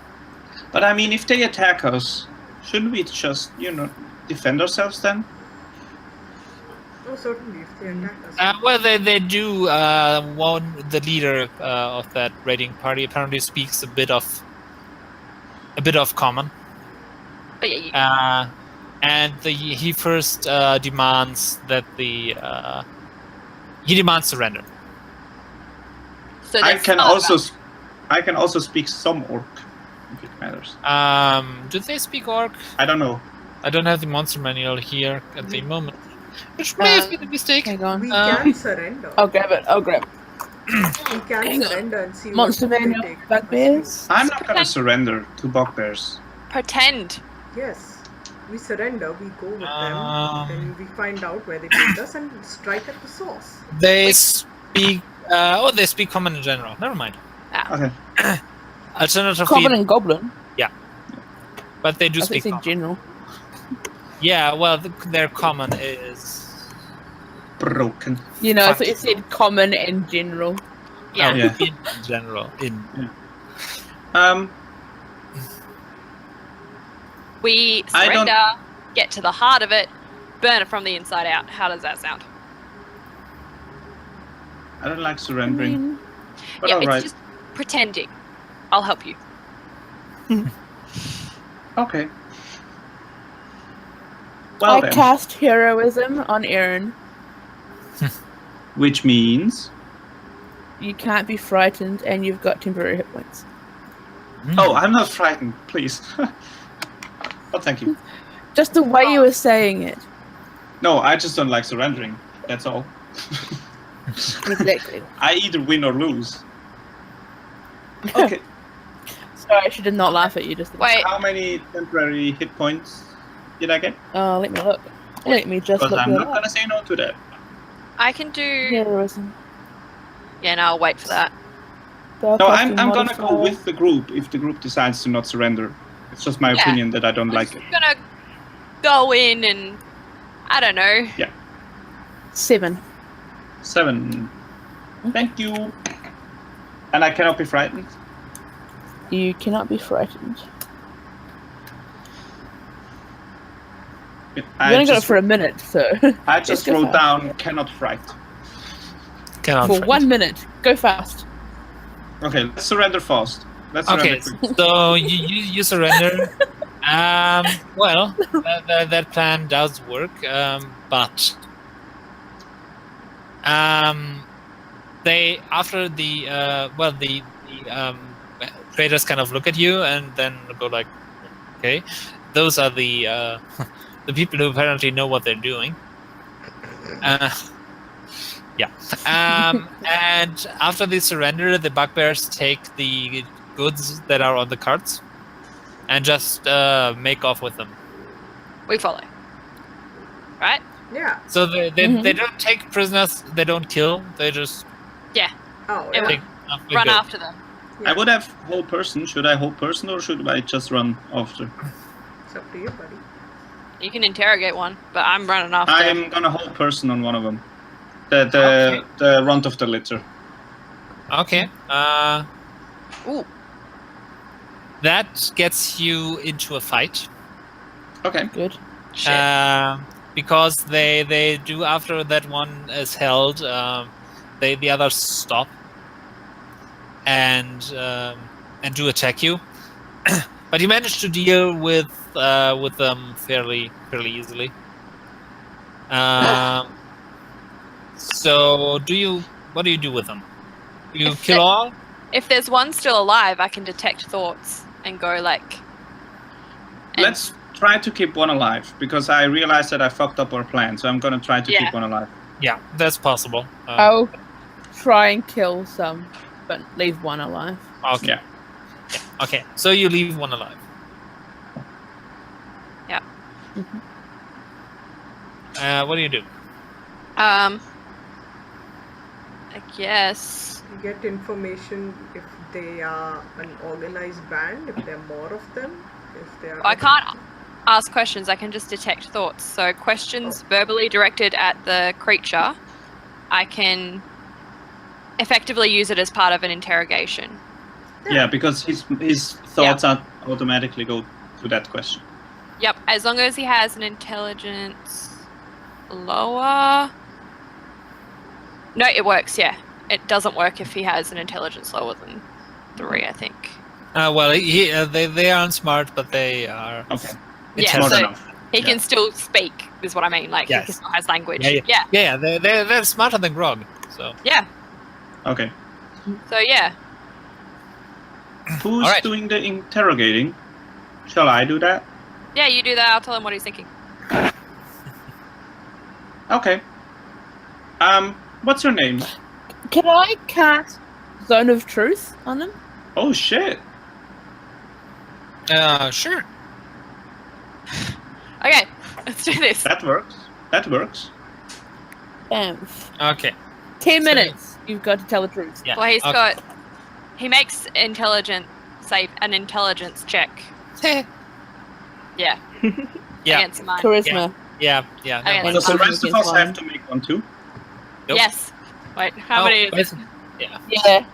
But I mean, if they attack us, shouldn't we just, defend ourselves then? Oh, certainly, if they attack us. Well, they do. The leader of that raiding party apparently speaks a bit of common. But yeah, And he first demands that he demands surrender. so I let's can start I can also speak some orc, if it matters. Do they speak orc? I don't know. I don't have the monster manual here at the moment, which may have been a mistake. Hang on. We can surrender. I'll grab it. We can hang on. surrender and see Monster what they manual, take. bugbears. I'm not gonna surrender to bugbears. pretend. Yes. We surrender, we go with Um, them, then we find out where they take us and strike at the source. They speak. They speak common in general. Never mind. Okay. Alternatively, Common and goblin. but they do I think speak. it's in general. Yeah, well, their common is. Broken. I thought you said common and general. Yeah. Yeah. In general. We I don't- surrender, get to the heart of it, burn it from the inside out. How does that sound? I don't like surrendering. But yeah, alright. it's just pretending. I'll help you. Okay. Well I then. cast heroism on Erin. Which means. You can't be frightened, and you've got temporary hit points. Oh, I'm not frightened, please. Oh, thank you. Just the way you were saying it. No, I just don't like surrendering. That's all. Exactly. I either win or lose. Okay. Sorry, she did not laugh at you. Just Wait, How many temporary hit points did I get? let me look. Let me just Because look I'm that not up. gonna say no to that. I can do. Heroism. Yeah, no, I'll wait for that. No, Spellcasting I'm gonna go modifier. with the group if the group decides to not surrender. It's just my Yeah. opinion that I don't I'm like just it. gonna go in and I don't know. 7. 7. Thank you. And I cannot be frightened. You cannot be frightened. You I only got it just, for a minute, so I just go wrote fast. down cannot fright. Cannot for friend. 1 minute. Go fast. Okay, let's surrender fast. Let's surrender Okay, quick. so you surrender. Well, that plan does work, but they after the traders kind of look at you and then go like, okay, those are the the people who apparently know what they're doing. Yeah. And after they surrender, the bugbears take the goods that are on the carts and just make off with them. We follow. Right? Yeah. So they don't take prisoners, they don't kill, they just Oh, And yeah. take off with Run goods. after them. Yeah. I would have hold person. Should I hold person or should I just run after? It's up to you, buddy. You can interrogate one, but I'm running after. I'm gonna hold person on one of them. The runt of the litter. Okay. Ooh. That gets you into a fight. Okay. Good. Shit. Because they do, after that one is held, the others stop and do attack you. But you manage to deal with them fairly easily. So what do you do with them? You kill all? If there's one still alive, I can detect thoughts and go like. Let's try to keep one alive because I realized that I fucked up our plan. So I'm gonna try to keep one alive. Yeah, that's possible. I'll try and kill some, but leave one alive. Okay. Yeah. Okay. So you leave one alive. Yeah. What do you do? I guess. You get information if they are an organized band, if there are more of them, if they are. I can't ask questions. I can just detect thoughts. So questions verbally directed at the creature, I can effectively use it as part of an interrogation. Yeah, because his thoughts are automatically go to that question. Yep, as long as he has an intelligence lower. No, it works. Yeah, it doesn't work if he has an intelligence lower than 3, I think. Well, they aren't smart, but they are. Okay. Yeah, smart so enough. he can still speak. Is what I mean. Like he still has language. Yeah. They're smarter than Grog. So. Yeah. Okay. So yeah. Who's doing the interrogating? Shall I do that? Yeah, you do that. I'll tell him what he's thinking. Okay. What's your name? Can I cast Zone of Truth on him? Oh shit. Sure. Okay, let's do this. That works. Bam. Okay. 10 minutes. You've got to tell the truth. Yeah. Well, he makes an intelligence check. Yeah. Yeah. Against mine. Charisma. Yeah. Okay. No, So the rest of us have to make one too. Nope. Yes. Wait, how many is it? Yeah.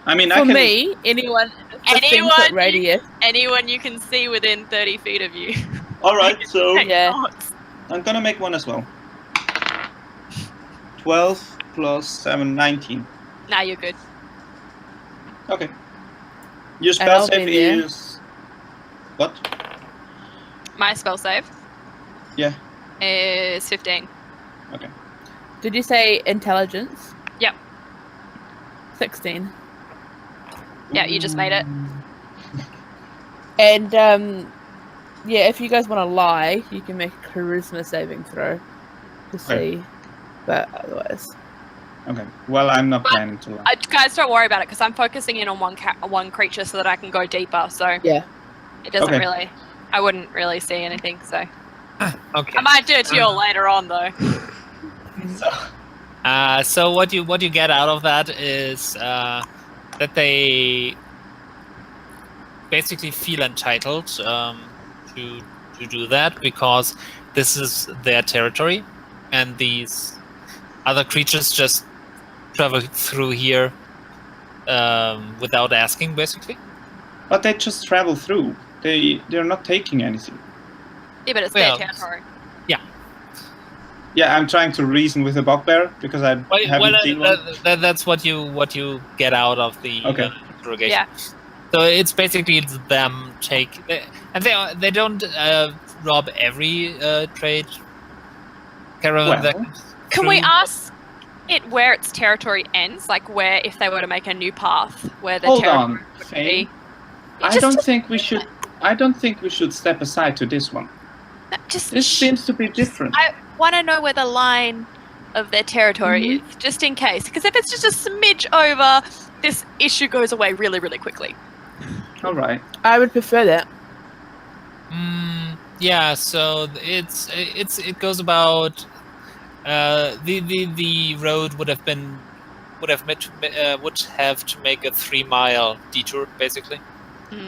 I mean, For me, anyone 15-foot radius. Anyone you can see within 30 feet of you. All right, so Yeah. I'm gonna make one as well. 12 plus 7, 19. Nah, you're good. Okay. Your And spell I'll save be there. is what? My spell save Yeah. is 15. Okay. Did you say intelligence? Yep. 16. Yeah, you just made it. And yeah, if you guys want to lie, you can make a charisma saving throw to see. But otherwise, Okay. Well, I'm not planning to lie. Guys, don't worry about it because I'm focusing in on one creature so that I can go deeper. So yeah. it doesn't Okay. really. I wouldn't really see anything. So Okay. I might do it to you all later on though. So what you get out of that is that they basically feel entitled to do that because this is their territory, and these other creatures just travel through here without asking, basically. But they just travel through. They're not taking anything. Yeah, but it's Well, their territory. Yeah, I'm trying to reason with the bugbear because I haven't seen one. That's what you get out of the interrogation. Yeah. So it's basically them and they don't rob every trade caravan. Well, Can we ask it where its territory ends? Like where, if they were to make a new path, where the Hold territory on, would Phane. be? I don't think we should step aside to this one. This seems to be different. I want to know where the line of their territory is, just in case. Because if it's just a smidge over, this issue goes away really, really quickly. All right. I would prefer that. Yeah. So it goes about the road would have been would have to make a 3-mile detour, basically.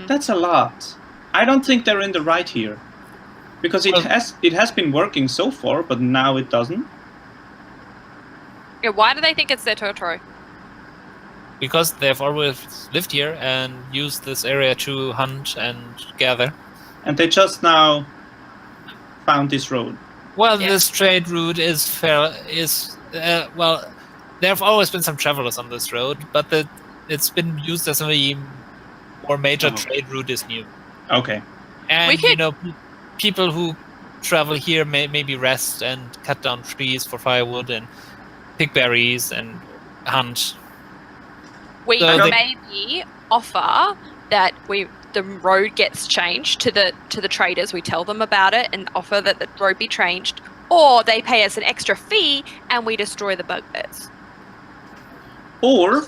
That's a lot. I don't think they're in the right here, because it has been working so far, but now it doesn't. Yeah, why do they think it's their territory? Because they've always lived here and used this area to hunt and gather. And they just now found this road. Well, this trade route is well, there have always been some travelers on this road, but it's been used as a more major trade route is new. Okay. And, people who travel here maybe rest and cut down trees for firewood and pick berries and hunt. We maybe offer that the road gets changed to the traders. We tell them about it and offer that the road be changed, or they pay us an extra fee and we destroy the bugbears. Or,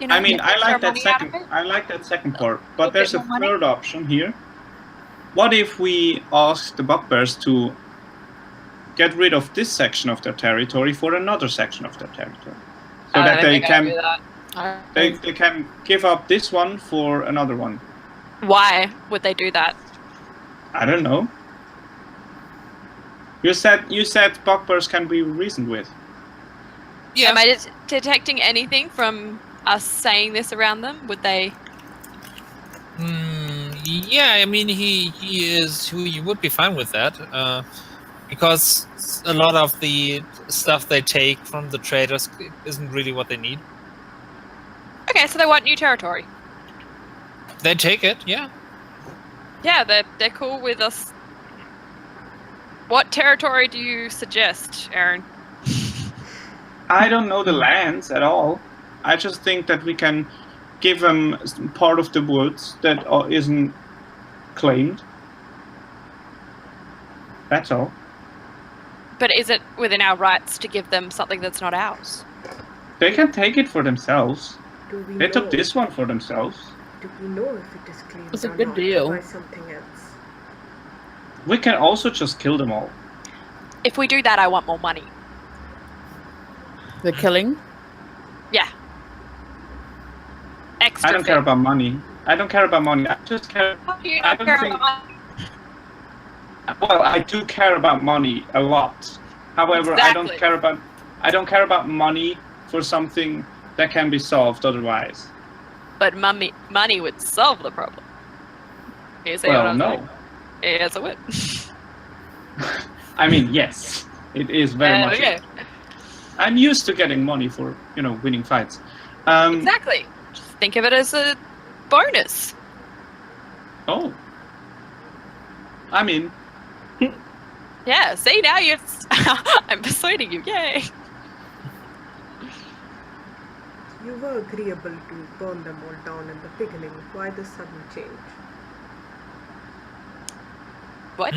You know, I mean, get I extra like that money out of second. it. I like that second part. But Bit there's a more money. third option here. What if we ask the bugbears to get rid of this section of their territory for another section of their territory, so that they can they can give up this one for another one? Why would they do that? I don't know. You said bugbears can be reasoned with. Yeah. Am I detecting anything from us saying this around them? Would they? Yeah, I mean, he would be fine with that, because a lot of the stuff they take from the traders isn't really what they need. Okay, so they want new territory. They take it, yeah. Yeah, they're cool with us. What territory do you suggest, Erin? I don't know the lands at all. I just think that we can give them part of the woods that isn't claimed. That's all. But is it within our rights to give them something that's not ours? They can take it for themselves. Do we They know? took this one for themselves. Do we know if it is claimed It's a or good not deal. by something else? We can also just kill them all. If we do that, I want more money. The killing? Yeah. Extra. I don't care about money. I don't care about money. I just care. You I don't don't care think- about money. Well, I do care about money a lot. However, I don't Exactly. care about money for something that can be solved otherwise. But money would solve the problem. You see what Well, I'm no. saying? Yes, it would. I mean, yes, it is very much. Okay. I'm used to getting money for winning fights. Exactly. Just think of it as a bonus. Oh, I mean, Yeah. See, now you've. I'm persuading you. Yay. You were agreeable to burn them all down in the beginning. Why this sudden change? What?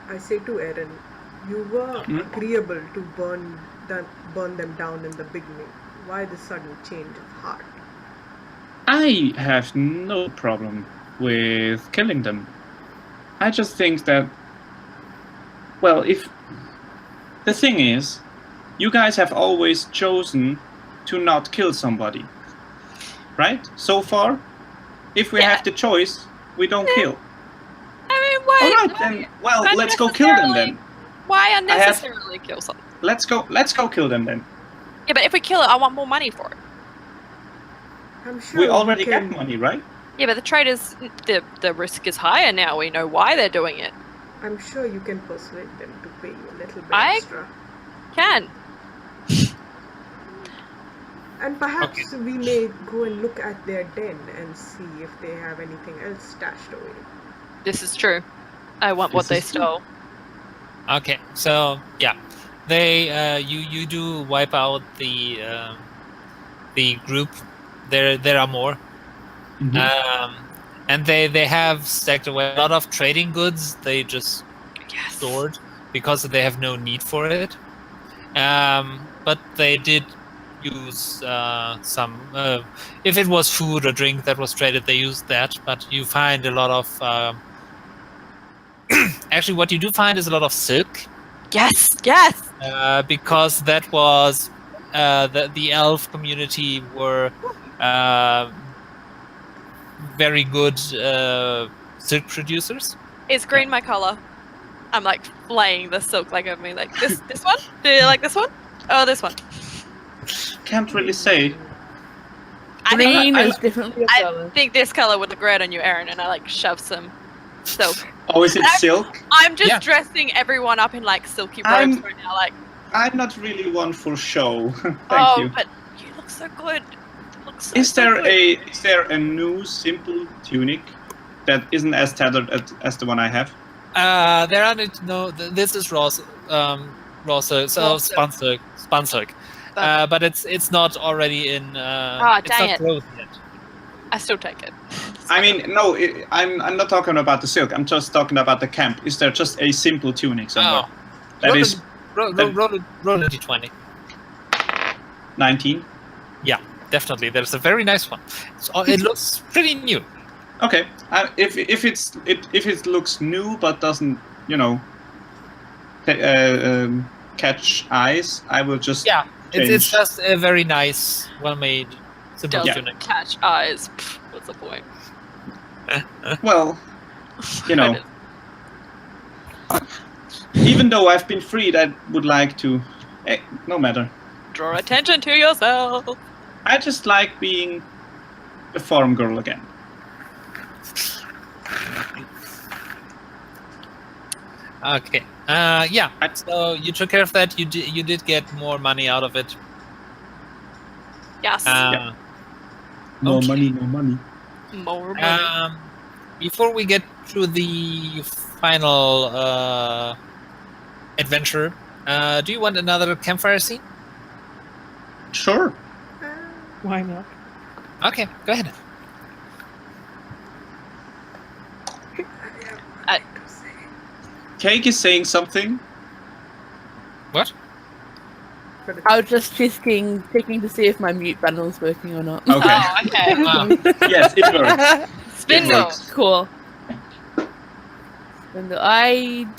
I say to Erin, you were agreeable to burn them down in the beginning. Why this sudden change of heart? I have no problem with killing them. I just think that, well, if the thing is, you guys have always chosen to not kill somebody, right? So far, if we have the choice, we don't kill. I mean, why? All right, then. Well, let's go kill them then. Why unnecessarily kill something? Let's go kill them then. Yeah, but if we kill it, I want more money for it. I'm sure We already you get can, money, right? Yeah, but the traders, the risk is higher now. We know why they're doing it. I'm sure you can persuade them to pay you a little bit I- extra. Can. And perhaps we may go and look at their den and see if they have anything else stashed away. This is true. I want what This they is true. stole. Okay, so yeah, they you do wipe out the group. There are more, and they have stacked away a lot of trading goods. They just stored because they have no need for it. But they did use some. If it was food or drink that was traded, they used that. But you find a lot of. Actually, what you do find is a lot of silk. Yes, yes. Because that was the elf community were very good silk producers. Is green my color? I'm like flaying the silk like over me. Like this one? Do you like this one? Oh, this one. Can't really say. Green I- is definitely a I color. think this color would look great on you, Erin, and I like shove some silk. Oh, is it silk? I'm just Yeah. dressing everyone up in like silky robes right now. Like, I'm not really one for show. Thank oh, you. but you look so good. You look so, Is there good. a new simple tunic that isn't as tattered as the one I have? There are no. This is raw silk, so spun silk. But it's not already in. It's dang not it. closed yet. I still take it. I mean, no, I'm not talking about the silk. I'm just talking about the camp. Is there just a simple tunic somewhere? That roll is roll a d20. 19. Yeah, definitely. There's a very nice one. It looks pretty new. Okay. If it looks new but doesn't, catch eyes, I will just Yeah, it's change. just a very nice, well-made, simple Doesn't tunic. catch eyes. Pfft, what's the point? Well, even though I've been freed, I would like to. No matter. Draw attention to yourself. I just like being a farm girl again. Okay. Yeah. So you took care of that. You did get more money out of it. Yes. No Okay. money, no money. More money. Before we get to the final adventure, do you want another campfire scene? Sure. Why not? Okay, go ahead. Cake is saying something. What? I was just checking to see if my mute button was working or not. Okay. Oh, okay. Yes, it works. Spindle. works. Cool. Spindle. I'm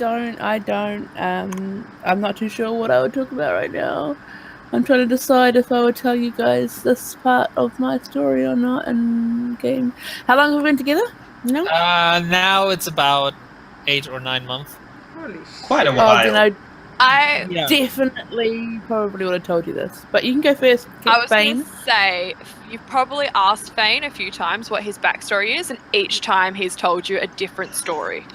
not too sure what I would talk about right now. I'm trying to decide if I would tell you guys this part of my story or not and game. How long have we been together? No? Now it's about 8 or 9 months. Holy shit. Quite a Oh, while. then I I definitely probably would have told you this. But you can go first, was Phane. going to say, you've probably asked Phane a few times what his backstory is, and each time he's told you a different story.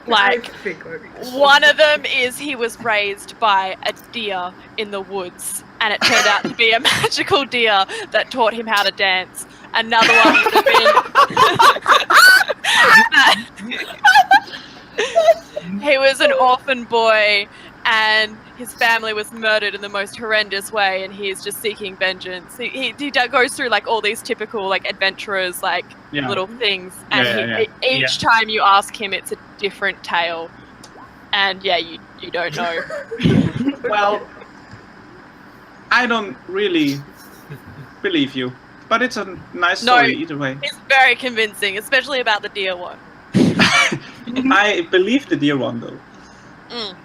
Like, I figured. one of them is he was raised by a deer in the woods, and it turned out to be a magical deer that taught him how to dance. Another one would have been he was an orphan boy, and his family was murdered in the most horrendous way, and he is just seeking vengeance. He goes through like all these typical like adventurers like little things, and each time you ask him, it's a different tale. And you don't know. Well, I don't really believe you, but it's a nice story either way. It's very convincing, especially about the deer one. I believe the deer one though. Mm.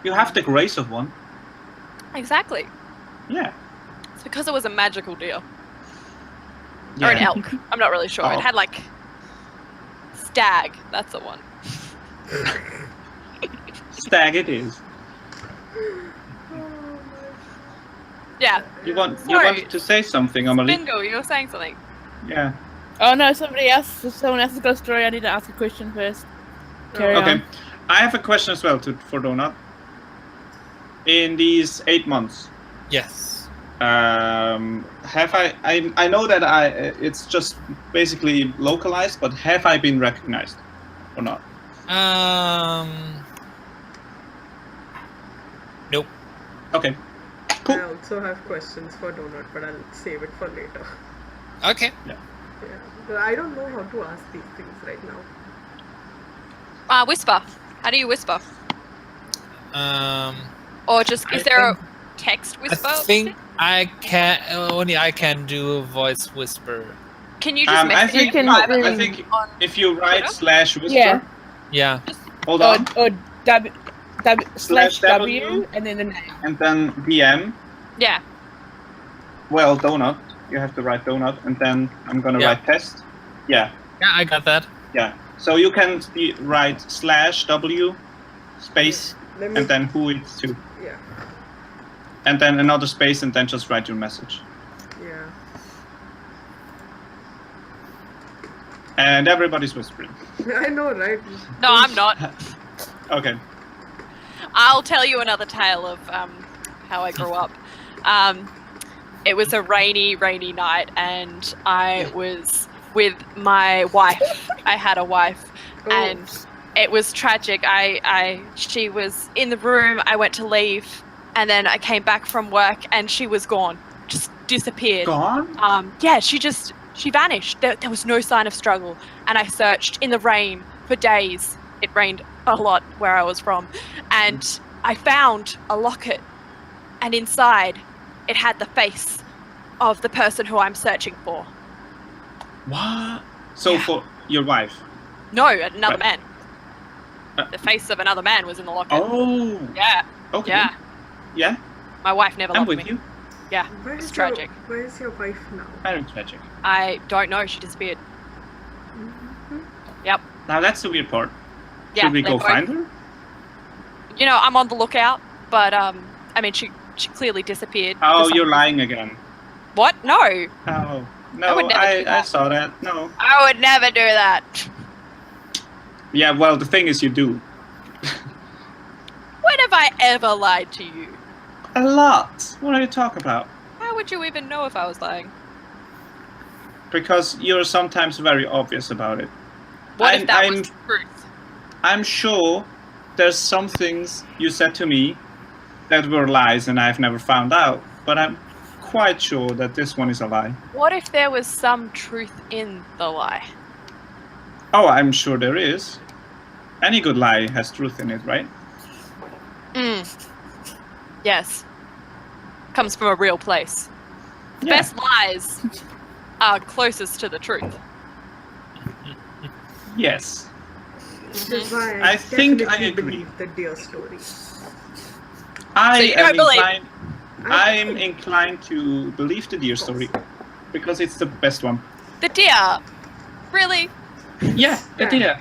You have the grace of one. Exactly. Yeah. It's because it was a magical deer. Yeah. Or an elk. I'm not really sure. Oh. It had like stag. That's the one. Stag it is. Yeah. You wanted to say something, Ahmalie? Spindle, you were saying something. Yeah. Oh no, somebody else. If someone else has got a story, I need to ask a question first. Carry Okay. on. I have a question as well for Donut. In these 8 months, Yes. have I know that it's just basically localized, but have I been recognized or not? Nope. Okay. Cool. I also have questions for Donut, but I'll save it for later. Okay. Yeah. But I don't know how to ask these things right now. Whisper. How do you whisper? Or just I is there think- a text whisper? I think I can do a voice whisper. Can you just I message think him I privately think on if you write Twitter? /whisper, Yeah. Yeah. hold on, Or /W /W, and then the name. and then DM. Yeah. well, donut. You have to write donut, and then I'm gonna write test. Yeah. Yeah, I got that. Yeah. So you can write /W space and then who it's to. Yeah. And then another space and then just write your message. Yeah. And everybody's whispering. I know, right? No, I'm not. Okay. I'll tell you another tale of how I grew up. It was a rainy night, and I was with my wife. I had a wife, and it was tragic. She was in the room. I went to leave, and then I came back from work, and she was gone, just disappeared. Gone? Yeah, she vanished. There was no sign of struggle, and I searched in the rain for days. It rained a lot where I was from, and I found a locket, and inside it had the face of the person who I'm searching for. What? So for your wife? No, another man. The face of another man was in the locket. Oh. Yeah. Okay. Yeah. Yeah. My wife never loved me. I'm with you. Yeah. It's tragic. Where is your wife now? Very tragic. I don't know. She disappeared. Mm-hmm. Yep. Now that's the weird part. Yeah, Should we go find her? You know, I'm on the lookout, but I mean, she clearly disappeared. Oh, you're lying again. What? No. Oh. No, I would never do that. I saw that. No. I would never do that. Yeah, well, the thing is you do. When have I ever lied to you? A lot. What are you talking about? How would you even know if I was lying? Because you're sometimes very obvious about it. What if that was the truth? I'm sure there's some things you said to me that were lies and I've never found out, but I'm quite sure that this one is a lie. What if there was some truth in the lie? Oh, I'm sure there is. Any good lie has truth in it, right? Yes. Comes from a real place. The Yeah. best lies are closest to the truth. Yes. Which is why I think I definitely agree. believe the deer story. I you don't believe- I'm inclined to believe the deer story because it's the best one. The deer. Really? Yeah, the deer.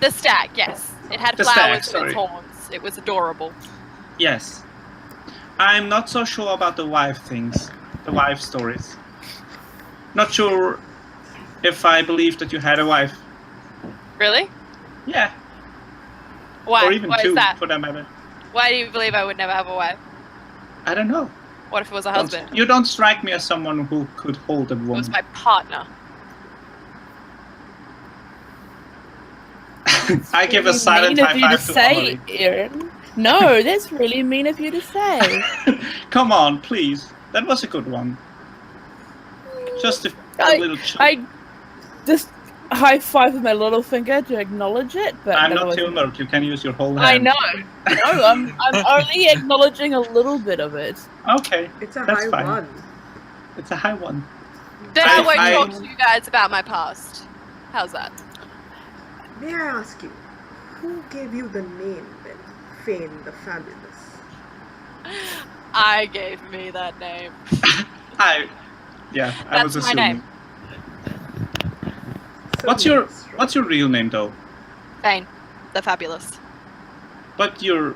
The stag, yes. It had The flowers stag, in its sorry. horns. It was adorable. Yes. I'm not so sure about the wife things, the wife stories. Not sure if I believe that you had a wife. Really? Yeah. Why? Or even Why two, is that? for that matter. Why do you believe I would never have a wife? I don't know. What if it was a husband? You don't strike me as someone who could hold a It was woman. my partner. I give a Really silent mean high of you to five to say, Ahmalie. Erin. No, that's really mean of you to say. Come on, please. That was a good one. Just a little. I just high five with my little finger to acknowledge it, but I'm that not wasn't- Tilmerk. You can use your whole hand. I know. No, I'm only acknowledging a little bit of it. Okay, It's a that's high fine. one. It's a high one. Then I I- won't I- talk to you guys about my past. How's that? May I ask you, who gave you the name then? Phane the Phabulous. I gave me that name. I That's was my assuming. name. So What's your real name though? Phane the Phabulous. But your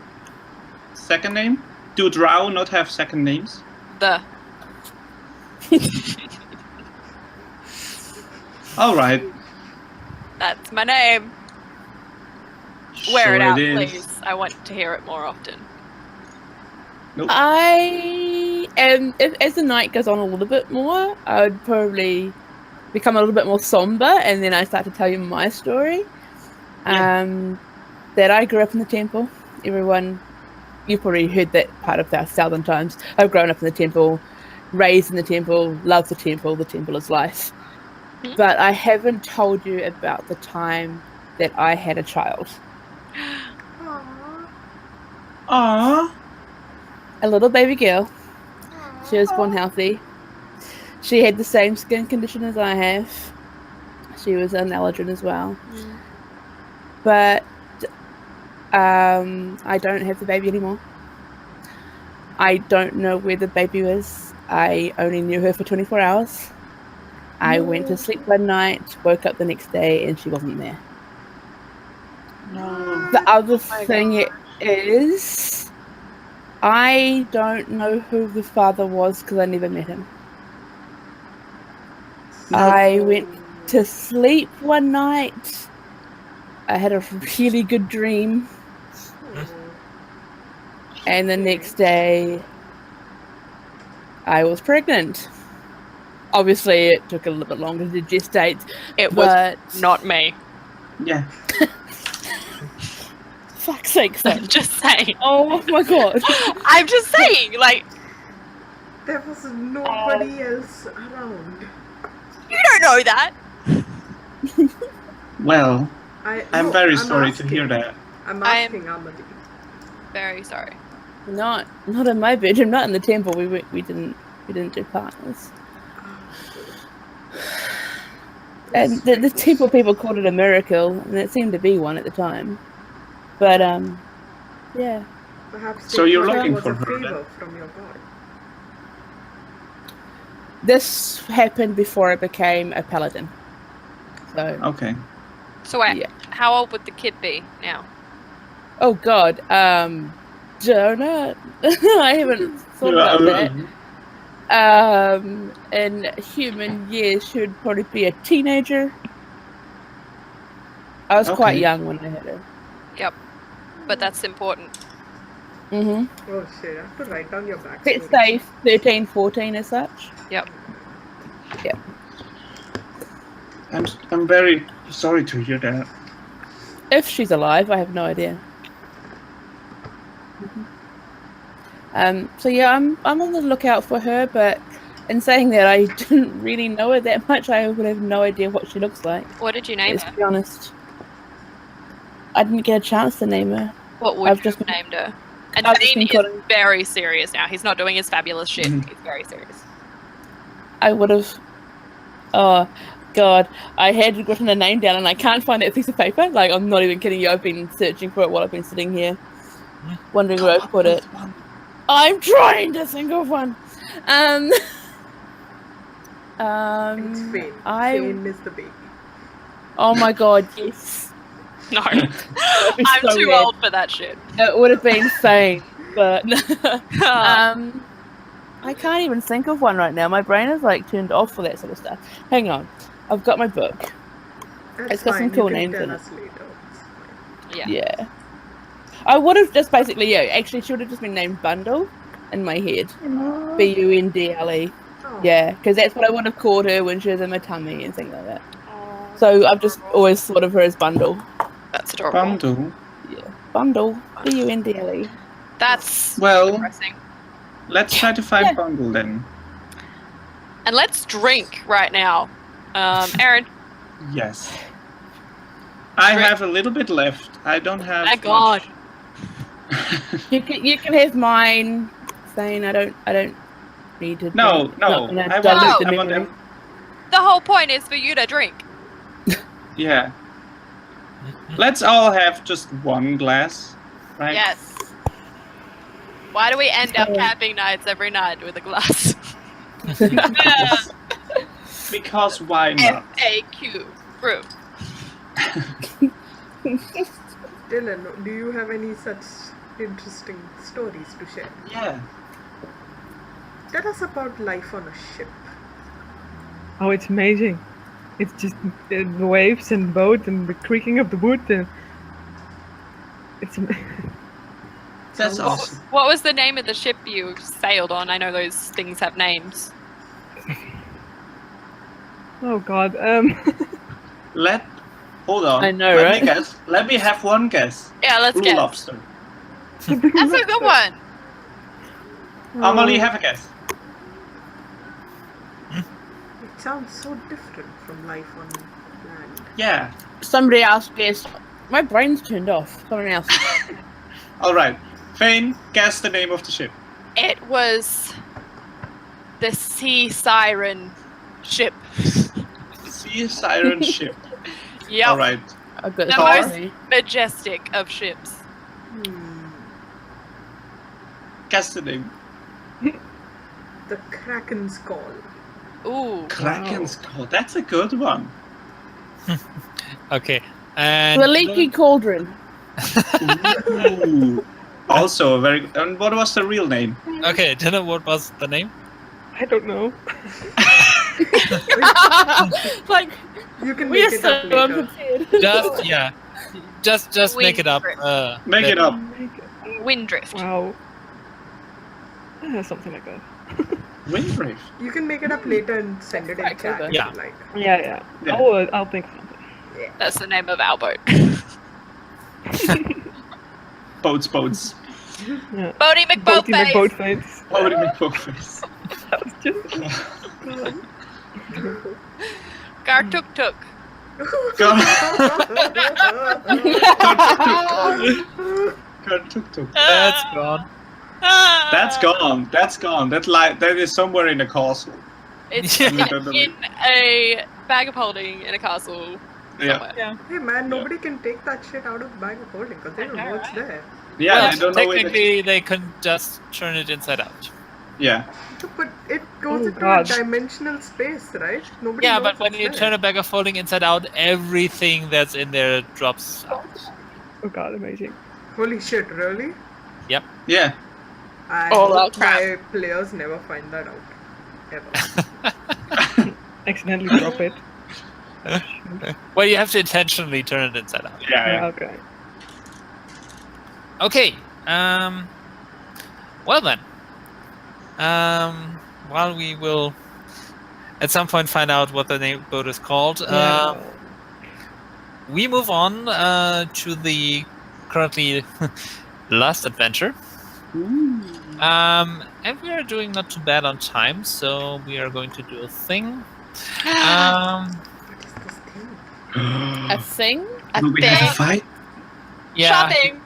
second name? Do drow not have second names? The. All right. That's my name. Wear Sure it out, is. please. I want to hear it more often. Nope. I am, as the night goes on a little bit more, I would probably become a little bit more somber, and then I start to tell you my story. That I grew up in the temple. Everyone, you've probably heard that part of our Southern times. I've grown up in the temple, raised in the temple, love the temple is life. Hmm? But I haven't told you about the time that I had a child. Aww. A little baby girl. She was born healthy. She had the same skin condition as I have. She was an allergen as well. But I don't have the baby anymore. I don't know where the baby is. I only knew her for 24 hours. I went to sleep one night, woke up the next day, and she wasn't there. No. The other thing is, I don't know who the father was because I never met him. I went to sleep one night. I had a really good dream. And the next day, I was pregnant. Obviously, it took a little bit longer to gestate. It was not me. Yeah. Fuck's sake, son. Just saying. Oh my god. I'm just saying, like... There was nobody else around. You don't know that! Well, I'm very sorry asking. to hear that. I'm asking Ahmalie. Very sorry. Not in my bedroom, not in the temple. We didn't do partners. And the temple people called it a miracle, and it seemed to be one at the time. But yeah. Perhaps So you're looking was for a her favor then? from your god. This happened before I became a paladin. So Okay. So wait, Yeah. how old would the kid be now? oh god, don't know. I haven't thought about that. In human years, she would probably be a teenager. I was quite Okay. young when I had her. Yep. But that's important. Mm-hmm. Oh shit, I have to write down your backstory. Let's say 13, 14 as such. Yep. Yeah. I'm very sorry to hear that. If she's alive, I have no idea. So yeah, I'm on the lookout for her, but in saying that, I didn't really know her that much. I would have no idea what she looks like. What did you name Let's her? be honest. I didn't get a chance to name her. What would I've you just have named her? And I've just Phane been is very serious now. He's not doing his fabulous shit. Mhm. He's very serious. I would have. Oh god, I had written a name down and I can't find that piece of paper. Like, I'm not even kidding you. I've been searching for it while I've been sitting here, wondering where I put it. I'm trying to think of one. It's Phane. Phane is the baby. Oh my god, yes. No. be I'm so too weird. old for that shit. It would have been Phane, but I can't even think of one right now. My brain is like turned off for that sort of stuff. Hang on, I've got my book. That's It's got some fine, cool you can names tell in it. us later. It's fine. Yeah. Yeah, I would have just basically actually she would have just been named Bundle in my head. Bundle. Oh. Yeah, because that's what I would have called her when she was in my tummy and things like that. So I've just always thought of her as Bundle. That's adorable. Bundle. Yeah, Bundle. Bundle. That's Well, depressing. let's try to find Yeah. Bundle then. And let's drink right now. Erin, Yes. I Drink. have a little bit left. I don't have Thank God. much. You can have mine, Thane. I don't need to. No, drink. no. Not gonna I dilute want, the I want memory. them. the whole point is for you to drink. Yeah. Let's all have just one glass, right? Yes. Why do we end up Sorry. camping nights every night with a glass? Because why not? FAQ. Brew. Dyllan, do you have any such interesting stories to share? Yeah. Tell us about life on a ship. Oh, it's amazing. It's just the waves and the boat and the creaking of the wood. And it's That's awesome. What was the name of the ship you sailed on? I know those things have names. oh god. Hold on. I know, Let right? me guess. Let me have one guess. Yeah, let's Blue guess. lobster. That's a good one. Ahmalie, have a guess. It sounds so different from life on land. Yeah. Somebody else guessed. My brain's turned off. Someone else. All right. Phane, guess the name of the ship. It was the Sea Siren ship. Sea Siren ship. Yep. All right. I've got The Tar? most majestic of ships. Hmm. Guess the name. The Kraken's Call. Ooh. Kraken's Call. That's a good one. Okay. And The Leaky Cauldron. Ooh. Also a very. And what was the real name? Okay, Dyllan, what was the name? I don't know. Like, You can we make are it so up later. unprepared. Just make it up. Make it up. Windrift. Wow. Something like that. Windrift. You can make it up later and send it in Quite chat clever. if Yeah. you like. Yeah. Yeah. I'll think of something. That's the name of our boat. Boats. Yeah. Bodie McBoatface. McBoatface. Bodie McBoatface. That was just. Gar Tuk Tuk. Tuk. That's gone. That's gone. That is somewhere in the castle. It's Yeah. in a bag of holding in a castle somewhere. Yeah. Hey man, nobody can take that shit out of bag of holding because they don't know what's there. Yeah, Well, I don't know. technically, they can just turn it inside out. Yeah. But it goes Oh, into God. a dimensional space, right? Nobody Yeah, knows but when what's you there. turn a bag of holding inside out, everything that's in there drops out. Oh god, amazing. Holy shit, really? Yeah. I Oh, hope crap. my players never find that out. Ever. Accidentally drop it. Well, you have to intentionally turn it inside out. Yeah. Okay. Okay. Well then. While we will at some point find out what the name boat is called, we move on to the currently last adventure. And we are doing not too bad on time, so we are going to do a thing. What is this thing? A thing? Do we have a fight? Yeah, Shopping.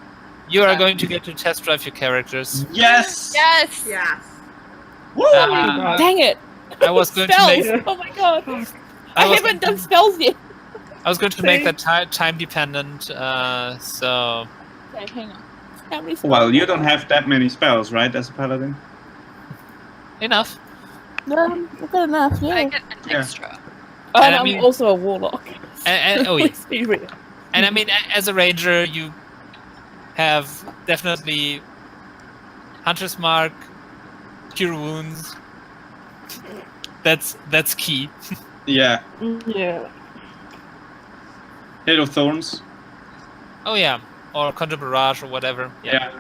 you are going to get to test drive your characters. Yes. Yes. Yes. Woo! God. Dang it! I was going to Spells! make. Oh my god! I I was- haven't done spells yet. I was going to make that time dependent. So Okay, hang on. How many spells? Well, you don't have that many spells, right, as a paladin? enough. No, I've got enough, I yeah. get an Yeah. extra. Oh, And and I I'm mean- also a warlock. And oh yeah. Let's be real. And I mean, as a ranger, you have definitely Hunter's Mark, Cure Wounds. That's key. Yeah. Yeah. Hail of Thorns. Oh yeah, or Conjure Barrage or whatever. Yeah.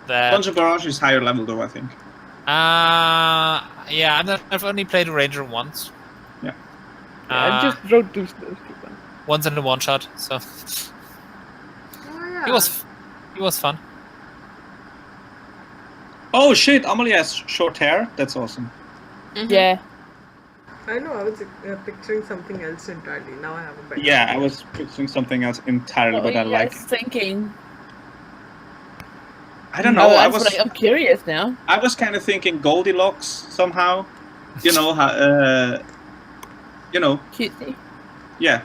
That. Conjure Barrage is higher level, though, I think. Yeah. I've only played a ranger once. Yeah. I just wrote those people. Once in a one shot. So Oh yeah. he was fun. Oh shit! Ahmalie has short hair. That's awesome. Mhm. Yeah. I know. I was picturing something else entirely. Now I have a better. Yeah, I was picturing something else entirely, What but I are you like. guys thinking? I don't know. Oh, I that's was. what I'm curious now. I was kind of thinking Goldilocks somehow. You know how. You know. Cutesy. Yeah.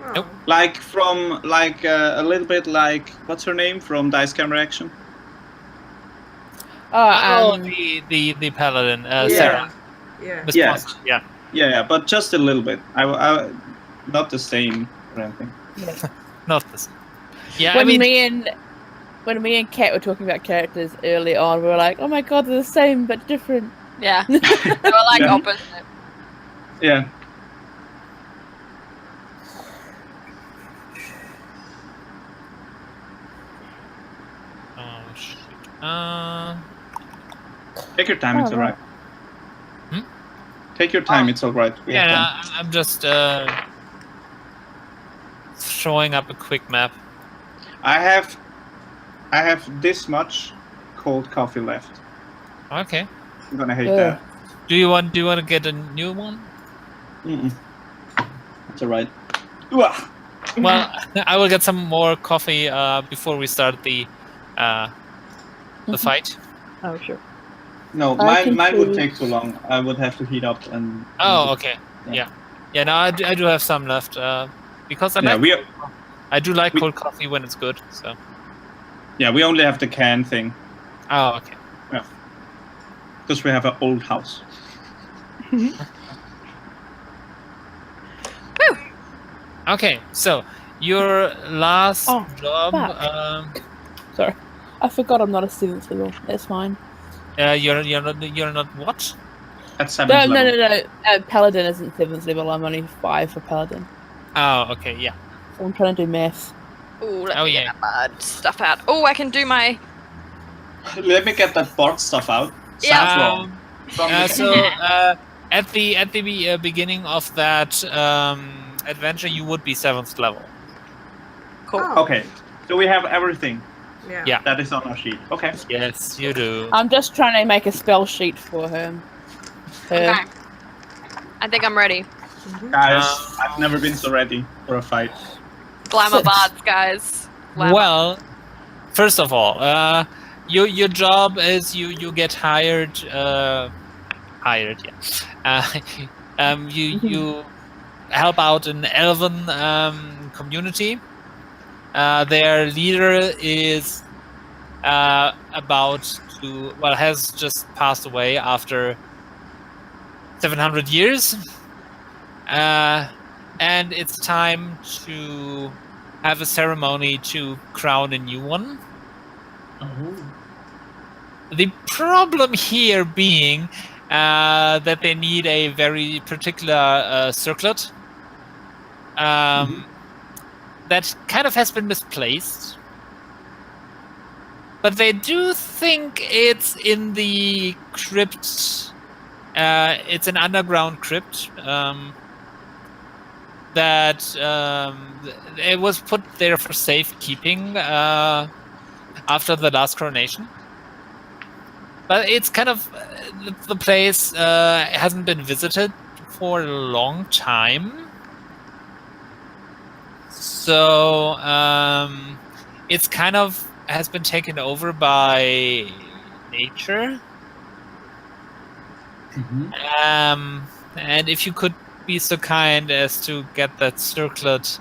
Wow. Nope. Like from a little bit like what's her name from Dice Camera Action? Oh, the paladin, Yeah. Sarah. Yeah. Miss Yeah. Possum, yeah. Yeah, but just a little bit. I not the same or anything. Not this. Yeah, when I mean, me and Kat were talking about characters early on, we were like, "Oh my god, they're the same but different." Yeah. They were like Yeah. opposite. Yeah. oh shit. Take your time. It's Oh, alright. Hmm? Take your time. Oh. It's alright. We have time. Yeah, I'm just showing up a quick map. I have this much cold coffee left. Okay. I'm gonna hate Ugh. that. Do you want to get a new one? Mm-mm. It's alright. Ooh-ah. Well, I will get some more coffee before we start the fight. Oh, sure. No, I can mine would see. take too long. I would have to heat up and. Oh, okay. Yeah. Yeah. No, I do have some left because Yeah, I do like we- cold coffee when it's good. So we only have the can thing. Oh, okay. Yeah. Because we have an old house. Okay, so your last job. fuck. Sorry, I forgot I'm not a 7th level. That's fine. You're not what? At 7th level. No. Paladin isn't 7th level. I'm only 5 for Paladin. Oh, okay, yeah. So I'm trying to do math. Oh, let me get my stuff out. Oh, I can do my. Let me get that bot stuff out. Yeah. At the beginning of that adventure, you would be 7th level. Cool. Oh, Okay, so we have everything Yeah. that is on our sheet. Okay. Yes, you do. I'm just trying to make a spell sheet for him. Okay. I think I'm ready. Guys, I've never been so ready for a fight. Glamour bards, guys. Glamour. Well, first of all, your job is you get hired. You help out an elven community. Their leader is has just passed away after 700 years. And it's time to have a ceremony to crown a new one. Oh. The problem here being that they need a very particular circlet that kind of has been misplaced. But they do think it's in the crypt. It's an underground crypt that it was put there for safekeeping after the last coronation. But it's kind of the place hasn't been visited for a long time. So it's kind of has been taken over by nature. And if you could be so kind as to get that circlet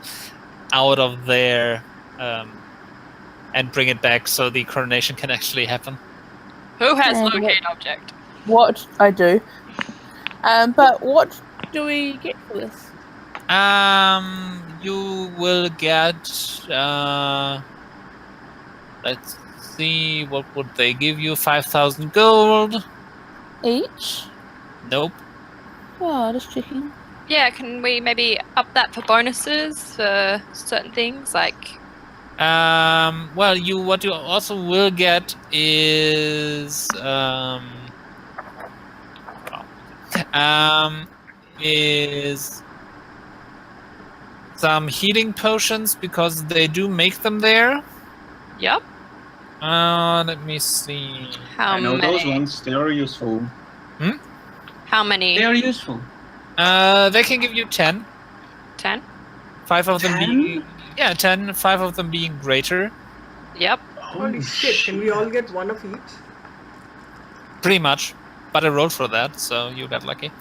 out of there and bring it back so the coronation can actually happen. Who has And locate object? What I do. But what do we get for this? You will get let's see, what would they give you? 5,000 gold? Each? Nope. Oh, just checking. Yeah, can we maybe up that for bonuses for certain things like? Well, what you also will get is some healing potions because they do make them there. Yep. Let me see. How I know many? those ones. They are useful. How many? They are useful. They can give you 10. 10. 5 of them 10? being 10. 5 of them being greater. Yep. Holy shit, can we all get one of each? Pretty much. But I rolled for that, so you got lucky.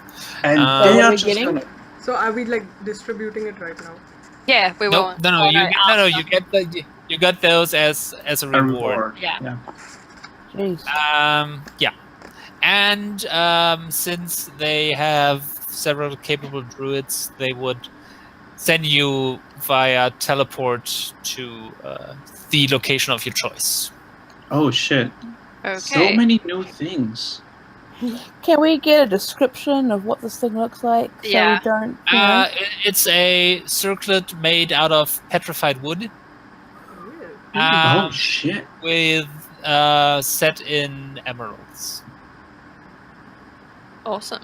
And what they are are we just getting? gonna... So are we like distributing it right now? Yeah, we will. No. You get those as a a reward. reward. Yeah. Jeez. Yeah. And since they have several capable druids, they would send you via teleport to the location of your choice. Oh shit. Okay. So many new things. Can we get a description of what this thing looks like? So Yeah. we don't. You know? It's a circlet made out of petrified wood. Oh shit. With set in emeralds. Awesome.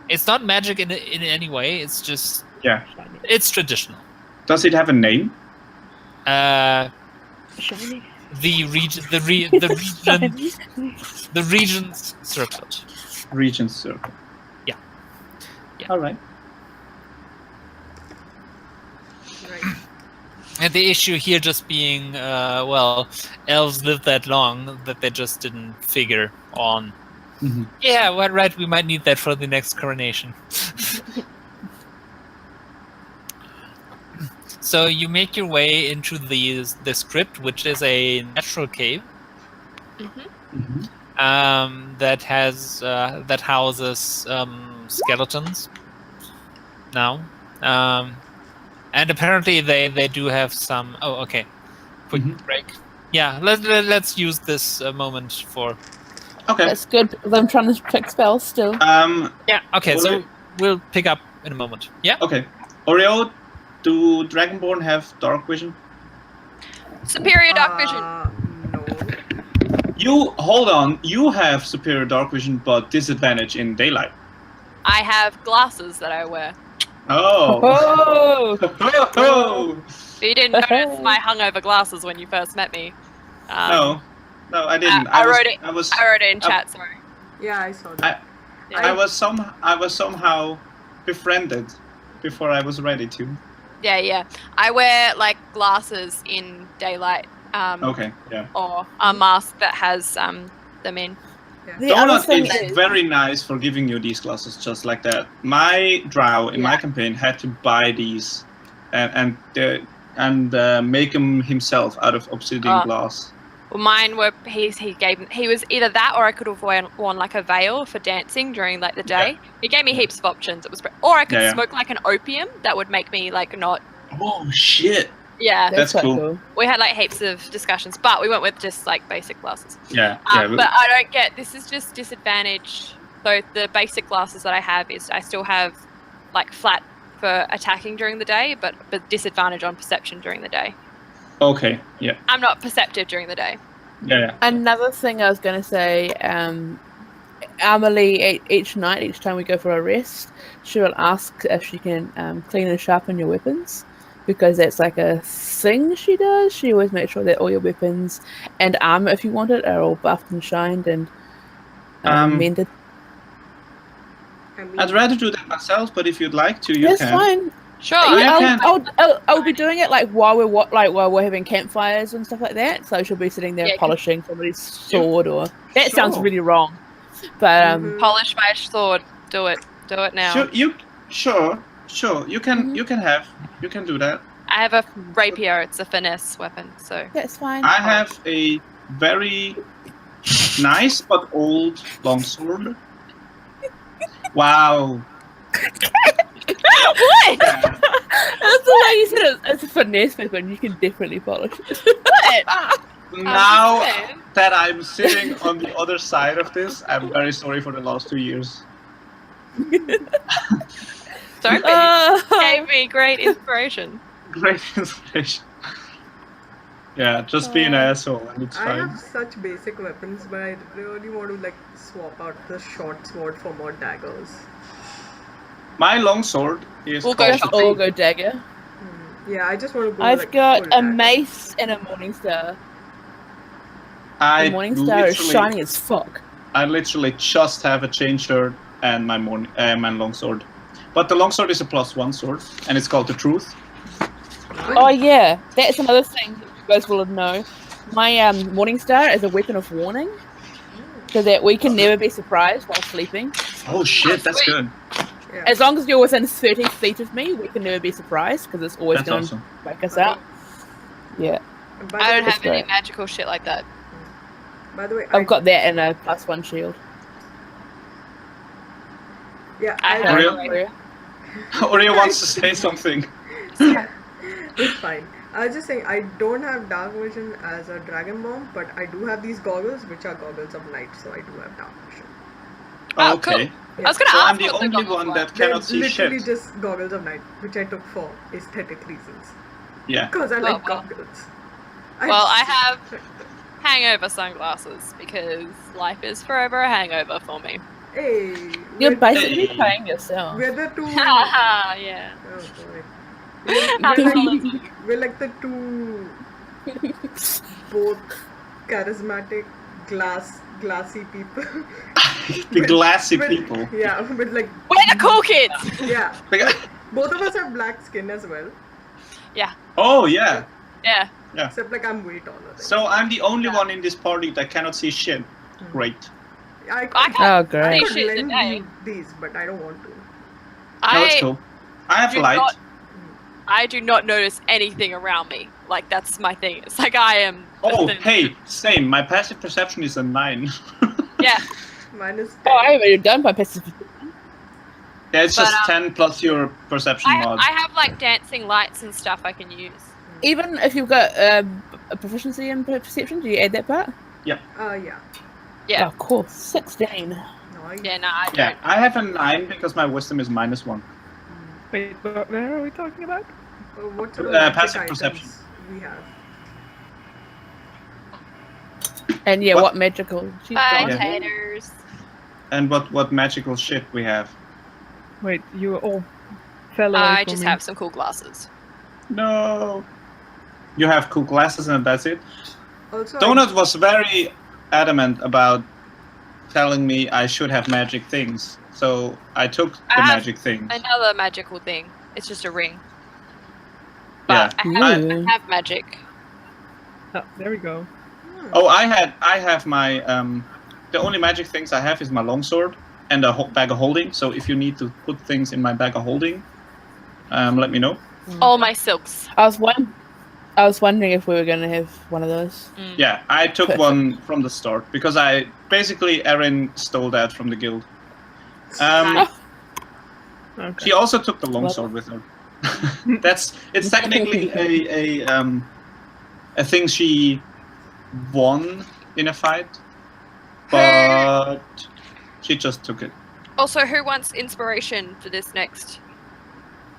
It's not magic in any way. It's just Yeah. it's traditional. Does it have a name? Shiny. The region's circlet. Region circle. Yeah. All right. Right. And the issue here just being, elves live that long that they just didn't figure on. Mhm. Yeah, well, right. We might need that for the next coronation. So you make your way into the crypt, which is a natural cave. Mm-hmm. Mhm. that has that houses skeletons now, and apparently they do have some. Oh, okay. Quick break. Yeah, let's use this moment for. Okay. That's good because I'm trying to check spells still. Yeah. Okay. So we'll pick up in a moment. Yeah. Okay. Oreo, do Dragonborn have dark vision? Superior dark vision. No. You hold on. You have superior dark vision, but disadvantage in daylight. I have glasses that I wear. Oh. Oh! You didn't notice my hungover glasses when you first met me. No, I didn't. I wrote it in chat. Sorry. Yeah, I saw that. I was somehow befriended before I was ready to. Yeah. I wear like glasses in daylight. Okay. Yeah. Or a mask that has them in. The other Donut thing is very nice for giving you these glasses just like that. My drow in my campaign had to buy these and make them himself out of obsidian glass. Well, mine were he was either that or I could have worn like a veil for dancing during like the day. Yeah. He gave me heaps of options. It was or I could smoke like an opium that would make me like not. Oh shit! Yeah, that's cool. We had like heaps of discussions, but we went with just like basic glasses. Yeah. But I don't get this is just disadvantage. So the basic glasses that I have is I still have like flat for attacking during the day, but disadvantage on perception during the day. Okay. Yeah. I'm not perceptive during the day. Yeah. Another thing I was going to say, Ahmalie, each night, each time we go for a rest, she will ask if she can clean and sharpen your weapons. Because that's like a thing she does. She always makes sure that all your weapons and armor, if you want it, are all buffed and shined and mended. I'd rather do that myself, but if you'd like to, you can. That's fine. Sure. I'll be doing it like while we're having campfires and stuff like that. So she'll be sitting there polishing somebody's sword, or that sounds really wrong. But polish my sword. Do it now. Sure. You can you can do that. I have a rapier. It's a finesse weapon, so that's fine. I have a very nice but old longsword. Wow. What? That's the way you said it. It's a finesse weapon. You can definitely polish it. What? Now that I'm sitting on the other side of this, I'm very sorry for the last 2 years. Sorry, gave me great inspiration. Great inspiration. Yeah, just be an asshole and it's fine. I have such basic weapons, but I really want to like swap out the short sword for more daggers. My longsword is Auger dagger. Yeah, I just want to go. I've got a mace and a Morningstar. The Morningstar is shiny as fuck. I literally just have a chain shirt and my longsword. But the longsword is a +1 sword, and it's called the Truth. Oh yeah, that's another thing that you guys will know. My Morningstar is a weapon of warning, so that we can never be surprised while sleeping. Oh shit, that's good. Yeah. As long as you're within 30 feet of me, we can never be surprised, because it's always going to wake us up. Yeah. I don't have any magical shit like that. By the way, I've got that and a +1 shield. Yeah, Oreo wants to say something. It's fine. I was just saying, I don't have dark vision as a Dragonborn, but I do have these goggles, which are goggles of night, so I do have dark vision. Oh, okay. Cool. Yeah. I was going to ask I'm the only one that cannot see shit. Literally just goggles of night, which I took for aesthetic reasons. Yeah. Because I like goggles. I have hangover sunglasses, because life is forever a hangover for me. Hey, you're basically paying yourself. We're the two. Yeah. Oh boy. We're like the two both charismatic glassy people. Glassy people. Yeah, but like we're the cool kids. Yeah. Both of us have black skin as well. Yeah. Oh yeah. Yeah. Except like I'm way taller. So I'm the only one in this party that cannot see shit. Great. I can't could see shit lend today. you these, but I don't want to. No, that's cool. I have light. I do not notice anything around me. Like, that's my thing. It's like I am... Oh, hey, same. My passive perception is a 9. Yeah. Minus 10. Oh, I haven't even done my passive perception. Yeah, it's But, just 10 plus your perception mod. I have like dancing lights and stuff I can use. Even if you've got a proficiency in perception, do you add that part? Yeah. Yeah. Oh, cool. 16. Nice. Yeah, no, I don't. Yeah, I have a 9 because my wisdom is -1. Wait, where are we talking about? What sort of magic passive items perception. we have? And yeah, What? what magical? She's gone. Spectators. And what magical shit we have. Wait, you all fell away I from just me. have some cool glasses. No. You have cool glasses and that's it? Also, Donut was very adamant about telling me I should have magic things. So I took the I have magic things. Another magical thing. It's just a ring. Yeah. But I Ooh. have magic. Oh, there we go. Oh, I have my the only magic things I have is my longsword and a bag of holding. So if you need to put things in my bag of holding, let me know. All my silks. I was wondering if we were going to have one of those. Mm. Yeah, I took Perfect. one from the start because Erin stole that from the guild. Nice. Okay. She also took the longsword with her. It's technically a thing she won in a fight, but she just took it. Also, who wants inspiration for this next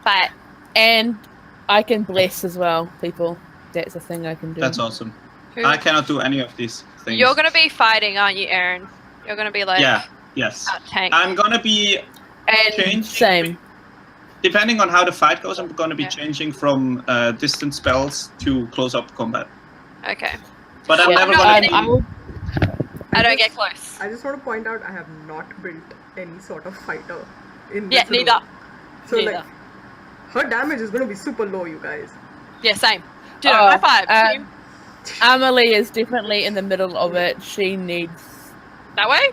fight? And I can bless as well, people. That's a thing I can do. That's awesome. Who? I cannot do any of these things. You're gonna be fighting, aren't you, Erin? You're gonna be like Yes. a tank. I'm gonna be And changing. same. Depending on how the fight goes, I'm gonna be Yeah. changing from distant spells to close-up combat. Okay. But I'm Yeah, never no, gonna I be. will I don't get close. I just want to point out I have not built any sort of fighter in Yeah, this neither. room. So Neither. like, her damage is going to be super low, you guys. Yeah, same. Dude, Oh, high five. team. Ahmalie is definitely in the middle of it. She needs. That way?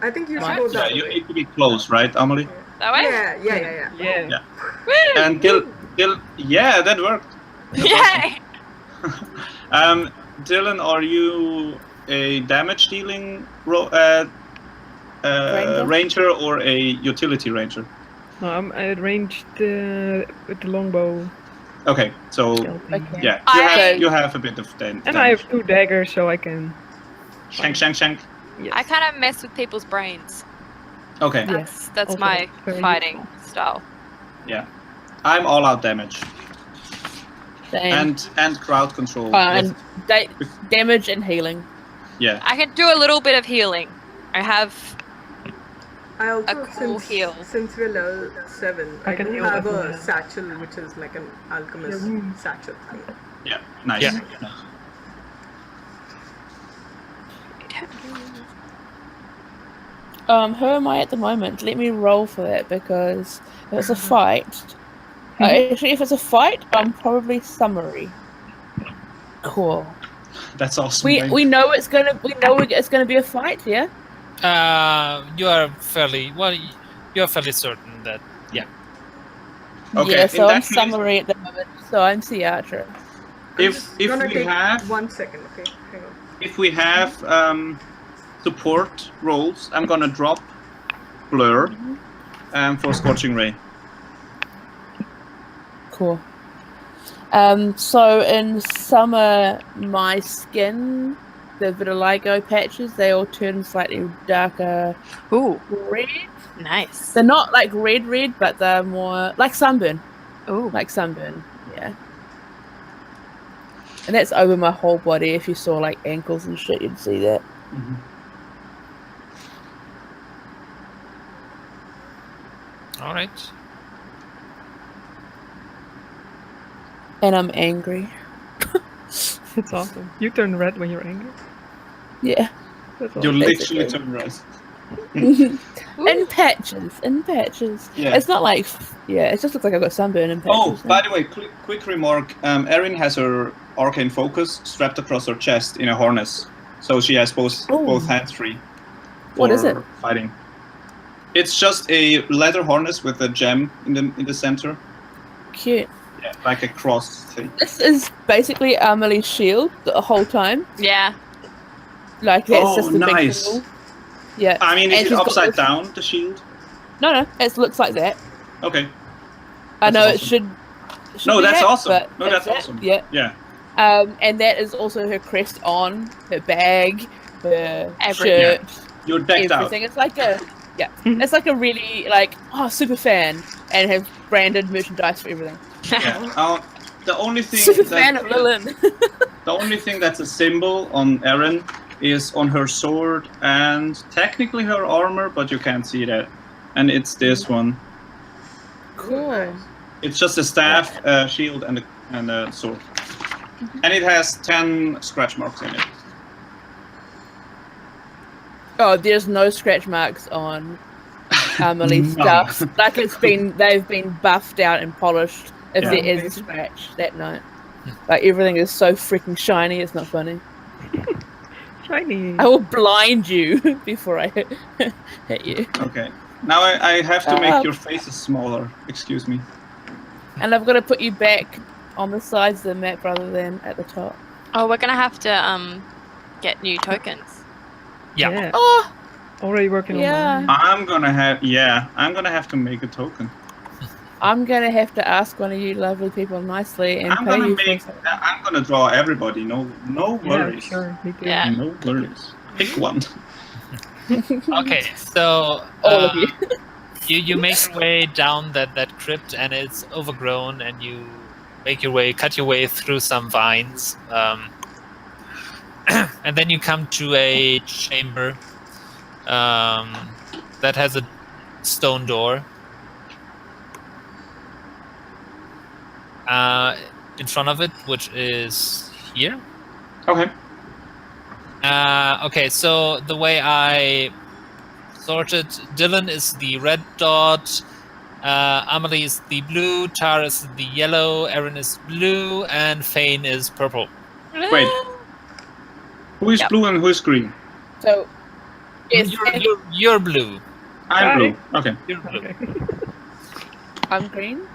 I think you should Right. go Yeah, that you way. need to be close, right, Ahmalie? That way? Yeah. Yeah. Woo! And Gil, yeah, that worked. Yay! Dyllan, are you a damage dealing ranger or a utility ranger? No, I'm at ranged with the longbow. Okay, so Stealthy. Okay. yeah, I- you have a bit of damage. And I have 2 daggers, so I can. Shank. Yes. I kind of mess with people's brains. Okay, Yeah. That's Also my very fighting useful. style. yeah, I'm all out damage Same. and crowd control. And damage and healing. Yeah, I can do a little bit of healing. I have. I also, A cool heal. since we're level 7, I I can do heal have with a my- satchel, which is like an alchemist Yeah. satchel thing. yeah, nice. Yeah. Who am I at the moment? Let me roll for that because if it's a fight. Actually, if it's a fight, I'm probably summary. Cool. That's awesome. We know it's gonna be a fight, yeah. You are fairly certain that Okay, Yeah, in so that I'm case- summary at the moment. So I'm Seartra. if Gonna we take have 1 second, okay? Hang on. if we have support roles, I'm gonna drop blur for scorching ray. Cool. So in summer, my skin, the vitiligo patches, they all turn slightly darker Ooh, red. nice. They're not like red, but they're more like sunburn. Ooh. Like sunburn, yeah. And that's over my whole body. If you saw like ankles and shit, you'd see that. all right. And I'm angry. That's awesome. You turn red when you're angry. Yeah. That's You awesome. literally basically. turn red. In patches. Yeah. It's not like, yeah, it just looks like I've got sunburn in patches. Oh, by the way, quick remark. Erin has her arcane focus strapped across her chest in a harness, so she has both hands free. What is it? for Fighting. It's just a leather harness with a gem in the center. Cute. Yeah, like a cross thing. This is basically Ahmalie's shield the whole time. Yeah. Like that's Oh, just the nice. big symbol. Yeah. I mean, is And it she's got upside this- down, the shield? No, it looks like that. Okay. I That's know it awesome. should No, be that's that, awesome. but No, that's it. awesome. Yeah. Yeah. And that is also her crest on her bag, her Everything. shirt, You're decked everything. It's like a it's like a really super fan and have branded merchandise for everything. Yeah. The only thing Super fan of Dyllan. the only thing that's a symbol on Erin is on her sword and technically her armor, but you can't see that. And it's this one. Cool. It's just a staff, shield, and a sword. And it has 10 scratch marks in it. Oh, there's no scratch marks on Ahmalie's None. stuff. Like they've been buffed out and polished. If Yeah. there is a scratch that night, like everything is so freaking shiny. It's not funny. Shiny. I will blind you before I hit you. Okay. Now I have to make your faces smaller. Excuse me. And I've got to put you back on the sides of the map rather than at the top. Oh, we're gonna have to get new tokens. Yeah. Oh, Already working Yeah. on mine. I'm gonna have to make a token. I'm gonna have to ask one of you lovely people nicely and I'm pay gonna you make. for I'm gonna draw everybody. No Yeah, worries. sure. Me too. Yeah. No worries. Pick one. Okay, so all of you. you make your way down that crypt, and it's overgrown, and you cut your way through some vines, and then you come to a chamber that has a stone door. In front of it, which is here. Okay. Okay, so the way I sorted, Dyllan is the red dot, Ahmalie is the blue, Tara is the yellow, Erin is blue, and Phane is purple. Wait. Who is Yep. blue and who is green? So, yes, You're blue. I'm blue. Okay. You're blue. Okay. I'm green.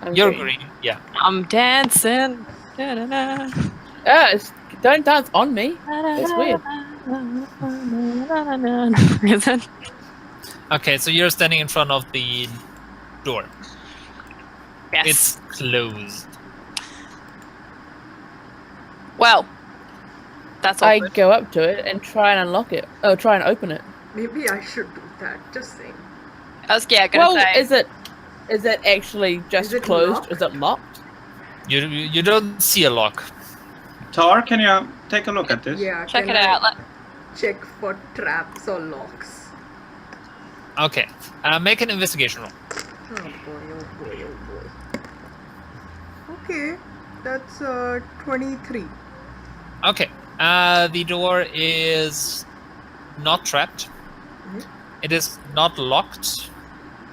I'm You're green. Yeah. I'm dancing. Da-da-da. Don't dance on me. That's weird. Is it? Okay, so you're standing in front of the door. Yes. It's closed. Well, that's all. I go up to it and try and unlock it. Oh, try and open it. Maybe I should do that. Just saying. I was gonna say. Is it actually just Is it closed? locked? Is it locked? You don't see a lock. Tar, can you take a look at this? Yeah. Check can it I out. Check for traps or locks. Okay. Make an investigation roll. Oh boy, oh boy, oh boy. Okay, that's 23. Okay. The door is not trapped. Mhm. It is not locked,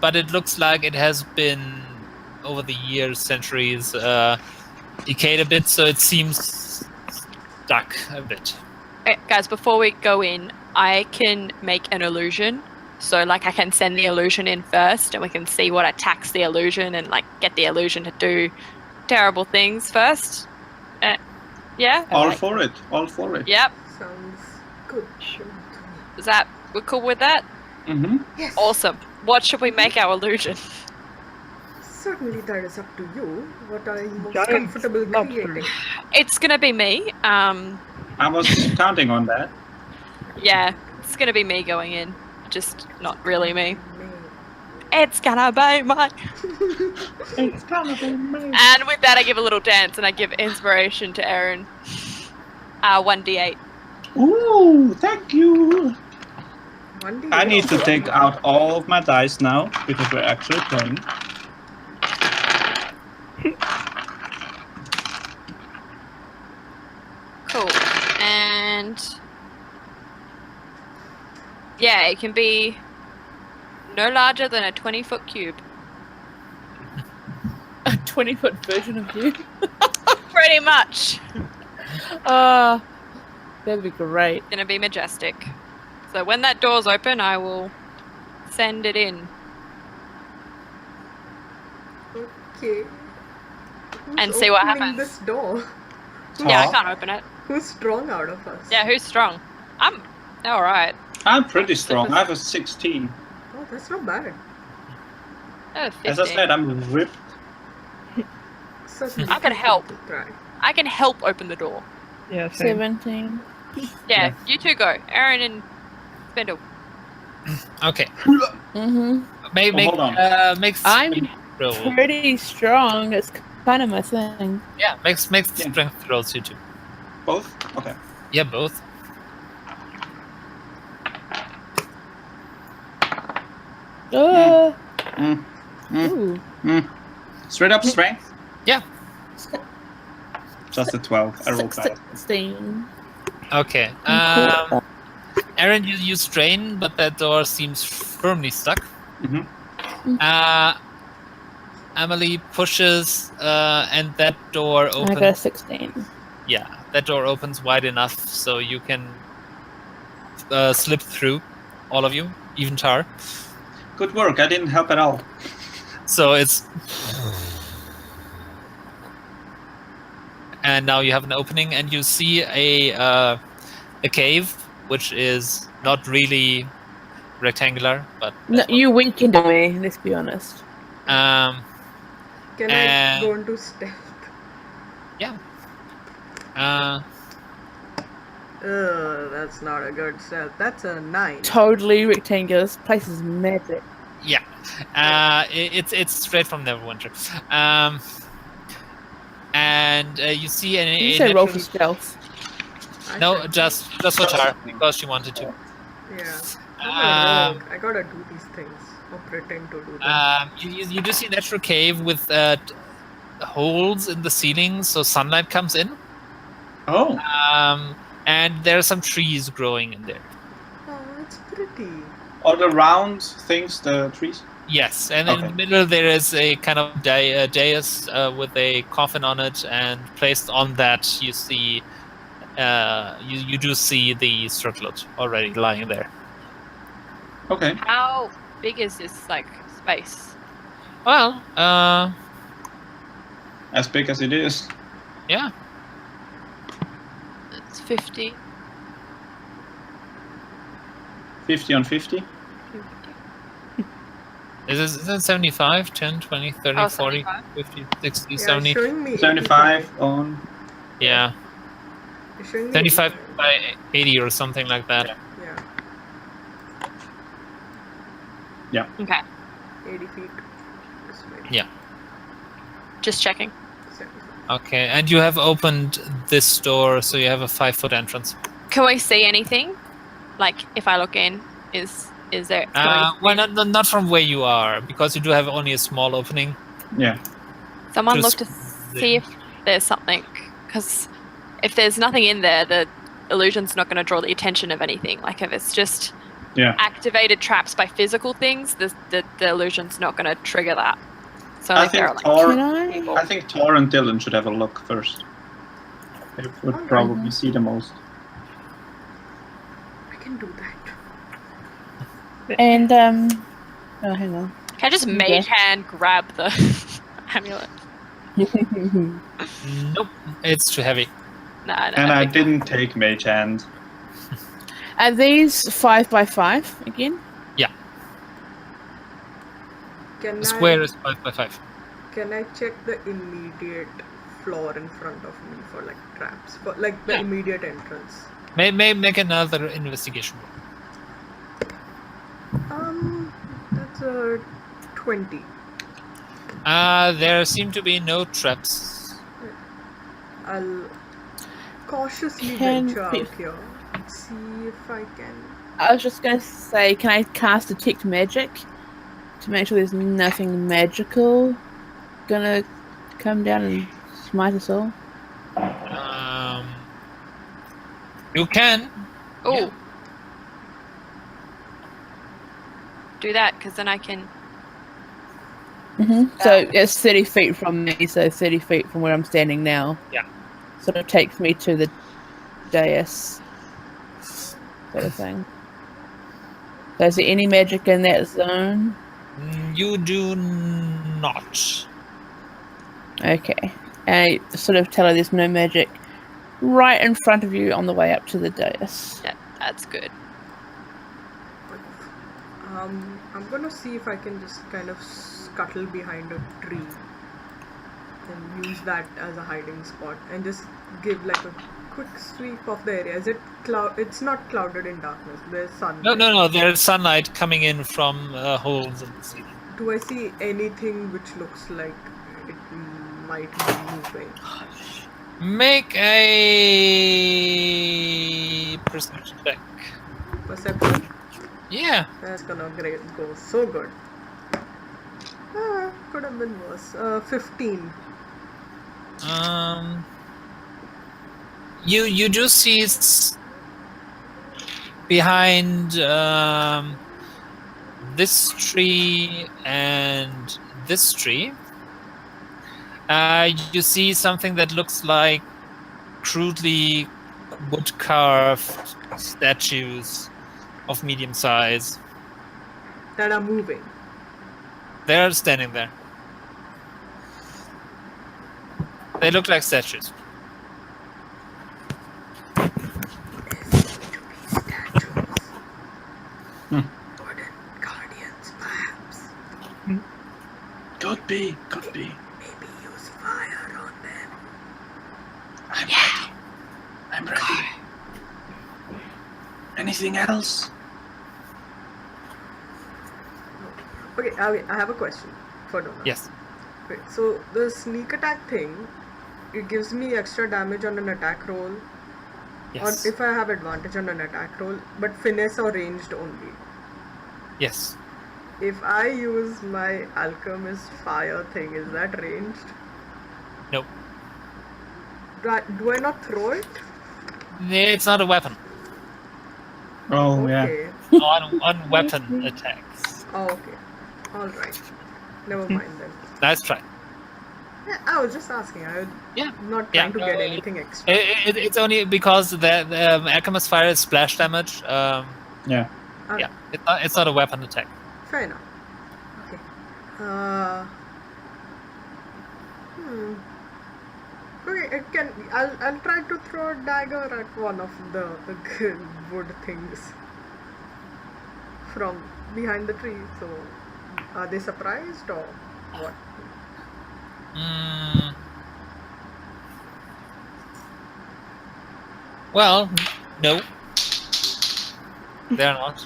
but it looks like it has been, over the years, centuries, decayed a bit, so it seems stuck a bit. Guys, before we go in, I can make an illusion. So, like, I can send the illusion in first, and we can see what attacks the illusion, and like get the illusion to do terrible things first. Yeah. All for it. All for it. Yep. Sounds good. Is that we're cool with that? Mm-hmm. Yes. Awesome. What should we make our illusion? Certainly, that is up to you. What are you most Giant comfortable lobster. creating? It's gonna be me. I was counting on that. Yeah, it's gonna be me going in. Just not really me. Me. It's gonna be mine. It's gonna be me. And with that, I give a little dance and I give inspiration to Erin. 1d8. Ooh, thank you. 1D. I need to take out all of my dice now because we're actually playing. Cool. And yeah, it can be no larger than a 20-foot cube. A 20-foot version of you? Pretty much. That'd be great. It's gonna be majestic. So when that door's open, I will send it in. Okay. Who's And see what opening happens. This door. Yeah, I can't open it. Who's strong out of us? Yeah, who's strong? I'm alright. I'm pretty strong. I have a 16. Oh, that's not bad. Oh, 15. As I said, I'm ripped. Certainly I can feel help. to try. I can help open the door. Yeah, same. 17. Yeah, you two go. Erin and Spindle. Okay. Mm-hmm. hold on. Make I'm strength roll. pretty strong. It's kind of my thing. Yeah, make strength rolls, you two. Both? Okay. Yeah, both. Ooh. Straight up strength? Yeah. Just a 12. I rolled bad. 16. Okay. Erin, you strain, but that door seems firmly stuck. Mm-hmm. Ahmalie pushes, and that door opens. I got a 16. Yeah, that door opens wide enough so you can slip through, all of you, even Tar. Good work. I didn't help at all. So it's... And now you have an opening, and you see a cave, which is not really rectangular, but... No, you weakened me, let's be honest. Can I go into stealth? Yeah. That's not a good stealth. That's a 9. Totally rectangular. This place is magic. Yeah. It's straight from Neverwinter. And you see Did you say roll for stealth? No, just for Tar, because she wanted to. Yeah. I gotta do these things, or pretend to do them. You do see a natural cave with holes in the ceiling, so sunlight comes in. Oh. And there are some trees growing in there. Oh, it's pretty. Are the round things the trees? Yes, and in the middle there is a kind of dais with a coffin on it, and placed on that you see, you do see the circlet already lying there. Okay. How big is this space? Well, As big as it is. yeah. It's 50. 50 on 50? Is it 75, 10, 20, 30, 40, 75? 50, 60, Yeah, 70? showing me 75 on... Yeah. It's showing me 75 85. by 80 or something like that. Yeah. Okay. 80 feet. This way. Yeah. Just checking. 75. Okay, and you have opened this door, so you have a 5-foot entrance. Can we see anything? Like, if I look in, is there... Well, not from where you are, because you do have only a small opening. Yeah. Someone Just look to see if there's something, because if there's nothing in there, the illusion's not going to draw the attention of anything. Like, if it's just activated traps by physical things, the illusion's not going to trigger that. So I think I think Tor and Dyllan should have a look first. They would probably see the most. I can do that. And, oh, hang on. Can I just mage hand grab the amulet? Nope, it's too heavy. No, And I didn't take Mage Hand. Are these 5x5 again? Yeah. Can The square is 5 by 5. Can I check the immediate floor in front of me for traps? For the immediate entrance? Make another investigation roll. That's a 20. There seem to be no traps. I'll cautiously venture out here and see if I can. I was just going to say, can I cast Detect Magic to make sure there's nothing magical gonna come down and smite us all? You can. Oh. Yeah. Do that, because then I can... So it's 30 feet from me, so 30 feet from where I'm standing now. Yeah. Sort of takes me to the dais. Sort of thing. So is there any magic in that zone? You do not. Okay. And I sort of tell her there's no magic right in front of you on the way up to the dais. Yeah, that's good. I'm gonna see if I can just kind of scuttle behind a tree and use that as a hiding spot and just give like a quick sweep of the area. Is it it's not clouded in darkness. There's sun. No. There's sunlight coming in from holes in the ceiling. Do I see anything which looks like it might be moving? Make a perception check. Perception? Yeah. That's gonna go so good. Could have been worse. 15. You do see behind this tree and this tree. You see something that looks like crudely wood-carved statues of medium size. That are moving. They're standing there. They look like statues. Wooden guardians, perhaps. Could be. Maybe use fire on them. I'm ready. Anything else? Okay, I have a question for Donna. Yes. Okay, so the sneak attack thing, it gives me extra damage on an attack roll. Yes. Or if I have advantage on an attack roll, but finesse or ranged only. Yes. If I use my alchemist fire thing, is that ranged? Nope. Do I not throw it? It's not a weapon. Oh, Okay. On weapon attacks. Oh, okay. Alright. Never mind then. Nice try. Yeah, I was just asking. I'm not Yeah. trying to get anything extra. It's only because the alchemist fire is splash damage. Yeah. Yeah, it's not a weapon attack. Fair enough. Okay. Okay, I'll try to throw a dagger at one of the wood things from behind the tree. So, are they surprised or what? Well, no. They're not.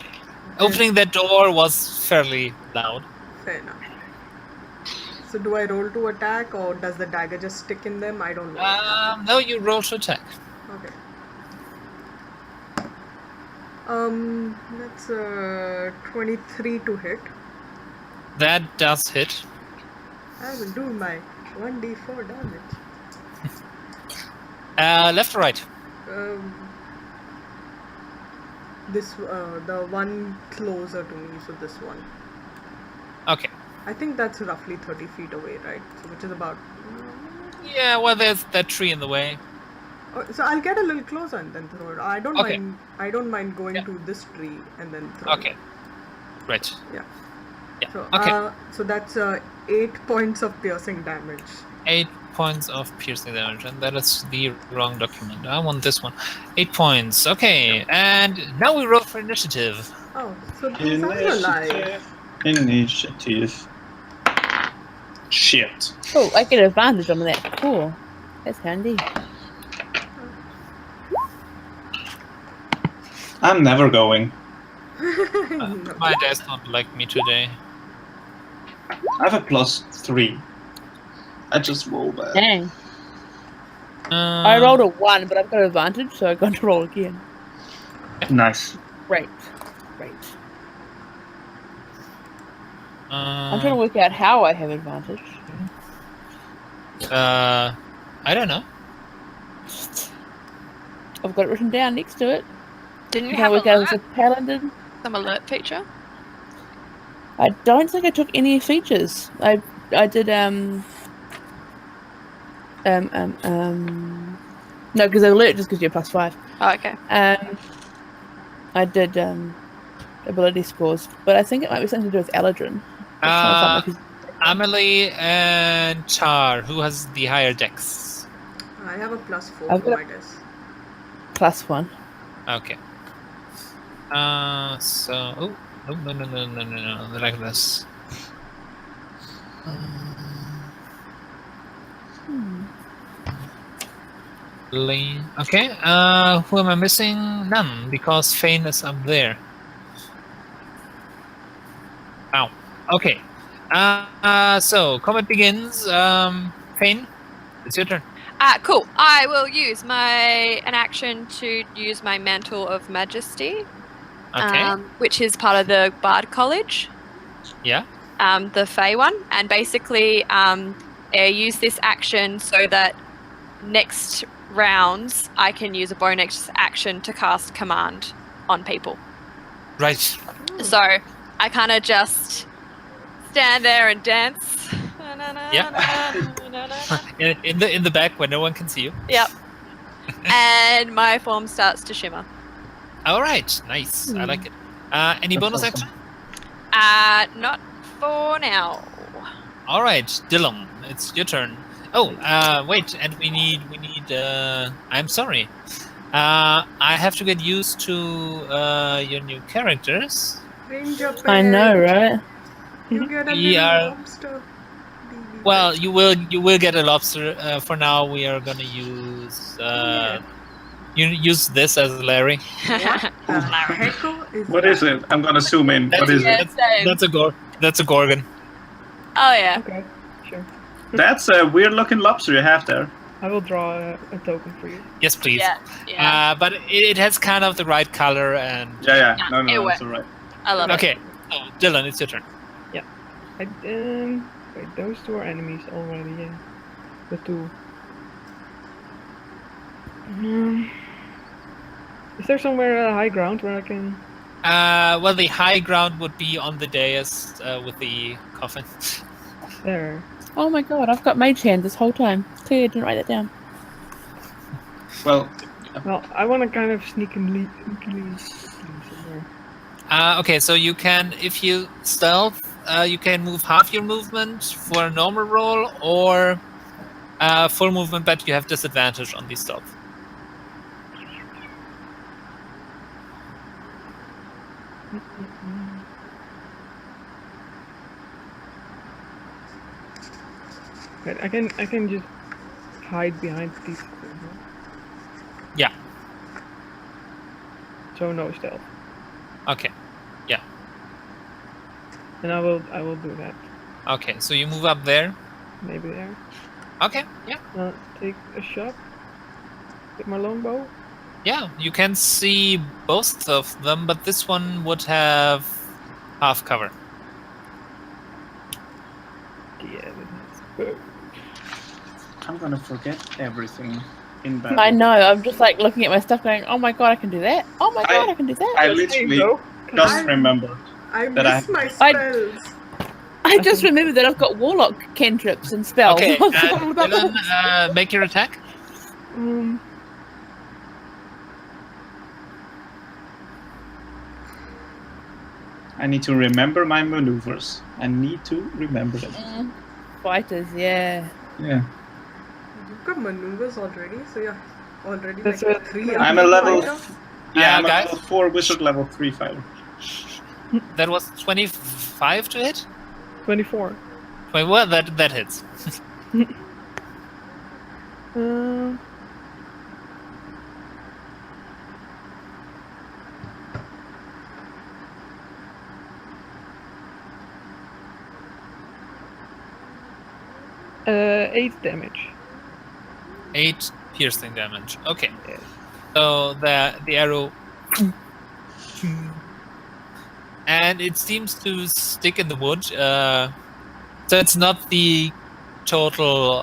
Opening that door was fairly loud. Fair enough. So do I roll to attack or does the dagger just stick in them? I don't know. No, you roll to attack. Okay. That's 23 to hit. That does hit. I will do my 1d4 damage. Left or right? The one closer to me, so this one. Okay. I think that's roughly 30 feet away, right? So which is about... Yeah, well, there's that tree in the way. So I'll get a little closer and then throw it. I don't mind going to this tree and then throw it. Okay. Right. Yeah. Yeah. So, Okay. So that's 8 points of piercing damage. 8 points of piercing damage, and that is the wrong document. I want this one. 8 points. Okay, and now we roll for initiative. Oh, so these are alive. Initiative. Shit. Oh, I get advantage on that. Cool. That's handy. I'm never going. My dice don't like me today. I have a +3. I just rolled that. Dang. I rolled a 1, but I've got advantage, so I'm going to roll again. Nice. Great. I'm trying to work out how I have advantage. I don't know. I've got it written down next to it. Didn't you Can I have work out as a paladin? some alert feature? I don't think I took any features. I did no, because alert just gives you a +5. Oh, okay. I did ability scores, but I think it might be something to do with Eladrin. Ahmalie and Char, who has the higher dex? I have a +4 I've for got my dice. +1. Okay. No. Like this. Okay. Who am I missing? None, because Phane is up there. Wow. Okay. So combat begins. Phane, it's your turn. Cool. I will use an action to use my Mantle of Majesty. Okay. Which is part of the Bard College. Yeah. The Fae one, and basically, I use this action so that next rounds I can use a bonus action to cast command on people. Right. So I kind of just stand there and dance. Yeah. in the back where no one can see you. Yep. And my form starts to shimmer. All right. Nice. I like it. Any bonus action? Not for now. All right, Dyllan, it's your turn. Oh, wait, and we need. I'm sorry. I have to get used to your new characters. Ranger I know, right? You get a We little are- lobster. Well, you will get a lobster. For now, we are gonna use. You use this as Larry. What is it? I'm gonna zoom in. What is it? That's a gorgon. Oh yeah. Okay, sure. That's a weird looking lobster you have there. I will draw a token for you. Yes, please. Yeah. But it has kind of the right color and. Yeah. No, it that's alright. I love it. Okay, so Dyllan, it's your turn. Wait, those two are enemies already, yeah. The two. Is there somewhere high ground where I can... Well, the high ground would be on the dais with the coffin. There. Oh my god, I've got mage hand this whole time. Clearly didn't write it down. Well, I want to kind of sneakily somewhere. Okay, so you can, if you stealth, you can move half your movement for a normal roll, or full movement, but you have disadvantage on the stealth. But I can just hide behind these. Yeah. So no stealth. Okay. Yeah. And I will do that. Okay, so you move up there. Maybe there. Okay. Yeah. Take a shot with my longbow. Yeah, you can see both of them, but this one would have half cover. Yeah, that's good. I'm gonna forget everything in battle. I know, I'm just like looking at my stuff going, oh my god, I can do that. Oh my god, I can do that. I literally just remembered. I that miss my spells. I just remembered that I've got warlock cantrips and spells. Okay, I forgot all about Dyllan, that. make your attack. I need to remember my maneuvers. I need to remember them. Fighters, yeah. Yeah. You've got maneuvers already, so you're already That's like what- 3 I'm a level. fighter. Yeah, I'm a guys? level 4 wizard, level 3 fighter. That was 25 to hit. 24. Wait, well, that hits. Uh, 8 damage. 8 piercing damage. Okay. So the arrow, and it seems to stick in the wood. So it's not the total.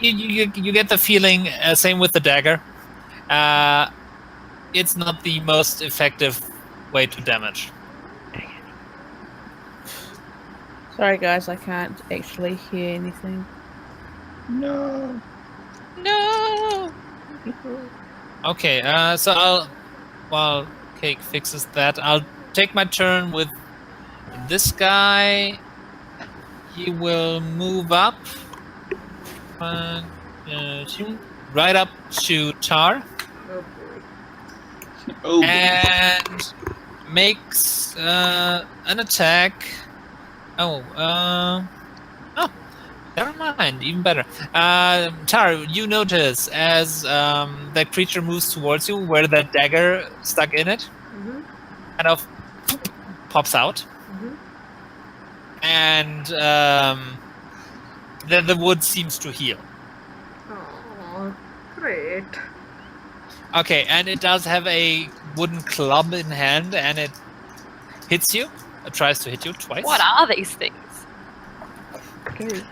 You get the feeling. Same with the dagger. It's not the most effective way to damage. Sorry guys, I can't actually hear anything. No. No. Okay, so while Cake fixes that, I'll take my turn with this guy. He will move up. Right up to Tar. Oh boy. and makes an attack. Oh, never mind. Even better. Tara, you notice as that creature moves towards you, where that dagger stuck in it, kind of pops out, and then the wood seems to heal. Oh, great. Okay, and it does have a wooden club in hand, and it hits you. It tries to hit you twice. What are these things? Okay. It's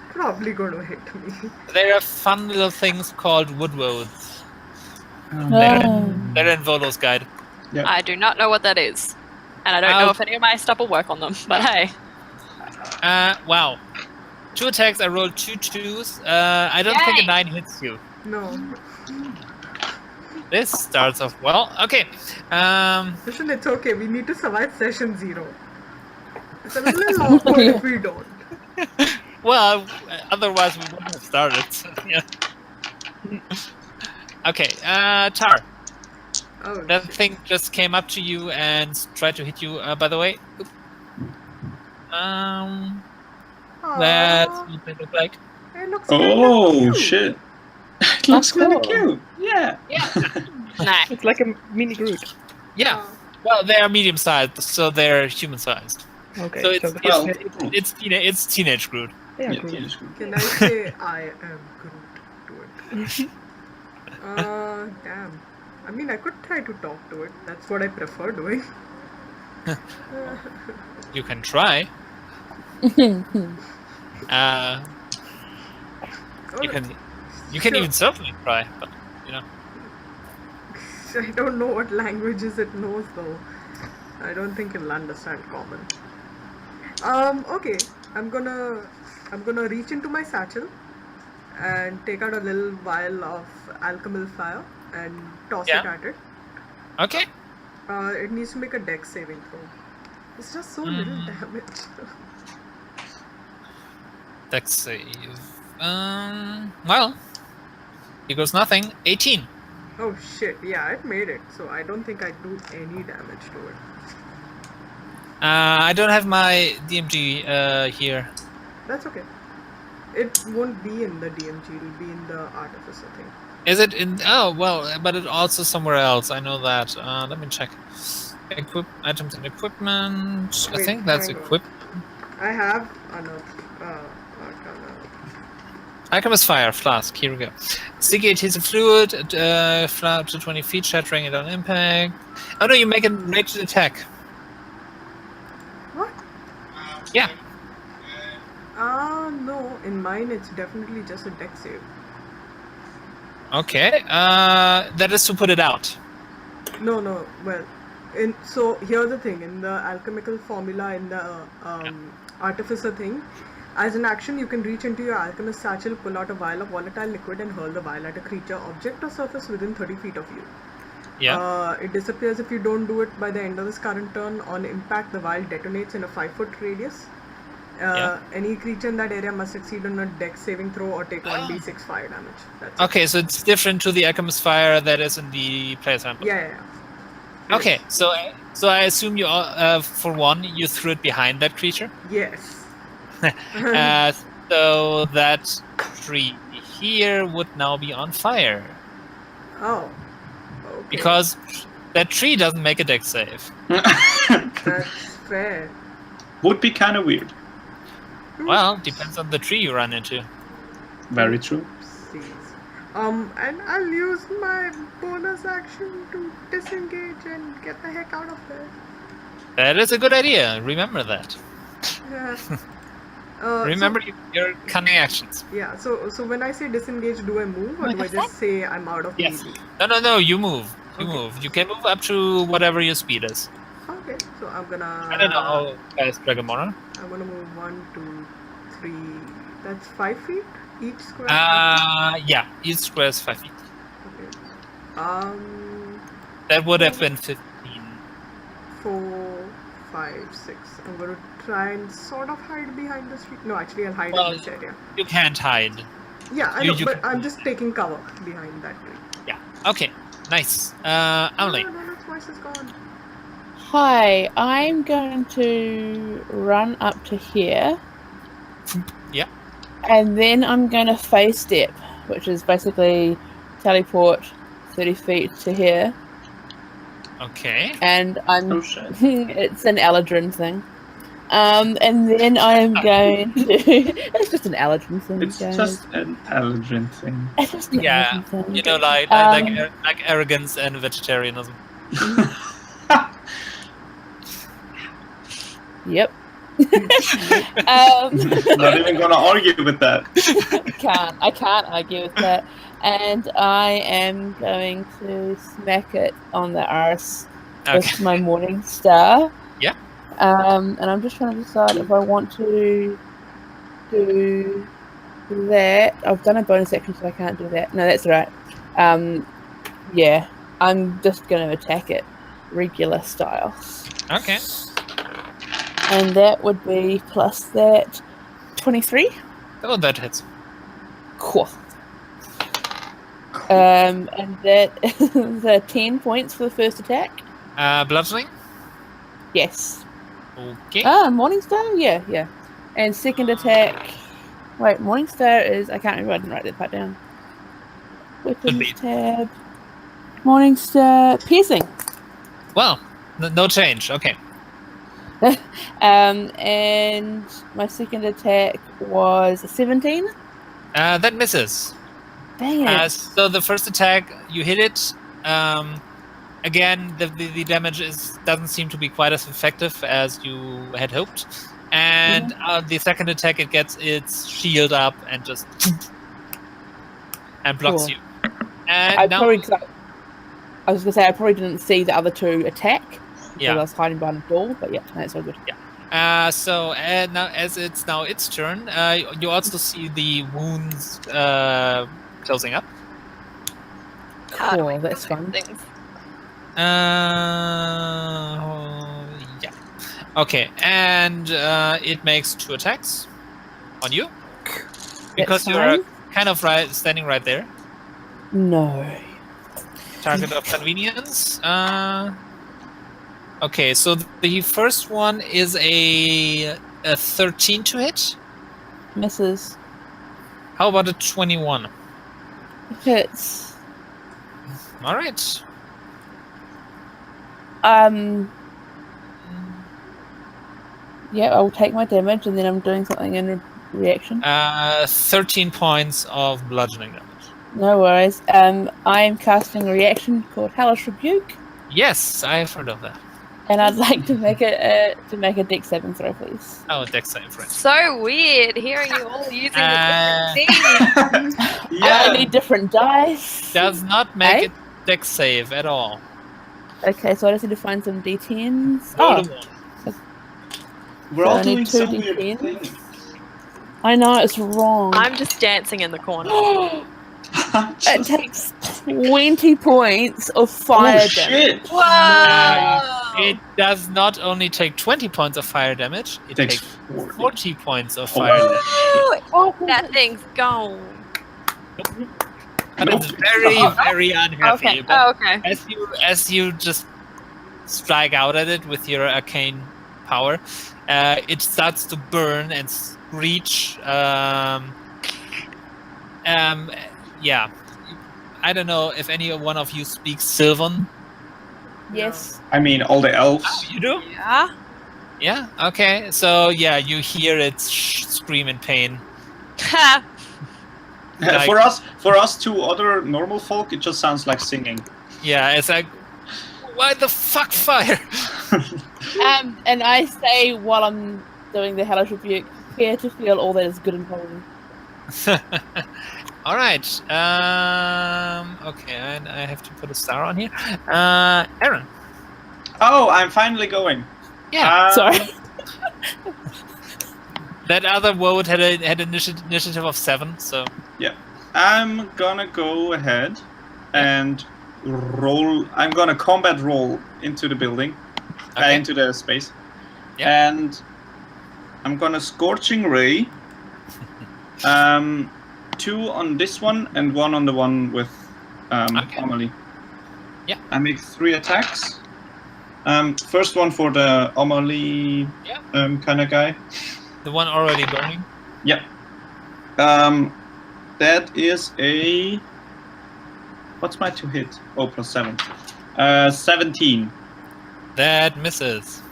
probably going to hit me. There are fun little things called woodroads. Oh. They're in Volo's guide. Yeah. I do not know what that is. And I don't know if any of my stuff will work on them, but hey. Wow. 2 attacks, I rolled 2 2s. I don't think a 9 hits you. No. This starts off well. Okay. Listen, it's okay. We need to survive session 0. It's a little awkward if we don't. Well, otherwise we wouldn't have started. Yeah. Okay, Tar. Oh, That shit. thing just came up to you and tried to hit you. By the way, that's Aw, what they look like. it looks kinda Oh cute. shit! It looks kind of cool. cute. Yeah. Nice. It's like a mini Groot. Yeah. Aw. Well, they are medium-sized, so they're human-sized. Okay. So it's Well, it's teenage Groot. yeah, Yeah, Groot. teenage Groot. Can I say I am Groot to it? Damn. I mean, I could try to talk to it. That's what I prefer doing. You can try. You can Sure. even certainly try, but you know. I don't know what languages it knows though. I don't think it'll understand common. Okay. I'm gonna reach into my satchel and take out a little vial of alchemical fire and toss it Yeah. at it. Okay. It needs to make a dex saving throw. It's just so little damage. Dex save. Well, here goes nothing. 18. Oh shit, yeah, it made it. So I don't think I do any damage to it. I don't have my DMG here. That's okay. It won't be in the DMG, it'll be in the artificer thing. Is it in? Oh well, but it also somewhere else. I know that. Let me check. Items and equipment. I Wait, think that's hang on. equip. I have enough arcana. Alchemist fire flask. Here we go. Sticky adhesive fluid. Fly up to 20 feet, shattering it on impact. Oh no, you make a ranged attack. What? Yeah. No. In mine, it's definitely just a dex save. Okay. That is to put it out. No. Well, so here's the thing. In the alchemical formula, in the artificer thing, as an action, you can reach into your alchemist satchel, pull out a vial of volatile liquid, and hurl the vial at a creature, object, or surface within 30 feet of you. Yeah. It disappears if you don't do it by the end of this current turn. On impact, the vial detonates in a 5-foot radius. Any creature in that area must succeed on a dex saving throw or take 1d6 fire damage. That's it. Okay, so it's different to the alchemist fire that is in the player's handbook. Yeah. Okay, so I assume you for one you threw it behind that creature. Yes. So that tree here would now be on fire Oh. Okay. because that tree doesn't make a dex save. That's fair. Would be kind of weird. Well, depends on the tree you run into. Very true. Oopsies. And I'll use my bonus action to disengage and get the heck out of there. That is a good idea. Remember that. Yeah. Remember your cunning actions. Yeah. So when I say disengage, do I move or do I just say I'm out of Yes. melee? No. You move. You Okay. move. You can move up to whatever your speed is. Okay. So I'm gonna. I don't know how fast Dragamora. I'm gonna move 1, 2, 3. That's 5 feet each square. Yeah. Each square is 5 feet. Okay. That would have been 15. 4, 5, 6. I'm gonna try and sort of hide behind this tree. No, actually, I'll hide Well, in this area. You can't hide. Yeah, I you- know, you but can- I'm just taking cover behind that tree. Yeah. Okay. Nice. Ahmalie. No, Donut's voice is gone. Hi, I'm going to run up to here. Yeah. And then I'm going to phase step, which is basically teleport 30 feet to here. Okay. And I'm. Oh shit. It's an Eladrin thing. And then I'm going to. It's just an Eladrin thing. It's guys. just an allergen thing. It's just an Yeah. Eladrin thing. You know, like arrogance and vegetarianism. Yep. Not even gonna argue with that. I can't argue with that. And I am going to smack it on the arse with my Morning Star. Yeah. And I'm just trying to decide if I want to do that. I've done a bonus action, so I can't do that. No, that's right. Yeah, I'm just going to attack it regular style. Okay. And that would be plus that 23. Oh, that hits. Cool. And that is 10 points for the first attack. Bludgeoning? Yes. Okay. Morningstar? Yeah. And second attack. Wait, Morningstar is. I can't remember. I didn't write that part down. Weapons tab. Morningstar. Piercing. Well, no change. Okay. And my second attack was 17. That misses. Dang it. So the first attack, you hit it. Again, the damage doesn't seem to be quite as effective as you had hoped. And the second attack, it gets its shield up and just and blocks you. And I was gonna say I probably didn't see the other two attack. Yeah. I was hiding behind the door, but yeah, that's all good. Yeah. So now, as it's now its turn, you also see the wounds closing up. Cool, that's fun. Yeah. Okay, and it makes 2 attacks on you because you're kind of standing right there. No. Target of convenience. Okay, so the first one is a 13 to hit. Misses. How about a 21? Hits. All right. Yeah, I'll take my damage and then I'm doing something in reaction. 13 points of bludgeoning damage. No worries. I am casting a reaction called Hellish Rebuke. Yes, I have heard of that. And I'd like to make a Dex 7 throw, please. Oh, Dex save, right. So weird hearing you all using the different things. I need different dice. Does not make it Dex save at all. Okay, so I just need to find some D10s. We're all I need doing 2 some weird D10s. things. I know, it's wrong. I'm just dancing in the corner. It takes 20 points of fire damage. Shit! Whoa! It does not only take 20 points of fire damage, it takes 40 points of fire damage. Woo! That thing's gone. But it's very, very unhappy. Okay. But Okay. as you just strike out at it with your arcane power, it starts to burn and screech. Yeah. I don't know if any one of you speaks Sylvan. Yes. I mean, all the elves. Oh, you do? Yeah. Yeah. Okay. So yeah, you hear it scream in pain. For us 2 other normal folk, it just sounds like singing. Yeah, it's like, why the fuck fire? And I say while I'm doing the Hellish Rebuke, prepare to feel all that is good and holy. All right. Okay, and I have to put a star on here. Erin. Oh, I'm finally going. Yeah. Sorry. That other vote had an initiative of 7, so. Yeah. I'm gonna go ahead and roll. I'm gonna combat roll into the building, into the space. Yeah. And I'm gonna Scorching Ray. 2 on this one and 1 on the one with Ahmalie. Yeah. I make 3 attacks. First one for the Ahmalie kind of guy. The one already burning? Yep. That is a... What's my to hit? Oh, +7. 17. That misses.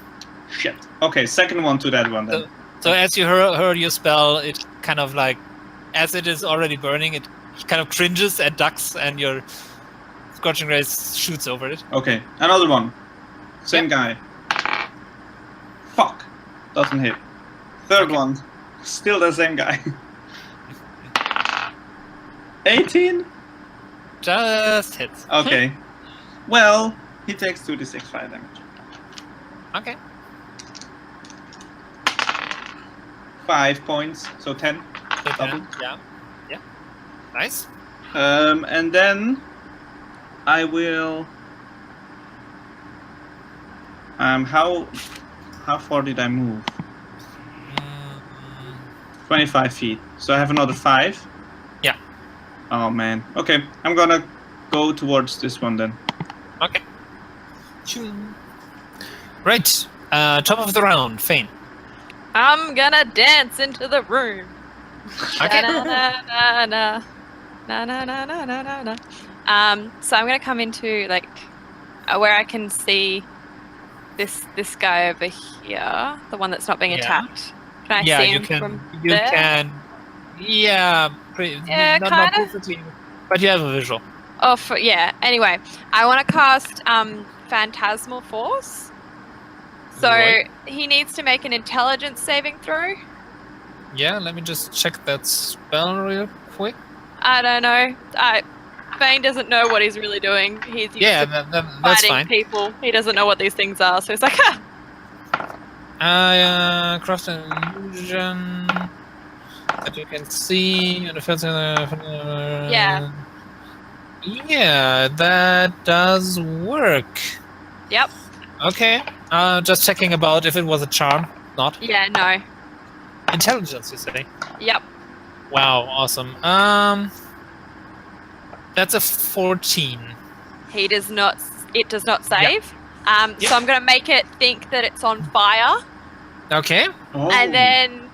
Shit. Okay, second one to that one then. So as you heard your spell, it kind of like, as it is already burning, it kind of cringes and ducks, and your Scorching Rays shoots over it. Okay, another one. Same guy. Fuck. Doesn't hit. Third one. Still the same guy. 18? Just hits. Okay. Well, he takes 2d6 fire damage. Okay. 5 points, so 10. So Double. yeah. Nice. And then I will... how far did I move? 25 feet. So I have another 5? Yeah. Oh man. Okay, I'm gonna go towards this one then. Okay. Right. Top of the round, Phane. I'm gonna dance into the room. Okay. Na-na-na-na-na. Na-na-na-na-na-na. So I'm gonna come into like where I can see this guy over here, the one that's not being attacked. Can I see him from there? You can. Yeah. Not perfectly, but you have a visual. Oh, yeah. Anyway, I want to cast Phantasmal Force. So Right. he needs to make an intelligence saving throw. Yeah, let me just check that spell real quick. I don't know. Phane doesn't know what he's really doing. He's used to that's fighting fine. people. He doesn't know what these things are, so he's like, Craft an illusion that you can see. Yeah. Yeah, that does work. Yep. Okay. Just checking about if it was a charm. Not. Yeah, no. Intelligence, you say? Yep. Wow, awesome. That's a 14. It does not save. Yep. So I'm going to make it think that it's on fire. Okay. Oh. And then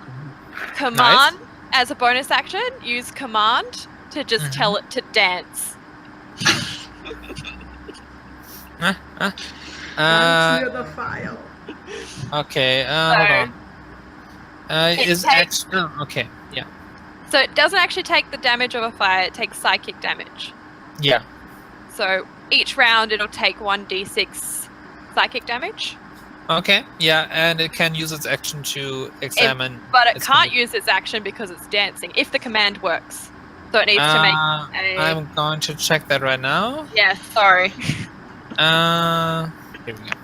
command, as a bonus action, use command to just tell it to dance. Dance near the fire. Okay, hold on. Is takes- action... okay, yeah. So it doesn't actually take the damage of a fire, it takes psychic damage. Yeah. So each round it'll take 1d6 psychic damage. Okay, yeah, and it can use its action to examine... But it its can't command. use its action because it's dancing, if the command works. So it needs to make a... I'm going to check that right now. Yeah, sorry. Here we go.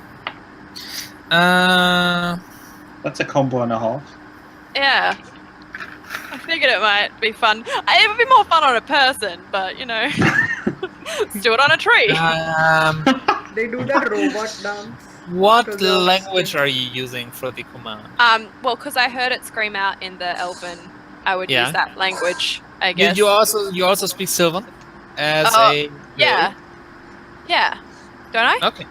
That's a combo and a half. Yeah. I figured it might be fun. It would be more fun on a person, but, you know. Let's do it on a tree. They do that robot dance. What Because of- language are you using for the command? Well, because I heard it scream out in the Elven, I would Yeah. use that language, I guess. You also speak Sylvan as a... Yeah. Yeah. Don't I? Okay.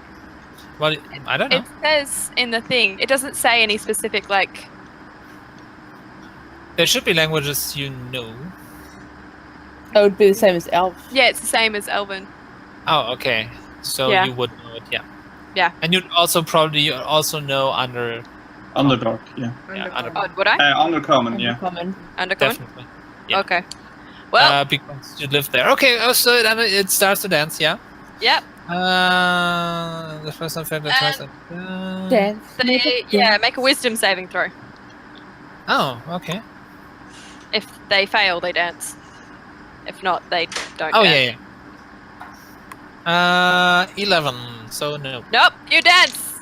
Well, I don't know. It says in the thing. It doesn't say any specific, like... There should be languages you know. That would be the same as Elf. Yeah, it's the same as Elven. Oh, okay. So Yeah. you would know it, yeah. Yeah. And you'd also know under... Underdark, yeah. Undercover. Oh, would I? Undercommon, yeah. Common. Undercommon? Definitely. Yeah. Okay. Well, Because you live there. Okay, so then it starts to dance, yeah? yep. The first one failed the twice. Dance. Make a wisdom saving throw. Oh, okay. If they fail, they dance. If not, they don't Oh, dance. yeah. 11, so no. Nope, you dance!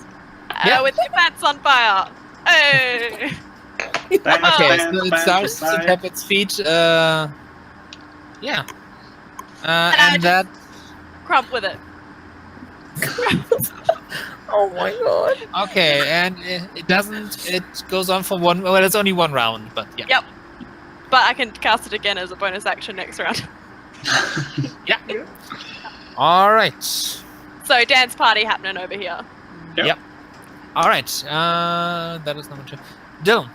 Yeah. With your pants on fire. Hey! Okay, so it starts to tap its feet. Yeah. And that... Crump with it. Oh my god. Okay, and it doesn't... It goes on for one... Well, it's only one round, but yeah. Yep. But I can cast it again as a bonus action next round. Yeah. All right. So dance party happening over here. Yep. All right. That is number 2. Dyllan.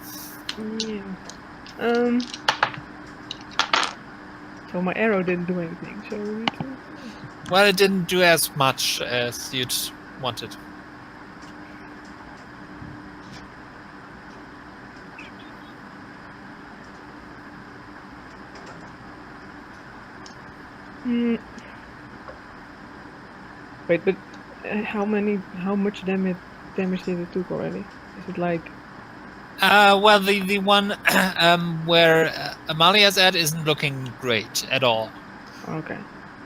Yeah. So my arrow didn't do anything. So we need to. Well, it didn't do as much as you'd wanted. Wait, but how much damage did it took already? Is it like? Well, the one where Ahmalia's at isn't looking great at all. Okay.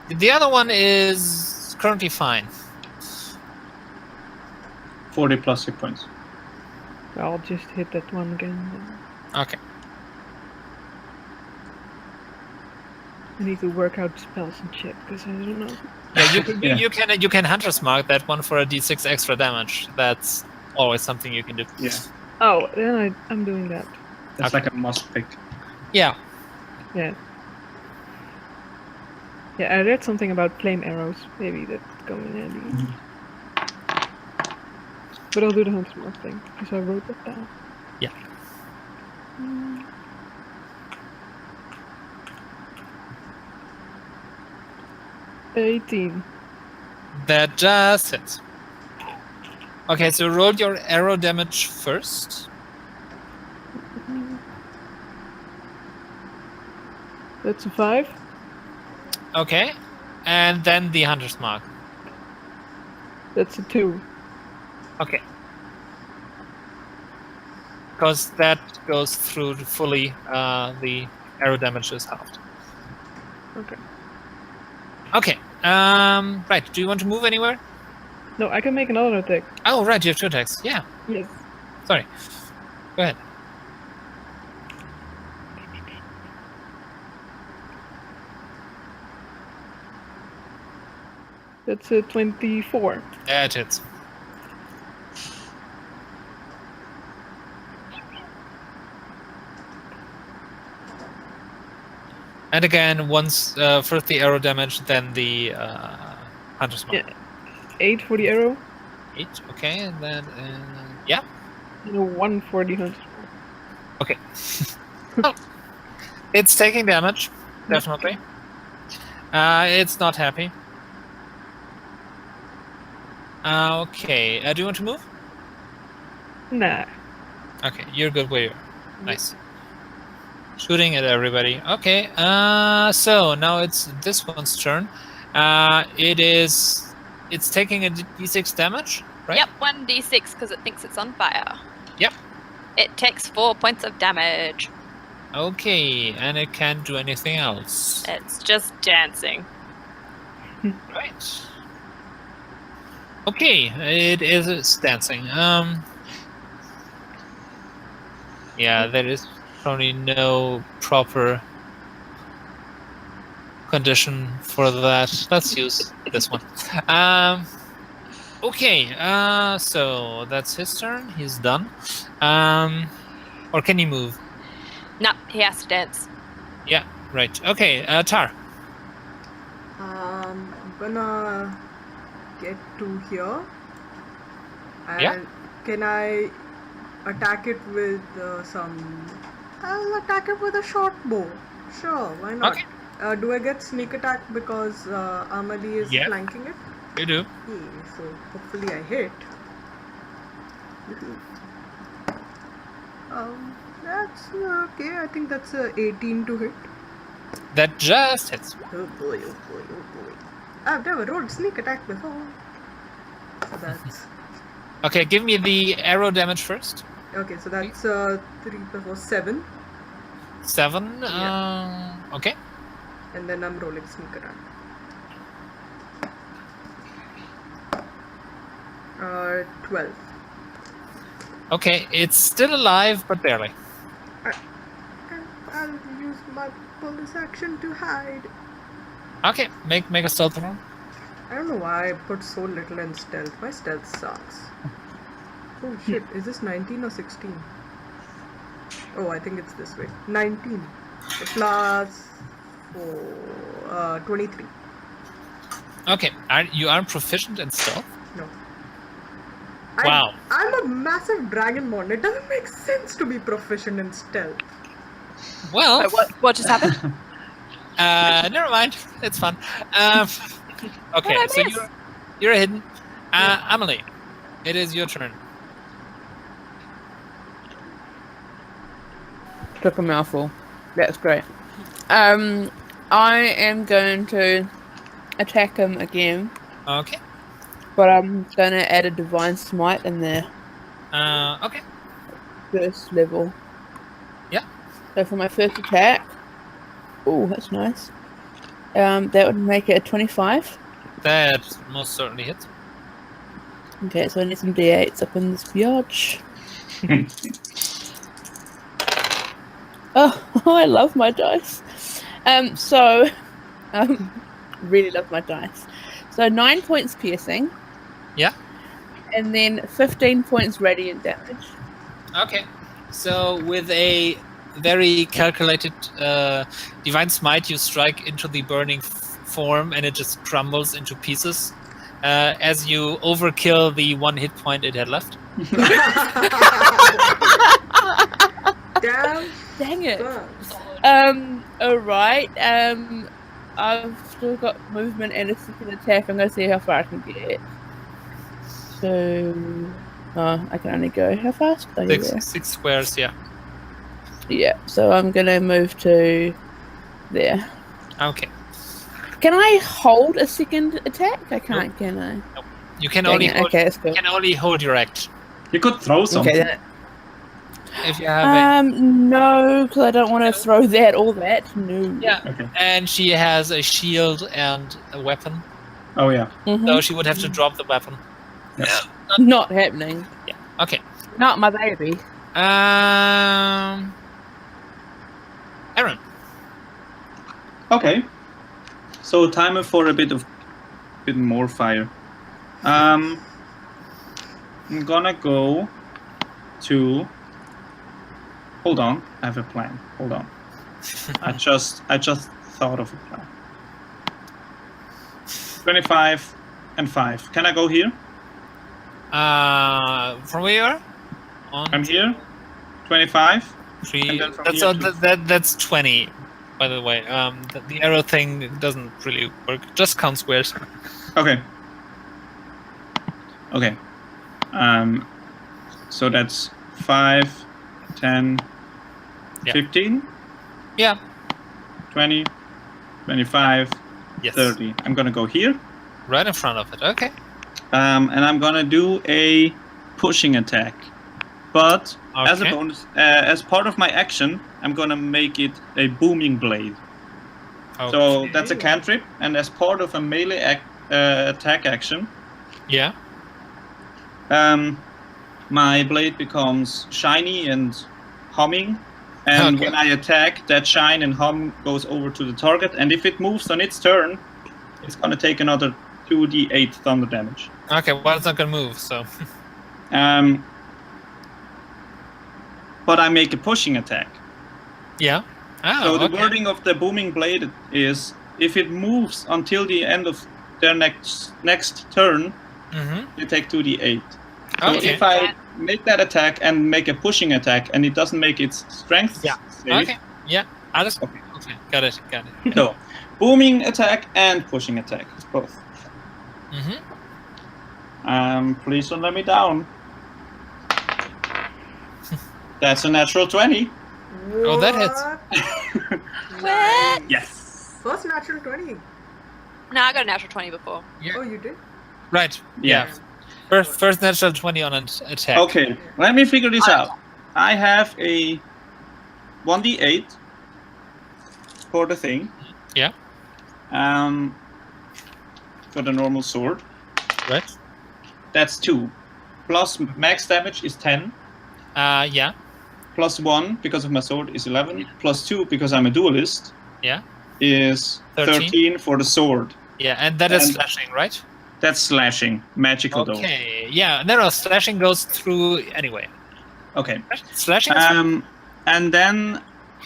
The other one is currently fine. 40 plus hit points. I'll just hit that one again. Then. Okay. I need to work out spells and shit because I don't know. Yeah, you can Hunter's Mark that one for a d6 extra damage. That's always something you can do. Yeah. Oh, then I'm doing that. That's like a must pick. Yeah. Yeah. Yeah, I read something about flame arrows. Maybe that come in handy. But I'll do the Hunter's Mark thing because I wrote that down. Yeah. 18. That just hits. Okay, so roll your arrow damage first. That's a 5. Okay. And then the Hunter's Mark. That's a 2. Okay. Because that goes through fully, the arrow damage is halved. Okay. Okay. Right. Do you want to move anywhere? No, I can make another attack. Oh, right. You have 2 attacks. Yeah. Yes. Sorry. Go ahead. That's a 24. That hits. And again, once first the arrow damage, then the Hunter's Mark. Yeah. 8 for the arrow. 8, okay, and then yeah. No, 1 for the Hunter's Mark. Okay. Oh. It's taking damage, definitely. It's not happy. Okay, do you want to move? Nah. Okay, you're good where you are. Nice. Shooting at everybody. Okay, so now it's this one's turn. It's taking a d6 damage, right? Yep, 1d6 because it thinks it's on fire. Yep. It takes 4 points of damage. Okay, and it can't do anything else. It's just dancing. Right. Okay, it's dancing. Yeah, there is probably no proper condition for that. Let's use this one. Okay, so that's his turn. He's done. Or can he move? No, he has to dance. Yeah, right. Okay, Tar. I'm gonna get to here. And Yeah. can I attack it with I'll attack it with a short bow. Sure, why not? Okay. Do I get sneak attack because Ahmalie is Yeah. flanking it? You do. Yeah, so hopefully I hit. That's okay. I think that's a 18 to hit. That just hits. Oh boy, oh boy, oh boy. I've never rolled sneak attack before. So that's... Okay, give me the arrow damage first. Okay, so that's 3 plus 4, 7. 7. Yeah. Okay. And then I'm rolling sneak attack. 12. Okay, it's still alive, but barely. And I'll use my bonus action to hide. Okay, make a stealth roll. I don't know why I put so little in stealth. My stealth sucks. Oh shit, is this 19 or 16? Oh, I think it's this way. 19 plus 4, 23. Okay, you aren't proficient in stealth? No. Wow. I'm a massive dragonborn. It doesn't make sense to be proficient in stealth. Well... Wait, what just happened? Never mind. It's fun. Okay, What so I miss? you're hidden. Ahmalie, it is your turn. Took a mouthful. That's great. I am going to attack him again, Okay. but I'm going to add a divine smite in there. Okay. First level. Yeah. So for my first attack, oh, that's nice. That would make it a 25. That most certainly hits. Okay, so I need some d8s up in this biatch. Oh, I love my dice. Really love my dice. So 9 points piercing. Yeah. And then 15 points radiant damage. Okay. So with a very calculated divine smite, you strike into the burning form, and it just crumbles into pieces as you overkill the 1 hit point it had left. Dang it. Alright. I've still got movement and a second attack. I'm going to see how far I can get. So, I can only go how fast? 6 squares, yeah. Yeah, so I'm going to move to there. Okay. Can I hold a second attack? I can't, can I? Nope. You can only hold, okay, that's cool. you can only hold your action. You could throw something. Okay, If you have no, because I don't want to throw that or that. No. Yeah. Okay. And she has a shield and a weapon. Oh, yeah. So she would have to drop the weapon. Yeah. Not happening. Yeah. Okay. Not my baby. Erin. Okay. So time for a bit more fire. I'm gonna go to. Hold on, I have a plan. Hold on. I just thought of a plan. 25 and 5. Can I go here? From where you are? I'm here. 25. 3. And then from That's here that's 20. By the way, the arrow thing doesn't really work. Just count squares. Okay. Okay. So that's 5, 10, Yeah. 15, Yeah. 20, 25, Yes. 30. I'm gonna go here. Right in front of it. Okay. And I'm gonna do a pushing attack. But as a Okay. bonus, as part of my action, I'm gonna make it a booming blade. So that's a cantrip, and as part of a melee attack action, Yeah. my blade becomes shiny and humming. And when I attack, that shine and hum goes over to the target. And if it moves on its turn, it's gonna take another 2d8 thunder damage. Okay. Well, it's not gonna move. So. But I make a pushing attack. Yeah. Oh, So the okay. wording of the booming blade is, if it moves until the end of their next turn, you take 2d8. So Okay. if I make that attack and make a pushing attack, and it doesn't make its strength Yeah. save, Okay. Yeah. Okay. Got it. so booming attack and pushing attack, both. Please don't let me down. That's a natural 20. Oh, that hits. What? Yes. First natural 20. No, I got a natural 20 before. Oh, you did? Right. Yeah. First natural 20 on an attack. Okay, let me figure this out. I have a 1d8 for the thing. Yeah. For the normal sword. Right. That's 2. Plus max damage is 10. Yeah. Plus 1 because of my sword is 11. Plus 2 because I'm a duelist. Yeah. Is 13 for the sword. Yeah, and that is slashing, right? That's slashing. Magical though. Okay. Yeah. No. Slashing goes through anyway. Okay. Slashing. And then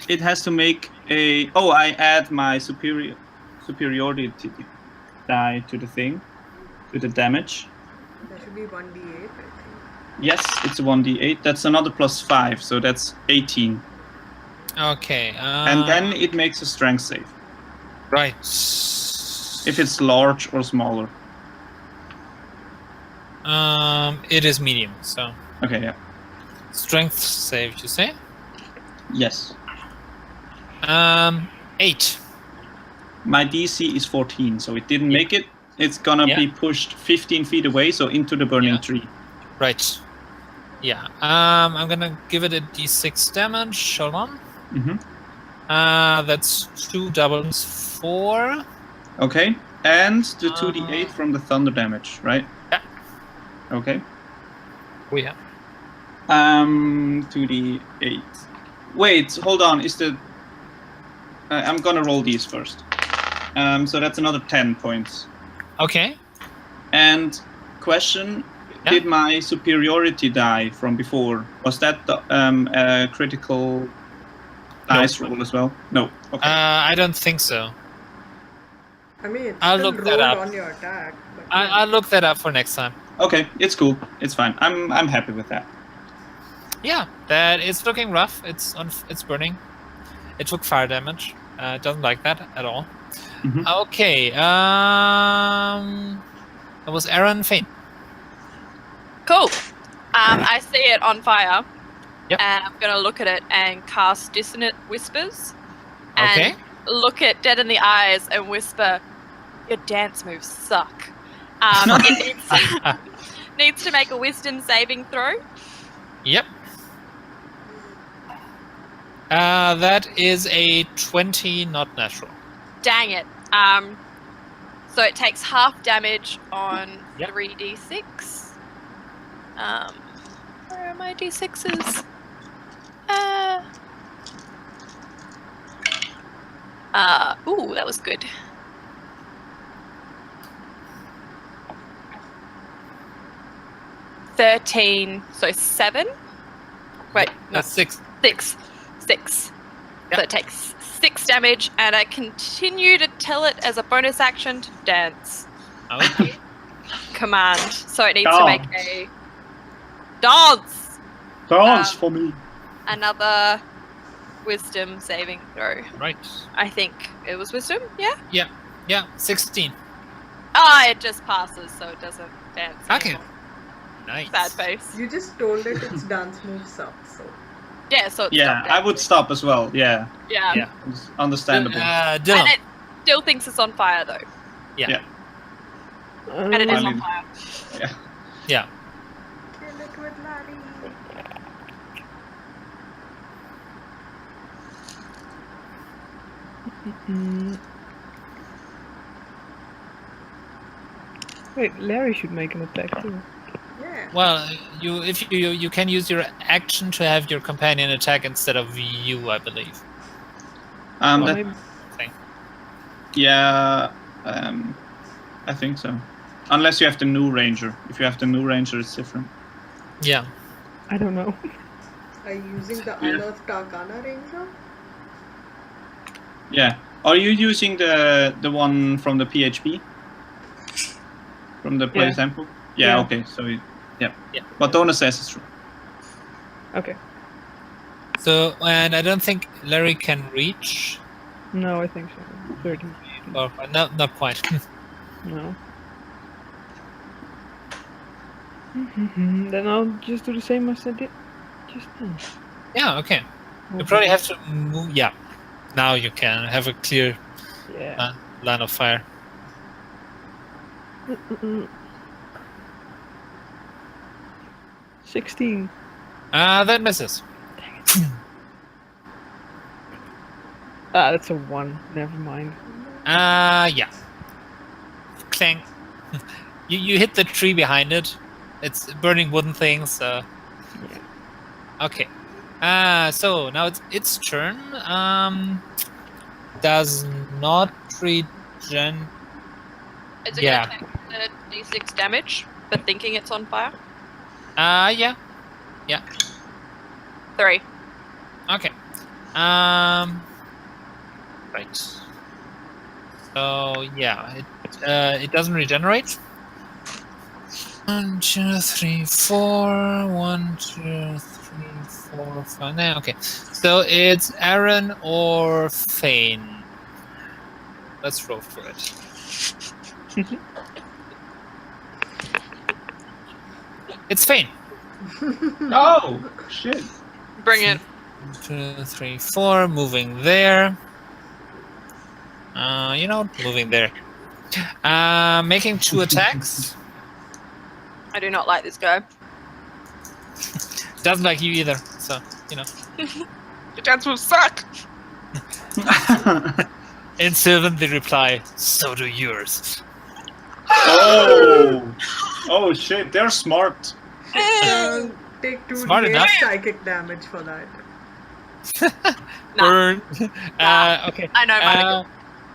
it has to make a. Oh, I add my superiority die to the thing, to the damage. That should be 1d8, I think. Yes, it's a 1d8. That's another +5, so that's 18. Okay. And then it makes a strength save. Right. If it's large or smaller. It is medium, so. Okay, yeah. Strength save, you say? Yes. 8. My DC is 14, so it didn't make it. It's gonna be pushed 15 feet away, so into the burning tree. Right. Yeah. I'm gonna give it a d6 damage. Hold on. That's 2 doubles 4. Okay. And the 2d8 from the thunder damage, right? Yeah. Okay. Oh yeah. 2d8. Wait, hold on. Is the I'm gonna roll these first. So that's another 10 points. Okay. And question: did my superiority die from before? Was that the critical dice roll as well? No. Okay. I don't think so. I mean, it's I'll still look that rolled up. on your attack. But I'll look that up for next time. Okay, it's cool. It's fine. I'm happy with that. Yeah, that it's looking rough. It's burning. It took fire damage. It doesn't like that at all. Okay. That was Erin Phane. Cool. I see it on fire. Yep. And I'm going to look at it and cast Dissonant Whispers. And Okay. look it dead in the eyes and whisper, your dance moves suck. It needs to make a wisdom saving throw. Yep. That is a 20, not natural. Dang it. So it takes half damage on 3d6. Where are my d6s? Ooh, that was good. $13, so 7. Wait, no, That's 6. 6. So it takes 6 damage, and I continue to tell it as a bonus action to dance. Okay. Command. So it needs to make a dance. Dance for me. Another wisdom saving throw. Right. I think it was wisdom, yeah? Yeah. 16. It just passes, so it doesn't dance. Okay. anymore. Nice. Sad face. you just told it its dance moves suck, so. Yeah, so it's Yeah, I would stop as well. Yeah. Yeah. It's understandable. Dylan. And it still thinks it's on fire, though. Yeah. And it is on Finally. fire. Yeah. Kill it with Larry. Wait, Larry should make an attack too. Yeah. Well, you can use your action to have your companion attack instead of you, I believe. Well, That, maybe- yeah, I think so. Unless you have the new ranger. If you have the new ranger, it's different. Yeah. I don't know. Are you using the Unearthed Arcana Ranger? Yeah. Are you using the one from the PHP? From the play Yeah. sample? Yeah. Okay. So, yeah. Yeah. But Donna says it's true. Okay. So, and I don't think Larry can reach. No, I think so. 30. Or not quite. No. Then I'll just do the same as I did just then. Yeah. Okay. You probably have to move. Yeah. Now you can have a clear Yeah. line of fire. 16. That misses. That's a 1. Never mind. Yeah. Clang. You hit the tree behind it. It's burning wooden things. Yeah. Okay. So now it's its turn. Does not regen. Is it Yeah. going to take the d6 damage for thinking it's on fire? Yeah. 3. Okay. Right. So yeah, it it doesn't regenerate. 1, 2, 3, 4. 1, 2, 3, 4, 5. No, okay. So it's Erin or Phane. Let's roll for it. It's Phane. Oh, shit. Bring it. 1, 2, 3, 4. Moving there. Moving there. Making 2 attacks. I do not like this guy. Doesn't like you either, so, The chance will suck. In Sylvan, they reply, so do yours. Oh, shit, they're smart. Take 2 Smart d8 enough. psychic damage for that. Nah. Burn. Nah. Okay. I know mine.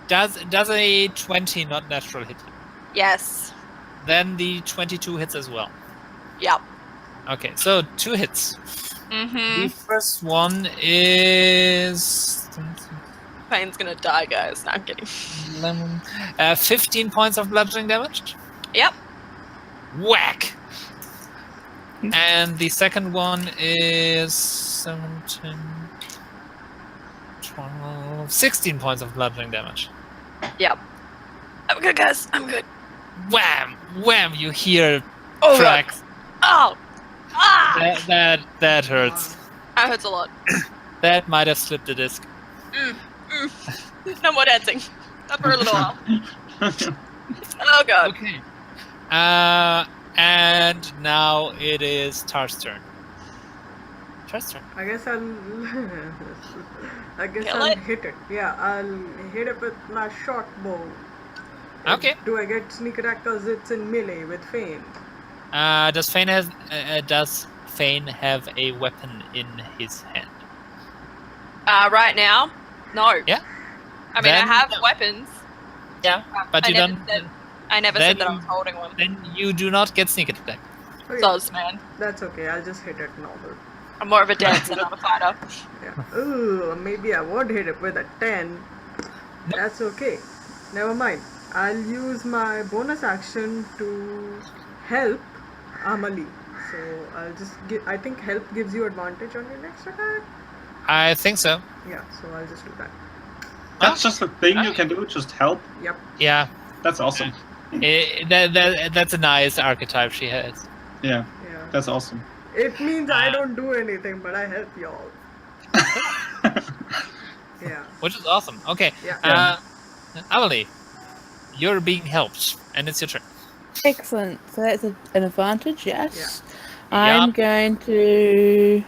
Does a 20 not natural hit you? Yes. Then the 22 hits as well. Yep. Okay, so 2 hits. Mm-hmm. The first one is Phane's gonna die, guys. No, I'm kidding. 15 points of bludgeoning damage. Yep. Whack! And the second one is 17, 12, 16 points of bludgeoning damage. Yep. I'm good, guys. I'm good. Wham! Wham! You hear Oh, cracks. Oh! Ah! That hurts. That hurts a lot. That might have slipped a disc. No more dancing. Not for a little while. Oh god. Okay. And now it is Tar's turn. Tar's turn. I guess I'll Kill it? hit it. Yeah, I'll hit it with my short bow. Okay. Do I get sneak attack because it's in melee with Phane? Does Phane have a weapon in his hand? Right now? No. Yeah. I mean, Then- I have weapons. Yeah, but I you never don't. said- I never then said that I you- was holding one. Then you do not get sneak attack. Okay, Soz, man. that's okay. I'll just hit it normal. I'm more of a dancer, not a fighter. Yeah. Ooh, maybe I would hit it with a 10. That's okay. Never mind. I'll use my bonus action to help Ahmalie. So I'll just I think help gives you advantage on your next attack. I think so. Yeah, so I'll just do that. That's just a thing you can do, just help. Yep. Yeah, That's awesome. that's a nice archetype she has. Yeah, Yeah. that's awesome. It means I don't do anything, but I help y'all. Yeah. Which is awesome. Okay. Yeah. Ahmalie, you're being helped, and it's your turn. Excellent. So that's an advantage, yes. Yeah. I'm Yep. going to.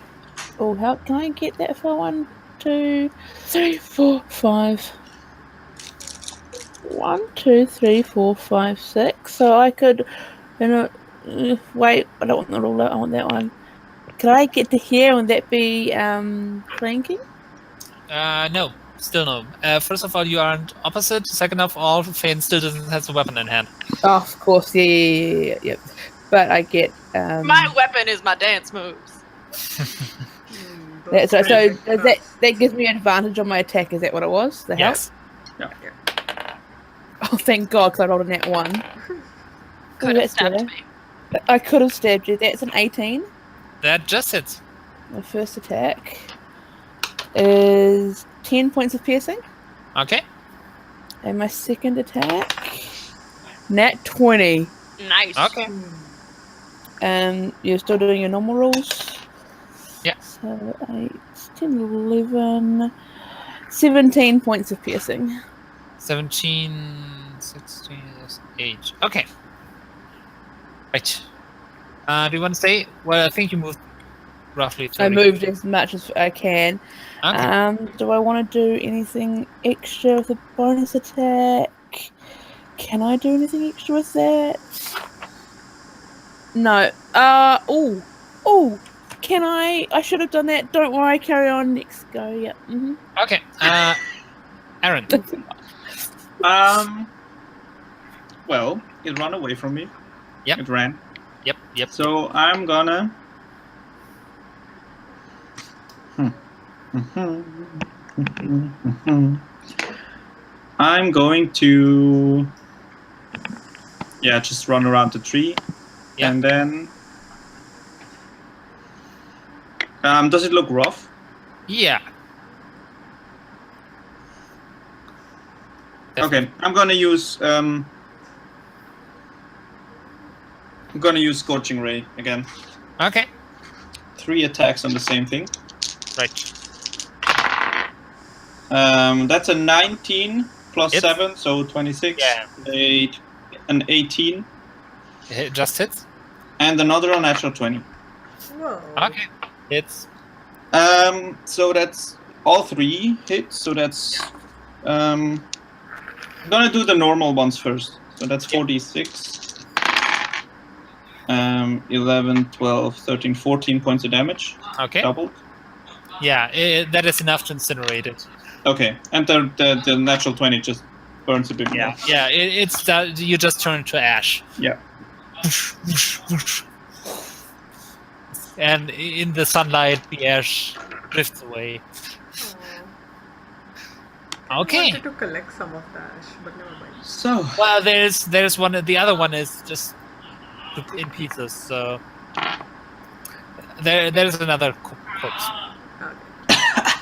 Oh, how can I get that for 1, 2, 3, 4, 5? 1, 2, 3, 4, 5, 6. So I could. Wait, I don't want that all. I want that one. Could I get to here? Would that be flanking? No, still no. First of all, you aren't opposite. Second of all, Phane still doesn't have a weapon in hand. Oh, of course, yeah. But I get. My weapon is my dance moves. So Basic does that gives me an advantage on my attack? Is that what it was? The help? Yes. Oh, thank God, because I rolled a nat 1. Could have that's stabbed better. me. I could have stabbed you. That's an 18. That just hits. My first attack is 10 points of piercing. Okay. And my second attack, nat 20. Nice. Okay. You're still doing your normal rolls? Yeah. So 8, 10, 11, 17 points of piercing. 17, 16, 8. Okay. Right. Do you want to say? Well, I think you moved roughly 30. I moved as much as I can. Okay. Do I want to do anything extra with a bonus attack? Can I do anything extra with that? No. Oh. Can I? I should have done that. Don't worry. Carry on. Next go. Yeah. Mm-hmm. Okay. Aaron. Well, it ran away from me. Yep. It ran. Yep. So I'm gonna. I'm going to Yeah, just run around the tree. Yeah. And then... does it look rough? Yeah. Okay, I'm gonna use Scorching Ray again. Okay. 3 attacks on the same thing. Right. That's a 19 plus Hits. 7, so 26. Yeah. An 18. It just hits. And another unnatural 20. Whoa. Okay. Hits. So that's all 3 hits. So that's I'm gonna do the normal ones first. So that's 4d6. 11, 12, 13, 14 points of damage. Okay. Doubled. Yeah, that is enough to incinerate it. Okay, and the natural 20 just burns a bit more. Yeah. It's you just turn to ash. Yeah. And in the sunlight, the ash drifts away. I Okay. wanted to collect some of the ash, but never mind. So Well, there's one. The other one is just in pieces. So there's another corpse. Okay.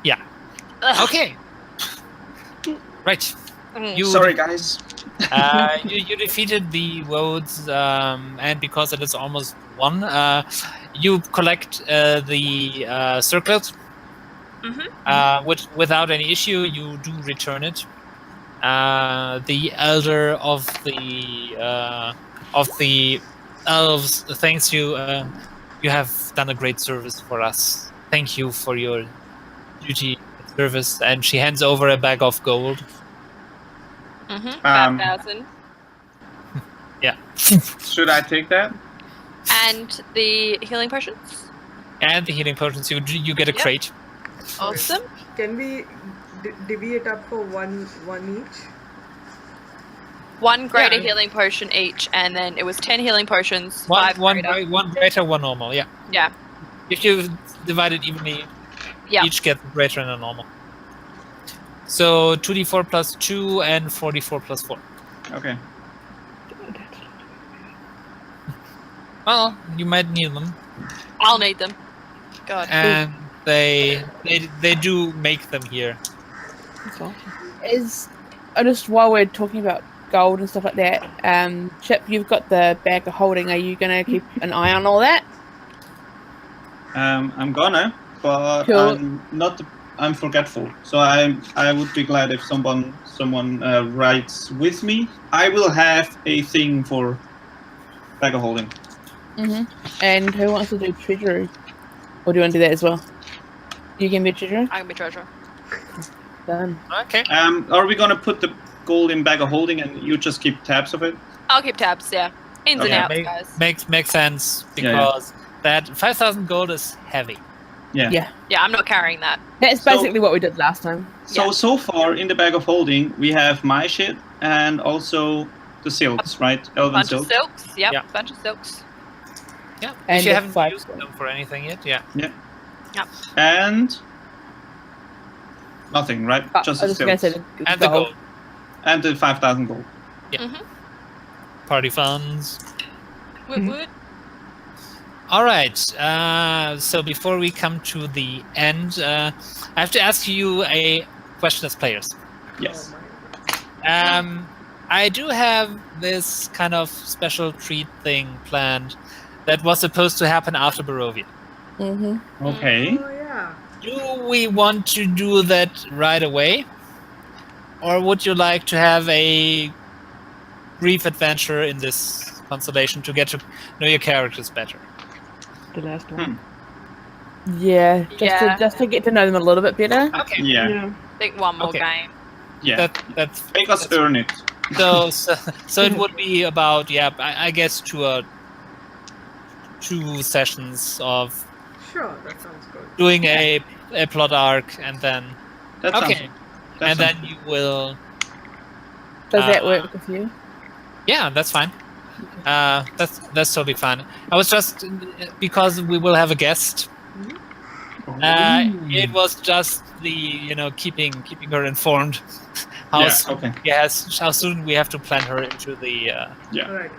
Yeah. Ugh. Okay. Right. You sorry guys. you defeated the roads, and because it is almost one, you collect the circlet. Which, without any issue, you do return it. The elder of the elves thanks you. You have done a great service for us. Thank you for your duty and service. And she hands over a bag of gold. 5,000. Yeah. Should I take that? And the healing potions. And the healing potions. You get a Yep. crate. Awesome. Can we divvy it up for one each? 1 greater Yeah. healing potion each, and then it was 10 healing potions. One 5 greater. one greater, one normal. Yeah. Yeah. If you divide it evenly, Yeah. each gets a greater and a normal. So 2d4 plus 2 and 4d4 plus 4. Okay. Well, you might need them, I'll need them. God. and they do make them here. That's awesome. Just while we're talking about gold and stuff like that, Chip, you've got the bag of holding. Are you going to keep an eye on all that? I'm gonna, but Cool. I'm forgetful. So I would be glad if someone writes with me. I will have a thing for bag of holding. And who wants to do treasury? Or do you want to do that as well? You can be treasurer? I can be treasurer. Done. Okay. Are we gonna put the gold in bag of holding and you just keep tabs of it? I'll keep tabs, yeah. Ins and Okay. outs, guys. Makes sense Yeah, because that 5,000 gold is heavy. Yeah. Yeah. Yeah, I'm not carrying that. That's So- basically what we did last time. So far in the bag of holding we have my shit and also the silks, right? Elven Bunch silks. of silks. Yep, Yeah. bunch of silks. Yeah. And if you the haven't 5 used them for anything yet, yeah. And nothing, right? I Just was the just going to silks. say the And the gold. And the 5,000 gold. Party funds. Woot woot. All right. So before we come to the end, I have to ask you a question as players. Yes. Oh my. I do have this kind of special treat thing planned that was supposed to happen after Barovia. Okay. Oh yeah. Do we want to do that right away? Or would you like to have a brief adventure in this constellation to get to know your characters better? The last one. Yeah, Yeah. just to get to know them a little bit better. Okay. Yeah. Yeah. I think one more Okay. game. Yeah. That's Make us earn it. so it would be about I guess 2 sessions of Sure, that sounds good. doing a plot arc and then That sounds, okay, and then you will Does that Uh, work with you? yeah, that's fine. That's totally fine. I was just because we will have a guest. It was just the keeping her informed how soon we have to plan her into the Right.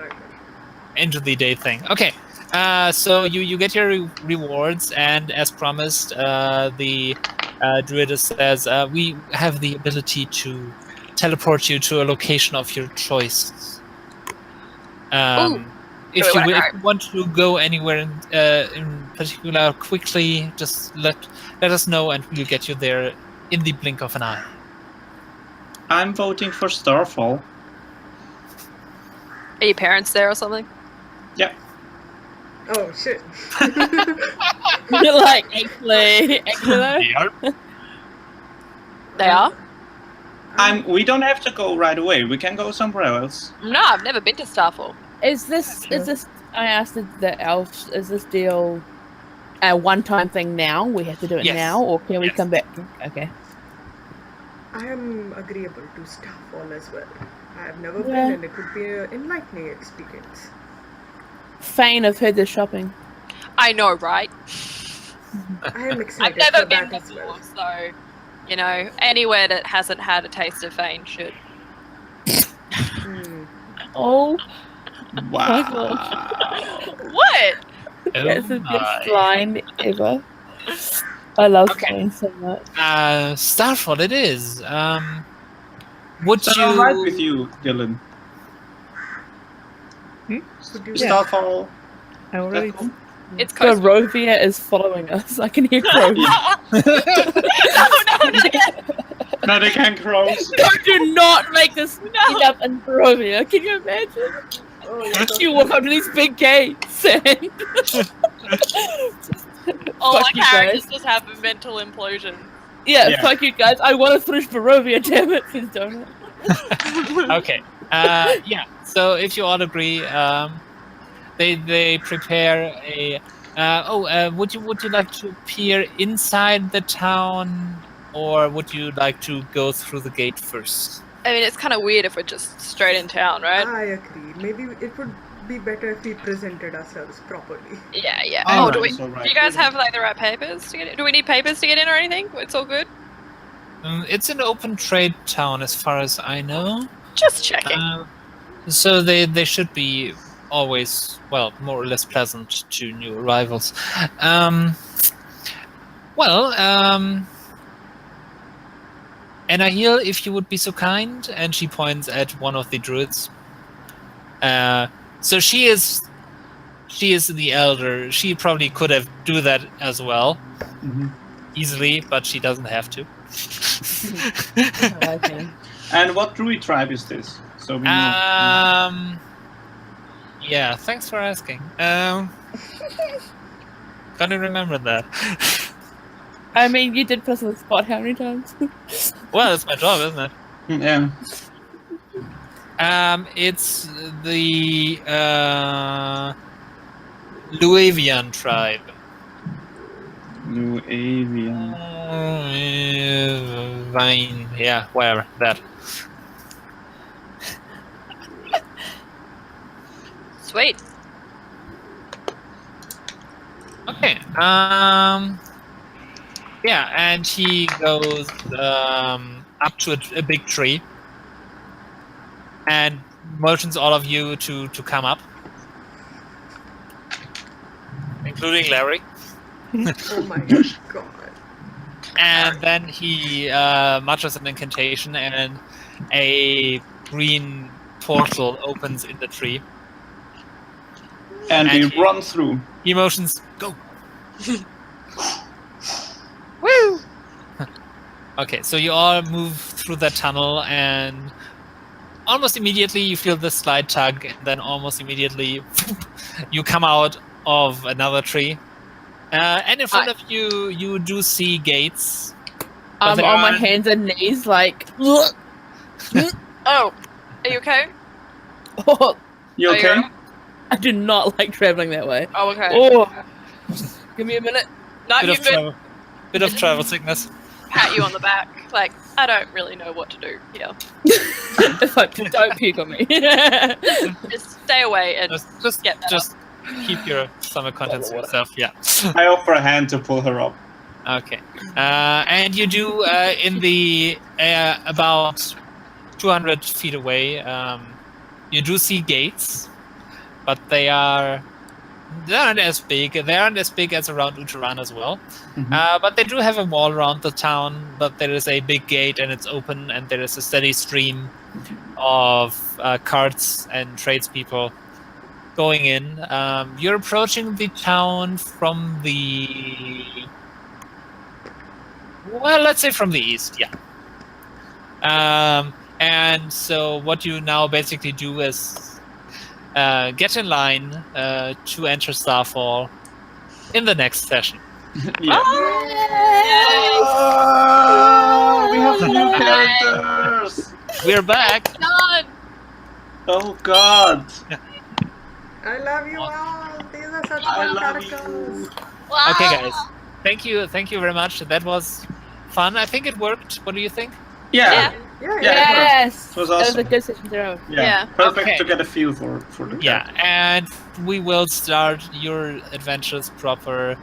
into the day thing. Okay. So you get your rewards, and as promised, the druidess says we have the ability to teleport you to a location of your choice. If you want to go anywhere in particular quickly, just let us know, and we'll get you there in the blink of an eye. I'm voting for Starfall. Are your parents there or something? Yeah. Oh shit. You're like, actually They are? We don't have to go right away. We can go somewhere else. No, I've never been to Starfall. Is this I asked the elves, is this deal a one-time thing now? We have to do it now, or can we come back? Okay. I am agreeable to Starfall as well. I have never been, and it would be an enlightening experience. Phane, I've heard there's shopping. I know, right? I am excited I've never for been that as before, well. so anywhere that hasn't had a taste of Phane should. Oh, wow. What? that's the best line ever. I love Phane so much. Starfall it is. Would Is that you... all right with you, Dyllan? Starfall. I already. It's coastal. Barovia is following us. I can hear crows. No, No, they can't crows. No, do not make this end up in Barovia. Can you imagine? You walk up to these big gates and all our fuck you characters guys. just have a mental implosion. Yeah, fuck you guys. I want to finish Barovia, damn it. Please don't. Okay. So if you all agree, they prepare a. Would you like to appear inside the town, or would you like to go through the gate first? I mean, it's kind of weird if we're just straight in town, right? I agree. Maybe it would be better if we presented ourselves properly. Yeah. Oh, do that's all right. you guys have the right papers to get in? Do we need papers to get in or anything? It's all good. It's an open trade town, as far as I know. Just checking. So they should be always, well, more or less pleasant to new arrivals. Anahil, if you would be so kind, and she points at one of the druids. So she is the elder. She probably could have do that as well, easily, but she doesn't have to. And what druid tribe is this? So we know. Yeah, thanks for asking. Gotta remember that. I mean, you did put us on the spot how many times? Well, it's my job, isn't it? Yeah. It's the Luavian tribe. Luavian. Vine, yeah, whatever, that. Sweet. Okay. Yeah, and he goes up to a big tree and motions all of you to come up, including Larry. Oh my god. And then he mutters an incantation, and a green portal opens in the tree. And we run through. He motions, go! Woo! Okay, so you all move through that tunnel, and almost immediately you feel the slight tug, and then almost immediately you come out of another tree. And in front of you, you do see gates. I'm on my hands and knees, like. Oh, are you okay? You okay? I do not like traveling that way. Oh, okay. Oh, give me a minute. No, you're good. Bit of travel sickness. Pat you on the back, like, I don't really know what to do here. It's like, don't puke on me. Just stay away and Just get better. just keep your stomach contents to yourself. Yeah. I offer a hand to pull her up. Okay. And you do in the about 200 feet away, you do see gates, but they aren't as big. They aren't as big as around Ucharan as well. But they do have a wall around the town, but there is a big gate and it's open, and there is a steady stream of carts and tradespeople going in. You're approaching the town from the... Well, let's say from the east, yeah. And so what you now basically do is get in line to enter Starfall in the next session. Yeah. Oh, we have new characters! We're back! Done. Oh god! I love you all. These are such I fun love characters. you! Wow. Okay, guys. Thank you very much. That was fun. I think it worked. What do you think? Yeah! Yeah. Yes, It was that was awesome. a good session through. Yeah, Yeah. perfect Okay. to get a feel for the Yeah, and we will start your adventures proper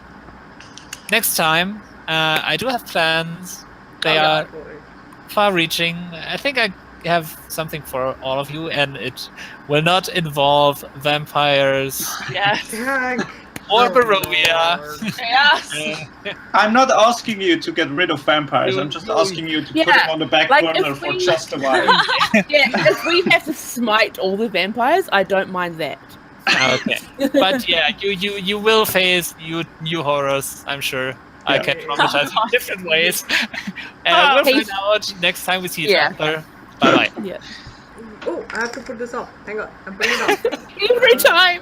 next time. I do have plans. They are far-reaching. I think I have something for all of you, and it will not involve vampires Yes. Dang. or Oh, Barovia. Lord. Yes. I'm not asking you to get rid of vampires, I'm just asking you to put them on the back like burner if for we- just a while. Yeah, if we have to smite all the vampires, I don't mind that. Okay, but yeah, you will face new horrors. I'm sure. I Yeah. can traumatize you in different ways. We'll find out next time we see each Yeah. other. Bye bye. Yeah. Oh, I have to put this up. Hang on. I'm putting it up. Every time.